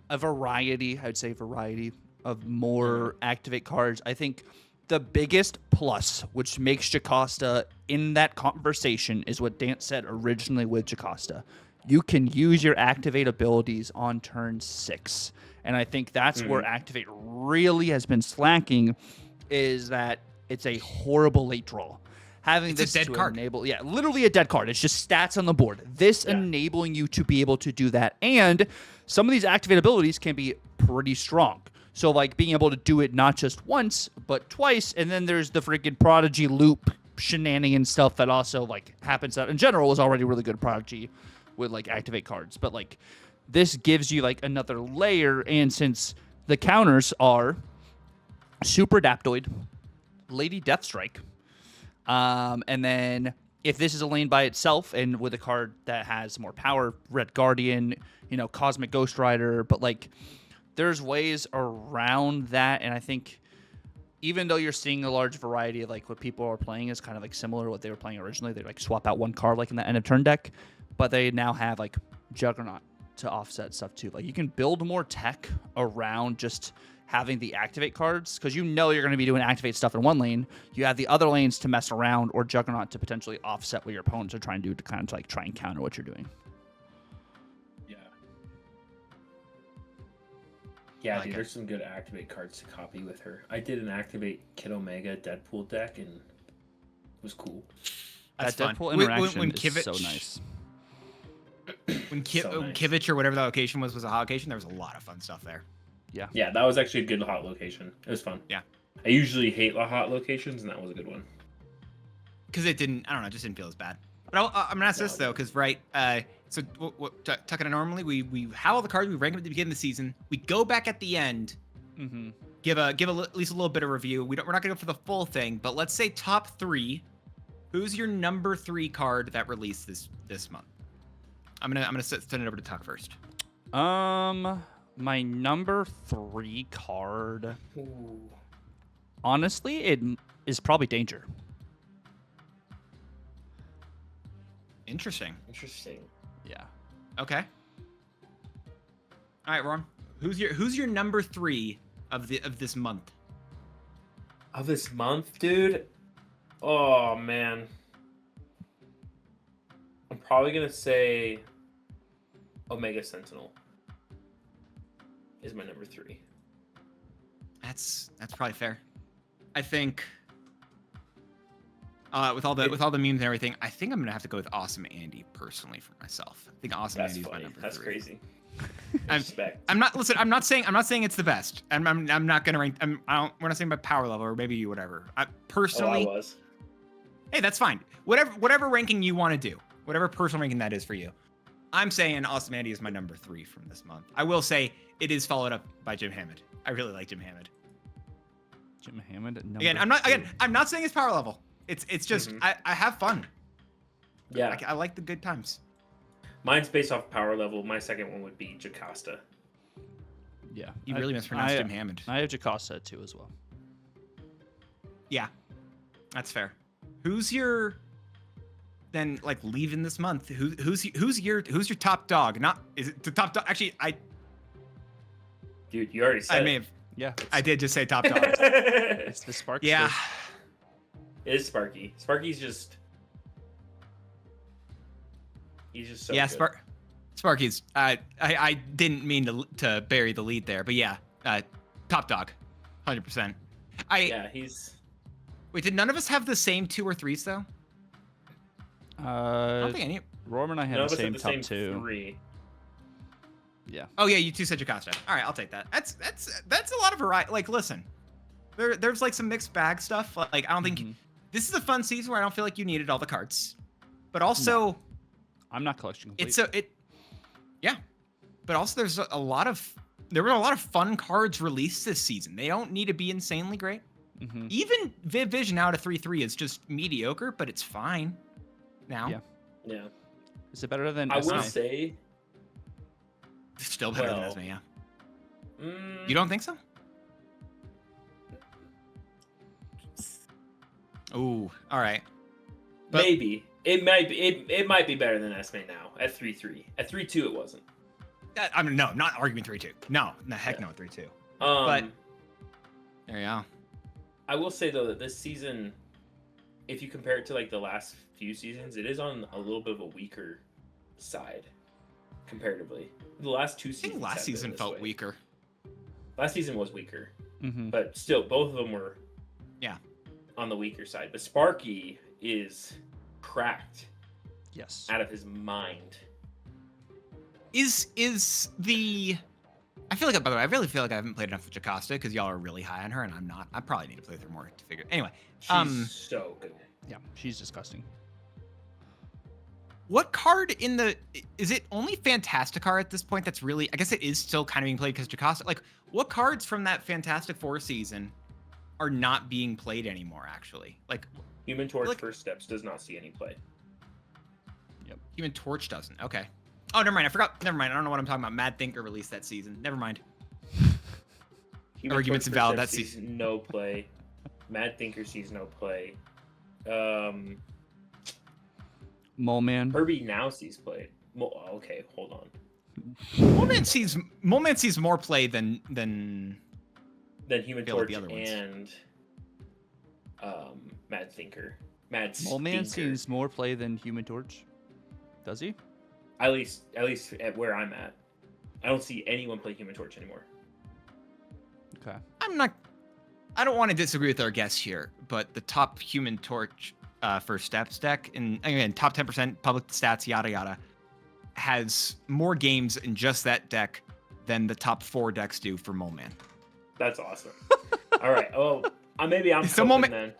a variety, I'd say variety of more activate cards. I think the biggest plus, which makes Jocasta in that conversation, is what Dance said originally with Jocasta. You can use your activate abilities on turn 6. And I think that's where activate really has been slacking, is that it's a horrible late draw. Having it's this a dead to card. enable, literally a dead card. It's just stats on the board. This enabling you to be able to do that. And some of these activate abilities can be pretty strong. So like being able to do it not just once, but twice. And then there's the freaking Prodigy loop shenanigan stuff that also like happens that in general was already really good Prodigy with like activate cards. But like this gives you like another layer. And since the counters are Super Adaptoid, Lady Deathstrike, and then if this is a lane by itself and with a card that has more power, Red Guardian, Cosmic Ghost Rider, but like there's ways around that. And I think even though you're seeing a large variety of like what people are playing is kind of like similar to what they were playing originally, they like swap out one card like in the end of turn deck, but they now have like Juggernaut to offset stuff too. Like you can build more tech around just having the activate cards, because you're going to be doing activate stuff in one lane. You have the other lanes to mess around, or Juggernaut to potentially offset what your opponents are trying to do to kind of like try and counter what you're doing. Yeah, dude, there's some good activate cards to copy with her. I did an activate Kid Omega Deadpool deck, and it was cool. That That's Deadpool fun. interaction When is Kivich, so nice. When So nice. Kivich or whatever that location was a hot location, there was a lot of fun stuff there. Yeah, that was actually a good hot location. It was fun. Yeah. I usually hate hot locations, and that was a good one. Because it just didn't feel as bad. But I'm gonna ask this though, because so Tuck and I normally we have all the cards, we rank them at the beginning of the season, we go back at the end, give at least a little bit of review. We're not gonna go for the full thing, but let's say top 3. Who's your number 3 card that released this month? I'm gonna send it over to Tuck first. My number 3 card, Ooh. honestly, it is probably Danger. Interesting. Interesting. Yeah. Okay. All right, Ron. Who's your number 3 of this month? Of this month, dude. Oh man. I'm probably gonna say Omega Sentinel is my number 3. That's probably fair. I think with all the memes and everything, I think I'm gonna have to go with Awesome Andy personally for myself. I think Awesome That's Andy is my funny. number That's 3. crazy. I'm, Respect. I'm not saying it's the best. I'm not gonna rank. We're not saying about power level or maybe whatever. Oh, I Personally, was. hey, that's fine. Whatever ranking you want to do, whatever personal ranking that is for you. I'm saying Awesome Andy is my number 3 from this month. I will say it is followed up by Jim Hammond. I really like Jim Hammond. Jim Hammond at number Again, I'm not saying it's power level. It's just I have fun. Yeah. I like the good times. Mine's based off power level. My second one would be Jocasta. Yeah. You really mispronounced Jim Hammond. I have Jocasta at 2 as well. Yeah, that's fair. Who's your then like leaving this month? Who's your top dog? Not is it the top dog? Actually, Dude, you already said I may have Yeah. I did just say top dog. It's the Spark. Yeah. It is Sparky. Sparky's just... He's just so Yeah, good. Sparky's. I didn't mean to bury the lead there, but yeah, top dog, 100%. Yeah, he's... Wait, did none of us have the same 2 or 3s though? I don't think any. Roram and I None had of the us same have top the same 2. 3. Yeah. Oh yeah, you 2 said Jocasta. All right, I'll take that. That's a lot of variety. Like, listen, there's like some mixed bag stuff. Like, I don't think this is a fun season where I don't feel like you needed all the cards, but also I'm not collection complete. yeah, but also there were a lot of fun cards released this season. They don't need to be insanely great. Even Viv Vision out of 3/3 is just mediocre, but it's fine now. Yeah. Yeah. Is it better than I Esme? will say... Still better than Well, Esme, yeah. Mm, You don't think so? Ooh, all right. But- maybe. It might be better than Esme now at 3-3. At 3-2 it wasn't. I mean, no, I'm not arguing 3-2. No, heck Yeah. no, 3-2. But There you go. I will say though that this season, if you compare it to like the last few seasons, it is on a little bit of a weaker side comparatively. The last 2 I seasons. think last have been season this felt way. weaker. Last season was weaker, Mm-hmm. but still, both of them were. Yeah. On the weaker side, but Sparky is cracked Yes. out of his mind. Is the... I feel like, by the way, I really feel like I haven't played enough with Jocasta because y'all are really high on her and I'm not. I probably need to play with her more to figure. Anyway, She's so good. Yeah. She's disgusting. what card in the... Is it only Fantasticar at this point that's really... I guess it is still kind of being played because Jocasta... Like, what cards from that Fantastic Four season are not being played anymore, actually? Like, Human Torch Like- First Steps does not see any play. Human Torch doesn't. Okay. Oh, never mind. I forgot. Never mind. I don't know what I'm talking about. Mad Thinker released that season. Never mind. Arguments Torch invalid, First that Steps sees no play. Mad Thinker sees no play. Mole Man. Herbie now sees play. Okay, hold on. Moment sees more play than Then Human feel like Torch the other ones. and Mad Thinker. Mad Mole Man Stinker. sees more play than Human Torch. Does he? At least at where I'm at. I don't see anyone play Human Torch anymore. Okay. I don't want to disagree with our guests here, but the top Human Torch First Steps deck, and again, top 10% public stats, yada yada, has more games in just that deck than the top 4 decks do for Mole Man. That's awesome. All right. Oh, maybe I'm So coping moment- then.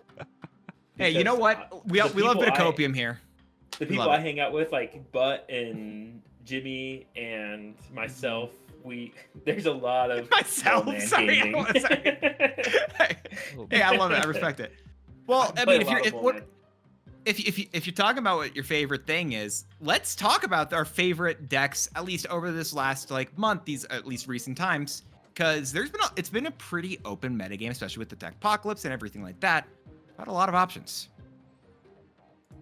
Hey, you know Because, what? We the love a bit of people copium here. The We people love I it. hang out with, like Butt and Jimmy and myself, there's a lot of Myself, Mole Man sorry, gaming. one second. Hey, I love it. I respect it. Well, I play mean, a lot of Mole Man. if you're talking about what your favorite thing is, let's talk about our favorite decks, at least over this last like month, these at least recent times, because it's been a pretty open metagame, especially with the deck apocalypse and everything like that. Got a lot of options.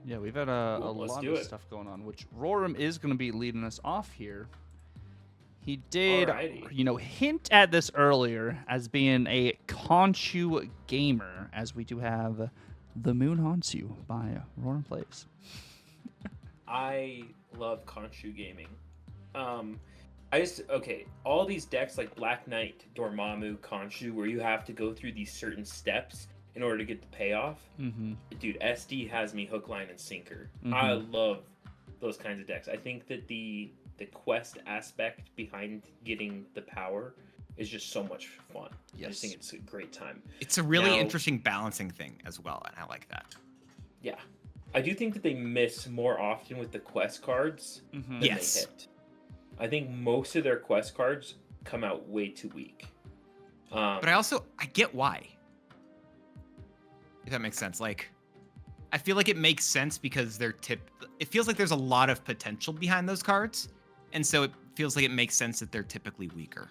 Yeah, we've had a Cool, let's lot do of it. stuff going on, which Roram is going to be leading us off here. He did, Alrighty. hint at this earlier as being a Khonshu gamer, as we do have The Moon Haunts You by Roram Plays. I love Khonshu gaming. All these decks like Black Knight, Dormammu, Khonshu, where you have to go through these certain steps in order to get the payoff. Mm-hmm. Dude, SD has me hook, line, and sinker. Mhm. I love those kinds of decks. I think that the quest aspect behind getting the power is just so much fun. I Yes. just think it's a great time. It's a really Now- interesting balancing thing as well, and I like that. Yeah. I do think that they miss more often with the quest cards Mm-hmm. than Yes. they hit. I think most of their quest cards come out way too weak. But I get why. If that makes sense. Like, I feel like it makes sense because it feels like there's a lot of potential behind those cards. And so it feels like it makes sense that they're typically weaker.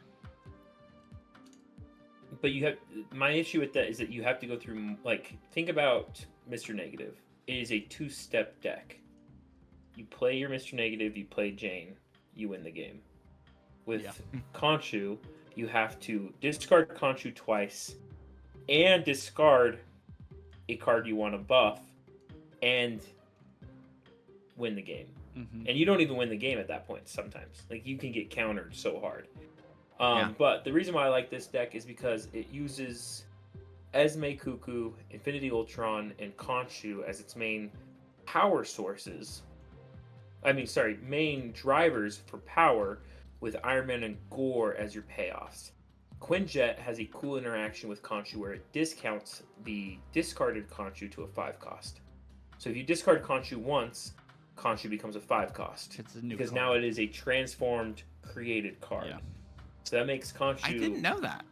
But my issue with that is that you have to go through, like, think about Mr. Negative. It is a two-step deck. You play your Mr. Negative, you play Jane, you win the game. With Khonshu, you have to discard Khonshu twice and discard a card you want to buff and win the game. Mm-hmm. And you don't even win the game at that point sometimes. Like, you can get countered so hard. Yeah. But the reason why I like this deck is because it uses Esme Cuckoo, Infinity Ultron, and Khonshu as its main power sources. Main drivers for power, with Iron Man and Gore as your payoffs. Quinjet has a cool interaction with Khonshu where it discounts the discarded Khonshu to a 5 cost. So if you discard Khonshu once, Khonshu becomes a 5 cost. It's a new because card. now it is a transformed, created card. Yeah. So that makes Khonshu... I didn't know that.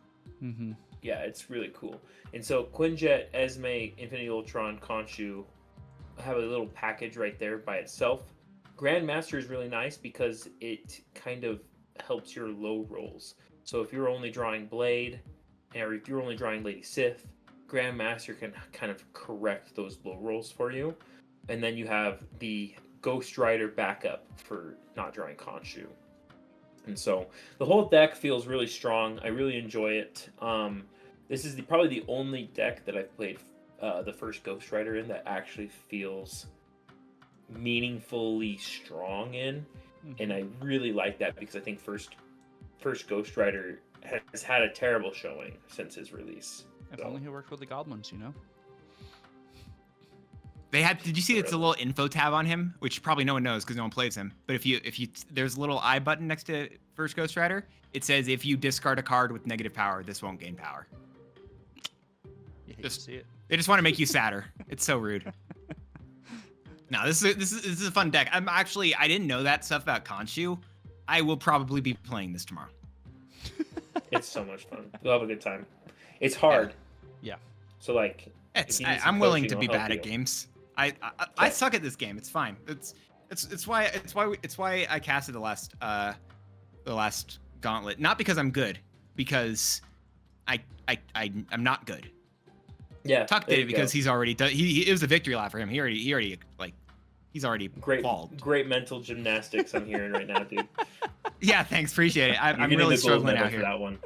Mm-hmm. Yeah, it's really cool. And so Quinjet, Esme, Infinity Ultron, Khonshu have a little package right there by itself. Grandmaster is really nice because it kind of helps your low rolls. So if you're only drawing Blade, or if you're only drawing Lady Sith, Grandmaster can kind of correct those low rolls for you. And then you have the Ghost Rider backup for not drawing Khonshu. And so the whole deck feels really strong. I really enjoy it. This is probably the only deck that I've played the first Ghost Rider in that actually feels meaningfully strong in. Mm-hmm. And I really like that because I think first Ghost Rider has had a terrible showing since his release. If only he worked with the goblins, you know? Did you see it's a little info tab on him, which probably no one knows because no one plays him. But if you there's a little I button next to first Ghost Rider. It says if you discard a card with negative power, this won't gain power. You hate Just- to see it. They just want to make you sadder. It's so rude. No, this is a fun deck. I didn't know that stuff about Khonshu. I will probably be playing this tomorrow. It's so much fun. You'll have a good time. It's hard. Yeah. So like, if you need some I'm willing to coaching, be I'll help bad at you. games. I suck at this game. It's fine. It's why I casted the last gauntlet. Not because I'm good, because I'm not good. Yeah. Tuck there did you it because go. he's already done. It was a victory lap for him. He's already qualled. Great mental gymnastics I'm hearing right now, dude. Yeah, thanks. Appreciate it. I'm You're getting really the gold struggling medal out for here. that one.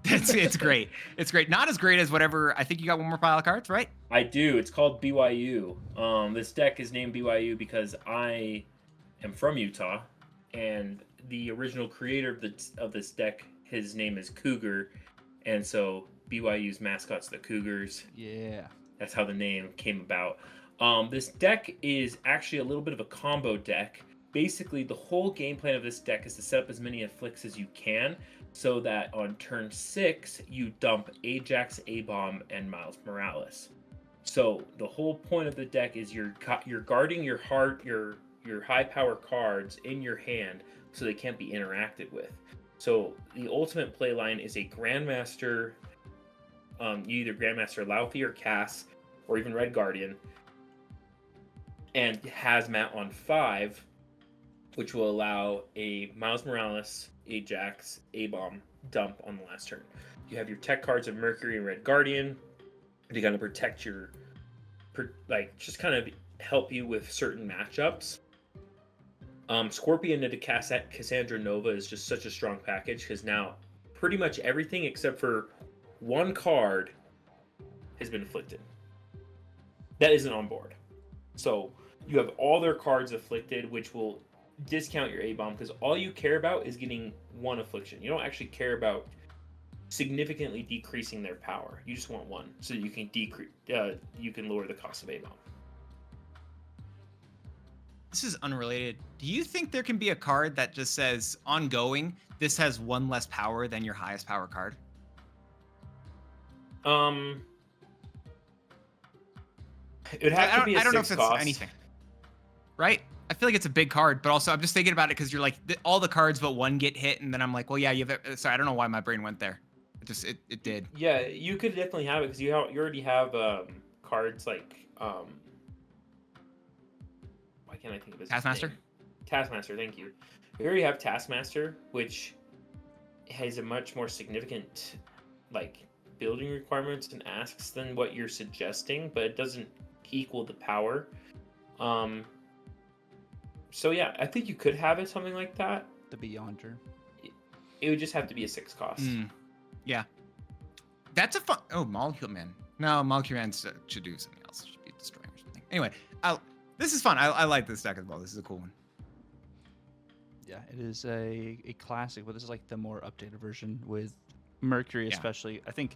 It's great. It's great. Not as great as whatever. I think you got one more pile of cards, right? I do. It's called BYU. This deck is named BYU because I am from Utah, and the original creator of this deck, his name is Cougar, and so BYU's mascot's the Cougars. Yeah. That's how the name came about. This deck is actually a little bit of a combo deck. Basically, the whole game plan of this deck is to set up as many afflicts as you can, so that on turn 6 you dump Ajax, A-Bomb, and Miles Morales. So the whole point of the deck is you're guarding your high power cards in your hand so they can't be interacted with. So the ultimate play line is a Grandmaster, you either Grandmaster Louthie or Cass, or even Red Guardian. and Hazmat on 5, which will allow a Miles Morales, Ajax, A-Bomb dump on the last turn. You have your tech cards of Mercury and Red Guardian to kind of protect your, just kind of help you with certain matchups. Scorpion into Cassandra Nova is just such a strong package because now pretty much everything except for one card has been afflicted. That isn't on board. So you have all their cards afflicted, which will discount your A-Bomb because all you care about is getting one affliction. You don't actually care about significantly decreasing their power. You just want one so you can you can lower the cost of A-Bomb. This is unrelated. Do you think there can be a card that just says ongoing, this has one less power than your highest power card? It would have to be a 6 cost. I don't know if it's anything. Right? I feel like it's a big card, but also I'm just thinking about it because you're like, all the cards but one get hit, and then I'm like, well, yeah, you have it. Sorry, I don't know why my brain went there. It did. Yeah, you could definitely have it because you already have cards like why can't I think of his Taskmaster? name? Taskmaster, thank you. You already have Taskmaster, which has a much more significant building requirements and asks than what you're suggesting, but it doesn't equal the power. So yeah, I think you could have it something like that. The Beyonder. It would just have to be a 6 cost. Yeah. That's a fun... Oh, Molecule Man. No, Molecule Man should do something else. It should be destroying or something. Anyway, this is fun. I like this deck as well. This is a cool one. Yeah, it is a classic, but this is like the more updated version with Mercury especially. I think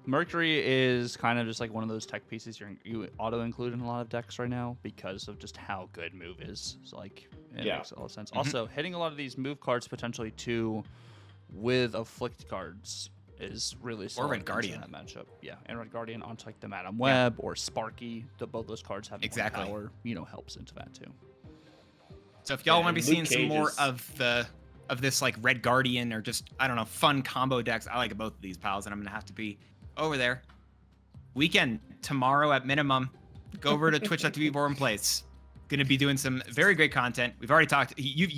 Mercury is kind of just like one of those tech pieces you auto-include in a lot of decks right now because of just how good move is. So it makes a lot of sense. Also, hitting a lot of these move cards potentially too with Afflict cards is really solid. Or Red Guardian. That matchup. Yeah, and Red Guardian onto the Madam Web or Sparky. Both those cards have more power, helps into that too. So if y'all want to be seeing some more of this Red Guardian or just, I don't know, fun combo decks, I like both of these pals, and I'm going to have to be over there. Weekend, tomorrow at minimum. Go over to twitch.tv Roram Plays. Going to be doing some very great content. We've already talked. You've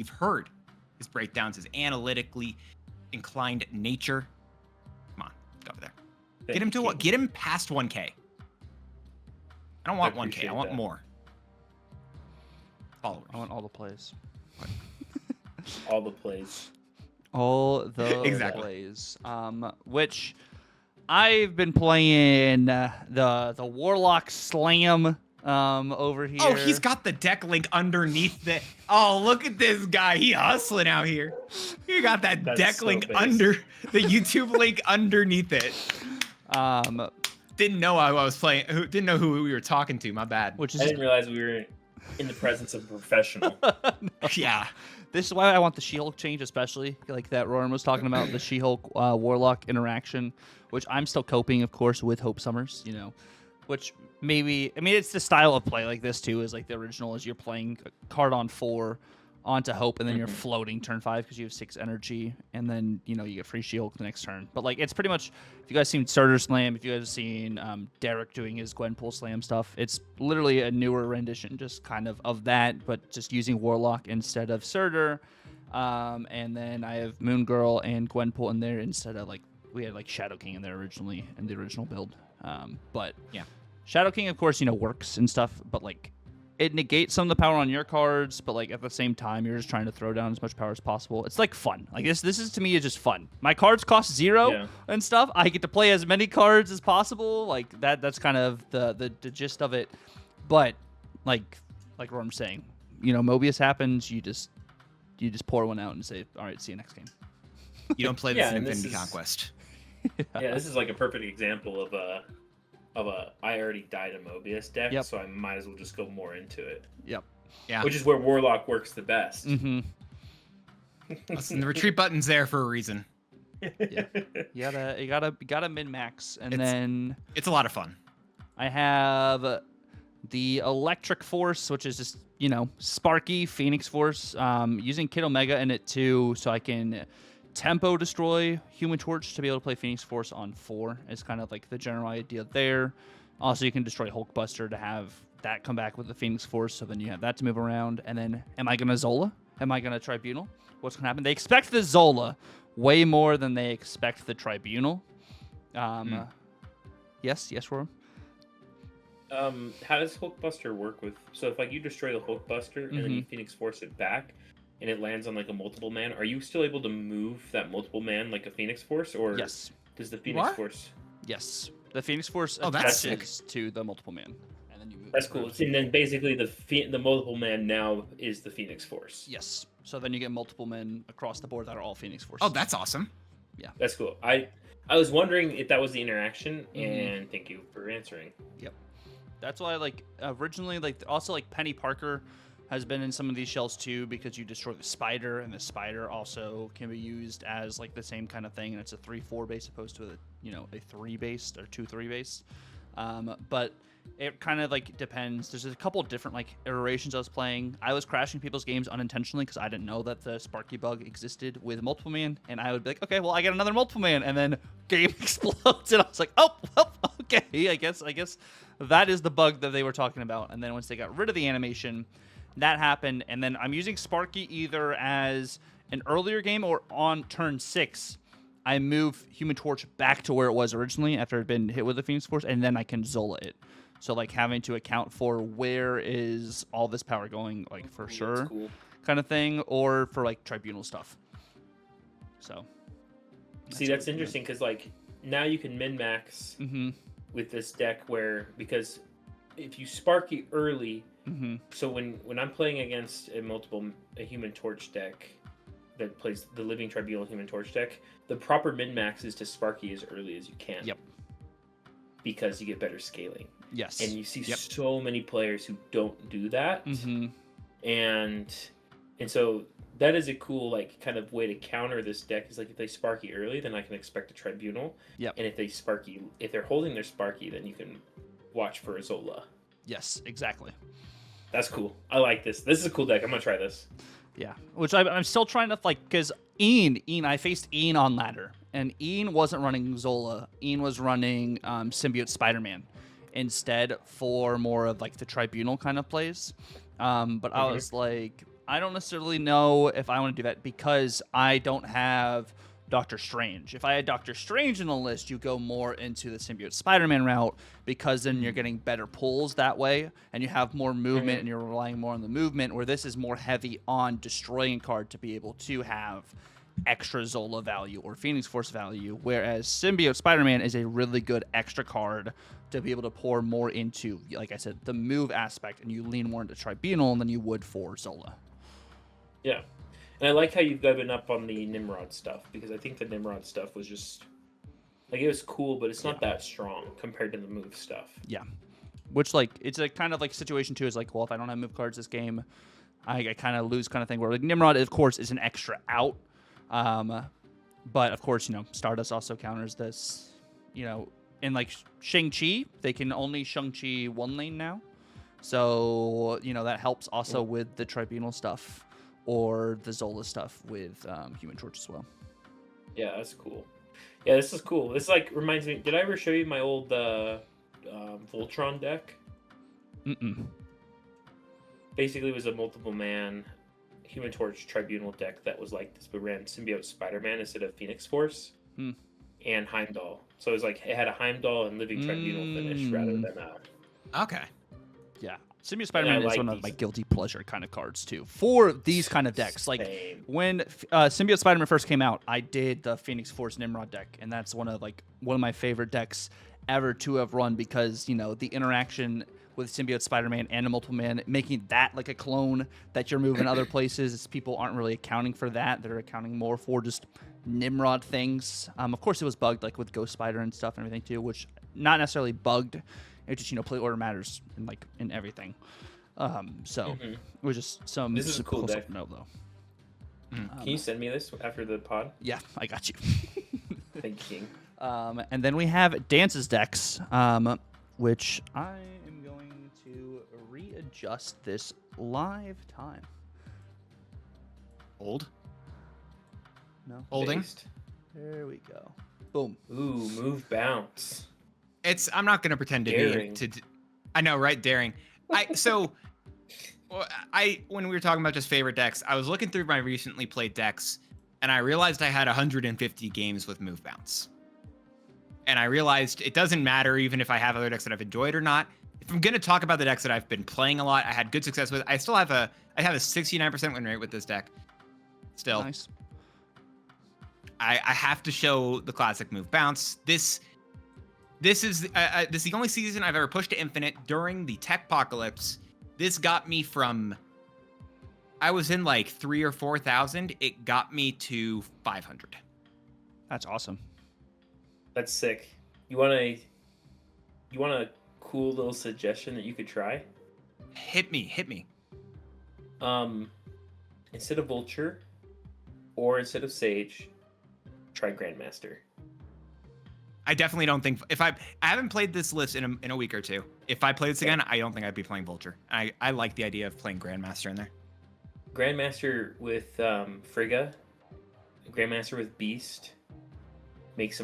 heard his breakdowns, his analytically inclined nature. Come on, go over there. Get him past 1K. I don't want 1K. I want more followers. I want all the plays. All the plays. All the plays. Which I've been playing the Warlock Slam over here. Oh, he's got the deck link underneath the... Oh, look at this guy. He hustling out here. He got that deck link under the YouTube link underneath it. Didn't know I was playing. Didn't know who we were talking to. My bad. I didn't realize we were in the presence of a professional. Yeah. This is why I want the She-Hulk change, especially like that Roram was talking about, the She-Hulk Warlock interaction, which I'm still coping, of course, with Hope Summers, which maybe, it's the style of play like this too, is like the original is you're playing a card on 4 onto Hope, and then you're floating turn 5 because you have 6 energy, and then, you get free She-Hulk the next turn. But it's pretty much, if you guys seen Surtur Slam, if you guys have seen Derek doing his Gwenpool Slam stuff, it's literally a newer rendition just kind of that, but just using Warlock instead of Surtur. And then I have Moon Girl and Gwenpool in there instead of we had Shadow King in there originally in the original build. But yeah, Shadow King, of course, works and stuff, but it negates some of the power on your cards, but at the same time, you're just trying to throw down as much power as possible. It's fun. This is to me is just fun. My cards cost 0 and stuff. I get to play as many cards as possible. That's kind of the gist of it. But like Roram's saying, Mobius happens, you just pour one out and say, all right, see you next game. You don't play this in Infinity Conquest. Yeah, this is a perfect example of a I already died a Mobius deck, so I might as well just go more into it. Yep. Yeah. Which is where Warlock works the best. Mm-hmm. Listen, the retreat button's there for a reason. Yeah. You gotta min-max, and then it's a lot of fun. I have the Electric Force, which is just Sparky Phoenix Force, using Kid Omega in it too, so I can tempo destroy Human Torch to be able to play Phoenix Force on 4 is kind of the general idea there. Also, you can destroy Hulkbuster to have that come back with the Phoenix Force, so then you have that to move around. And then, am I going to Zola? Am I going to Tribunal? What's going to happen? They expect the Zola way more than they expect the Tribunal. Yes, Roram? How does Hulkbuster work with? So if like you destroy the Hulkbuster and then you Phoenix Force it back, and it lands on like a multiple man, are you still able to move that multiple man like a Phoenix Force, or Yes. does the Phoenix What? Force? Yes. The Phoenix Force that's sick. attaches to the multiple man, and then you move. That's cool. And then basically the multiple man now is the Phoenix Force. Yes. So then you get multiple men across the board that are all Phoenix Force. Oh, that's awesome. That's cool. I was wondering if that was the interaction, and thank you for answering. Yep. That's why, like, originally, like, also, like, Penny Parker has been in some of these shells, too, because you destroy the spider, and the spider also can be used as, like, the same kind of thing, and it's a 3-4 base opposed to, a 3 base or 2-3 base. But it kind of, like, depends. There's a couple different, like, iterations I was playing. I was crashing people's games unintentionally because I didn't know that the Sparky bug existed with multiple man, and I would be like, okay, well, I got another multiple man, and then game explodes, and I was like, oh, well, okay, I guess that is the bug that they were talking about. And then once they got rid of the animation, that happened, and then I'm using Sparky either as an earlier game or on turn 6. I move Human Torch back to where it was originally after it had been hit with the Phoenix Force, and then I can Zola it. So, like, having to account for where is all this power going, like, for sure, That's cool. kind of thing, or for, like, Tribunal stuff. So. See, that's interesting because, like, now you can min-max with this deck because if you Sparky early, so when I'm playing against a Human Torch deck that plays the Living Tribunal Human Torch deck, the proper min-max is to Sparky as early as you can. Yep. Because you get better scaling. Yes. And you see so many players who don't do that. And so that is a cool, like, kind of way to counter this deck is, like, if they Sparky early, then I can expect a Tribunal. Yep. And if they're holding their Sparky, then you can watch for a Zola. Yes, exactly. That's cool. I like this. This is a cool deck. I'm going to try this. Yeah, which I'm still trying to, like, because Ian, I faced Ian on ladder, and Ian wasn't running Zola. Ian was running Symbiote Spider-Man instead for more of, like, the Tribunal kind of plays. But I was like, I don't necessarily know if I want to do that because I don't have Doctor Strange. If I had Doctor Strange in the list, you go more into the Symbiote Spider-Man route because then you're getting better pulls that way, and you have more movement, and you're relying more on the movement, where this is more heavy on destroying card to be able to have extra Zola value or Phoenix Force value, whereas Symbiote Spider-Man is a really good extra card to be able to pour more into, like I said, the move aspect, and you lean more into Tribunal than you would for Zola. Yeah. And I like how you've given up on the Nimrod stuff, because I think the Nimrod stuff was just, like, it was cool, but it's not that strong compared to the move stuff. Yeah. Which, like, it's a kind of, like, situation, too, is like, well, if I don't have move cards this game, I kind of lose kind of thing, where, like, Nimrod, of course, is an extra out. But, of course, Stardust also counters this, in, like, Shang-Chi, they can only Shang-Chi one lane now. So, that helps also with the Tribunal stuff or the Zola stuff with Human Torch as well. Yeah, that's cool. Yeah, this is cool. This, like, reminds me, did I ever show you my old Voltron deck? Basically, it was a multiple man Human Torch Tribunal deck that was like this, but ran Symbiote Spider-Man instead of Phoenix Force and Heimdall. So it was like it had a Heimdall and Living Tribunal finish rather than Okay. Yeah. Symbiote Spider-Man is like one of my guilty pleasure kind of cards, too, for these kind of decks. Like, Same. when Symbiote Spider-Man first came out, I did the Phoenix Force Nimrod deck, and that's one of my favorite decks ever to have run because, the interaction with Symbiote Spider-Man and a multiple man, making that like a clone that you're moving other places, people aren't really accounting for that. They're accounting more for just Nimrod things. Of course, it was bugged, like, with Ghost Spider and stuff and everything, too, which not necessarily bugged. It just, play order matters in everything. So it was just some This is a cool stuff deck. to know, though. Can you send me this after the pod? Yeah, I got you. Thank you, King. And then we have Dance's decks, which I am going to readjust this live time. Old? No. Holding? Based. There we go. Boom. Ooh, move bounce. I'm not gonna pretend to Daring. be I know, right? Daring. When we were talking about just favorite decks, I was looking through my recently played decks, and I realized I had 150 games with move bounce. And I realized it doesn't matter even if I have other decks that I've enjoyed or not. If I'm gonna talk about the decks that I've been playing a lot, I had good success with. I have a 69% win rate with this deck. Still, Nice. I have to show the classic move bounce. This is the only season I've ever pushed to infinite during the tech apocalypse. This got me from, I was in like 3,000 or 4,000. It got me to 500. That's awesome. That's sick. You want a cool little suggestion that you could try? Hit me. Instead of Vulture or instead of Sage, try Grandmaster. I definitely don't think I haven't played this list in a week or two. If I play this again, I don't think I'd be playing Vulture. I like the idea of playing Grandmaster in there. Grandmaster with Frigga, Grandmaster with Beast makes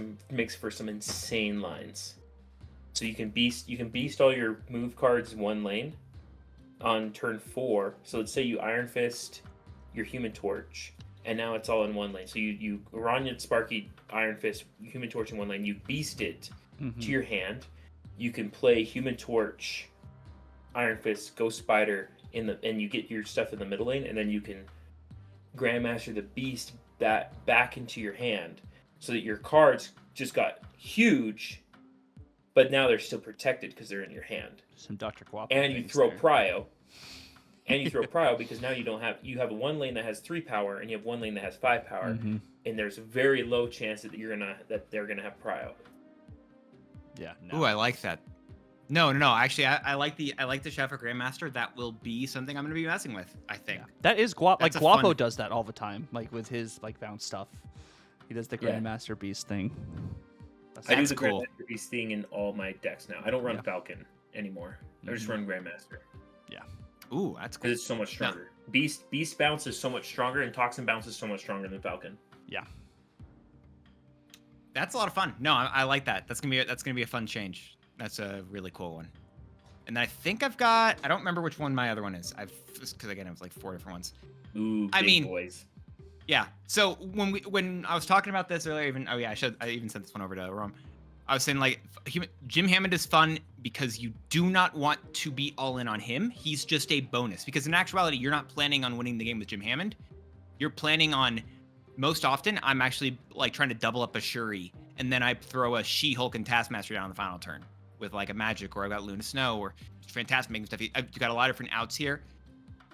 for some insane lines. So you can beast all your move cards one lane on turn 4. So let's say you Iron Fist your Human Torch, and now it's all in one lane. So you Ranya, Sparky, Iron Fist, Human Torch in one lane. You beast it to your hand. You can play Human Torch, Iron Fist, Ghost Spider and you get your stuff in the middle lane, and then you can Grandmaster the Beast back into your hand, so that your cards just got huge, but now they're still protected because they're in your hand. Some Dr. Guapo. And you throw Prio. And you throw Prio because now you have one lane that has 3 power and you have one lane that has 5 power, and there's a very low chance that they're gonna have Prio. Yeah. No. Ooh, I like that. No. Actually, I like the chef for Grandmaster. That will be something I'm gonna be messing with, I think. Yeah. That is Guapo. Like That's a Guapo fun- does that all the time. Like with his like bounce stuff. He does the Grandmaster Beast thing. I do That's the cool. Grandmaster Beast thing in all my decks now. I don't run Yeah. Falcon anymore. I just run Grandmaster. Ooh, that's cool. Because it's so much stronger. Beast bounce is so much stronger, and Toxin bounce is so much stronger than Falcon. Yeah. That's a lot of fun. No, I like that. That's gonna be a fun change. That's a really cool one. And then I think I don't remember which one my other one is. Because again, it was like 4 different ones. Ooh, I big mean, boys. Yeah. So when I was talking about this earlier, I even sent this one over to Roram. I was saying like Jim Hammond is fun because you do not want to be all in on him. He's just a bonus, because in actuality, you're not planning on winning the game with Jim Hammond. You're planning on, most often, I'm actually like trying to double up a Shuri, and then I throw a She-Hulk and Taskmaster down on the final turn with like a Magic, or I got Luna Snow, or Fantastic making stuff. You got a lot of different outs here.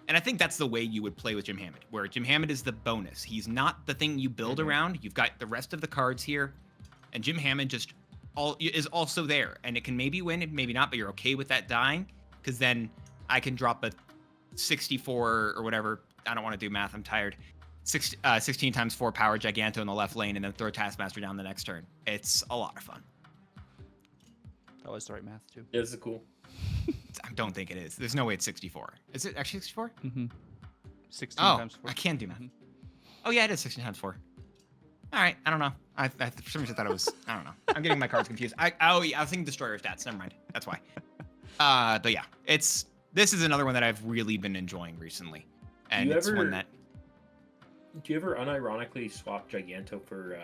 And I think that's the way you would play with Jim Hammond, where Jim Hammond is the bonus. He's not the thing you build around. You've got the rest of the cards here, and Jim Hammond is also there. And it can maybe win, maybe not, but you're okay with that dying, because then I can drop a 64 or whatever. I don't want to do math. I'm tired. 16 times 4 power Giganto in the left lane, and then throw Taskmaster down the next turn. It's a lot of fun. That was the right math too. Yeah, this is cool. I don't think it is. There's no way it's 64. Is it actually 64? 16 Oh, times 4. I can do math. Oh yeah, it is 16 times 4. All right, I don't know. I for some reason thought it was. I don't know. I'm getting my cards confused. Yeah, I was thinking Destroyer stats. Never mind. That's why. But yeah, this is another one that I've really been enjoying recently, and it's one that. Do you ever unironically swap Giganto for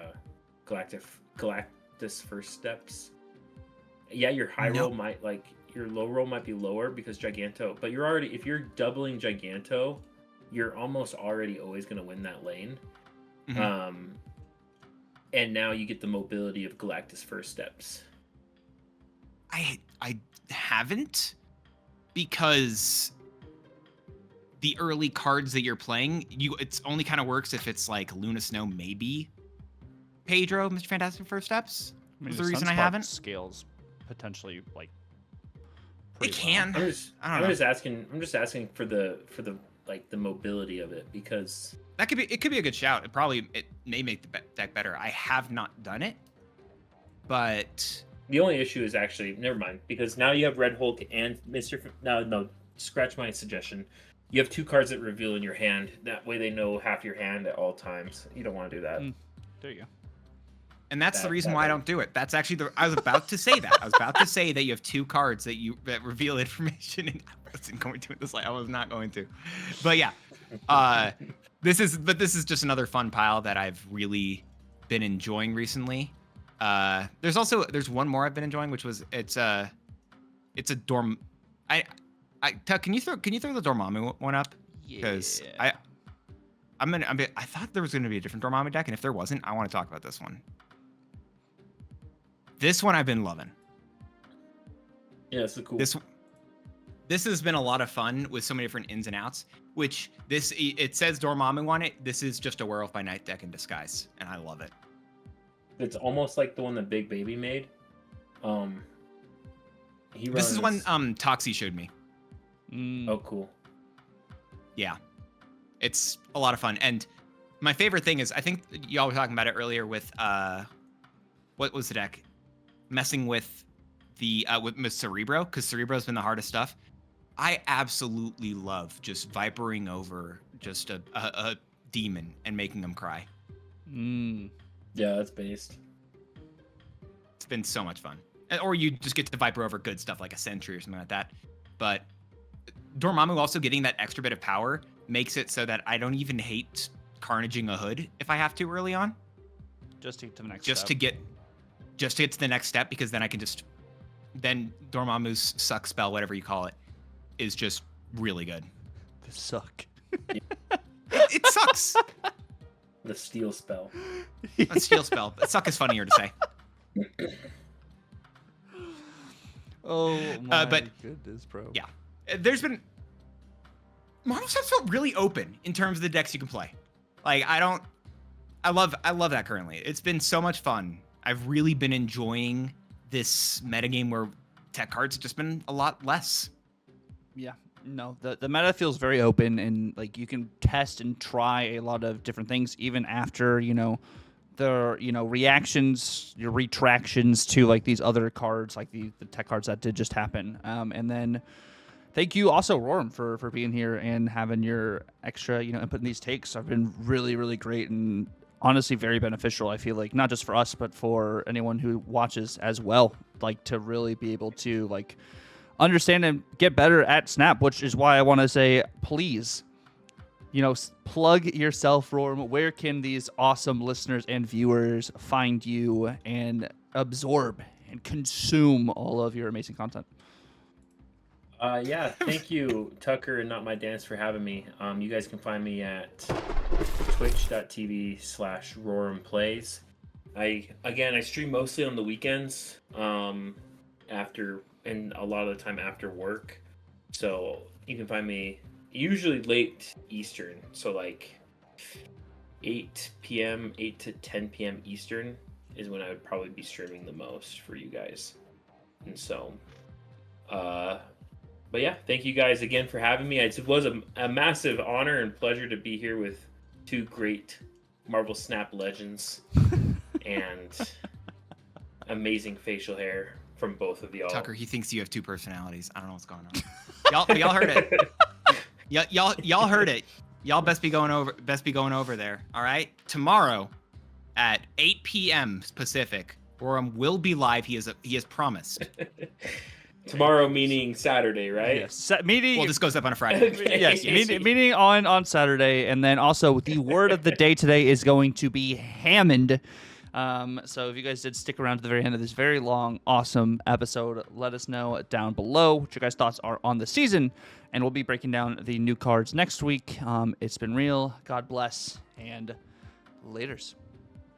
Galactus First Steps? Yeah, your high roll might your low roll might be lower because Giganto, but if you're doubling Giganto, you're almost already always going to win that lane. And now you get the mobility of Galactus First Steps. I haven't, because the early cards that you're playing, it's only kind of works if it's like Luna Snow, maybe Pedro, Mr. Fantastic First Steps. I mean, Was the reason I haven't. Scales potentially like. It can. I'm just asking for the mobility of it, because it could be a good shout. It may make the deck better. I have not done it, but the only issue is actually, never mind, because now you have Red Hulk and no, scratch my suggestion. You have 2 cards that reveal in your hand. That way they know half your hand at all times. You don't want to do that. There you go. And that's the reason why I don't do it. That's actually I was about to say that. I was about to say that you have 2 cards that reveal information, and I wasn't going to this. I was not going to. But yeah, this is just another fun pile that I've really been enjoying recently. There's one more I've been enjoying, which was it's a dorm. Tuck, can you throw the Dormammu one up? Because I thought there was going to be a different Dormammu deck, and if there wasn't, I want to talk about this one. This one I've been loving. Yeah, it's cool. This has been a lot of fun with so many different ins and outs. Which it says Dormammu on it. This is just a Werewolf by Night deck in disguise, and I love it. It's almost like the one that Big Baby made. This is one Toxie showed me. Oh, cool. Yeah, it's a lot of fun. And my favorite thing is, I think y'all were talking about it earlier with what was the deck? Messing with with Cerebro, because Cerebro's been the hardest stuff. I absolutely love just vipering over just a demon and making them cry. Yeah, that's based. It's been so much fun. Or you just get to viper over good stuff like a Sentry or something like that. But Dormammu also getting that extra bit of power makes it so that I don't even hate carnaging a hood if I have to early on. Just to get to the next step. Just to get to the next step, because then I can then Dormammu's suck spell, whatever you call it, is just really good. The suck. It sucks. The steel spell. A steel spell. Suck is funnier to say. Oh my goodness, bro. Yeah. Marvel's have felt really open in terms of the decks you can play. Like, I love that currently. It's been so much fun. I've really been enjoying this metagame where tech cards have just been a lot less. Yeah. No, the meta feels very open, and like you can test and try a lot of different things even after, the reactions, your retractions to like these other cards, like the tech cards that did just happen. And then thank you also, Roram, for being here and having your extra, input in these takes. Have been really, really great and honestly very beneficial. I feel like not just for us, but for anyone who watches as well, like to really be able to like understand and get better at Snap, which is why I want to say, please, plug yourself, Roram. Where can these awesome listeners and viewers find you and absorb and consume all of your amazing content? Yeah, thank you, Tucker and notmydance, for having me. You guys can find me at twitch.tv/RoramPlays. I stream mostly on the weekends, and a lot of the time after work. So you can find me usually late Eastern, so like 8 to 10 p.m. Eastern is when I would probably be streaming the most for you guys. And so, but yeah, thank you guys again for having me. It was a massive honor and pleasure to be here with 2 great Marvel Snap legends and amazing facial hair from both of y'all. Tucker, he thinks you have 2 personalities. I don't know what's going on. Y'all heard it. Y'all heard it. Y'all best be going over there. All right. Tomorrow at 8 p.m. Pacific, Roram will be live. He has promised. Tomorrow meaning Saturday, right? Yes. Meeting. Well, this goes up on a Friday. Okay. Yes. Meeting on Saturday, and then also the word of the day today is going to be Hammond. So if you guys did stick around to the very end of this very long, awesome episode, let us know down below what your guys' thoughts are on the season, and we'll be breaking down the new cards next week. It's been real. God bless, and laters.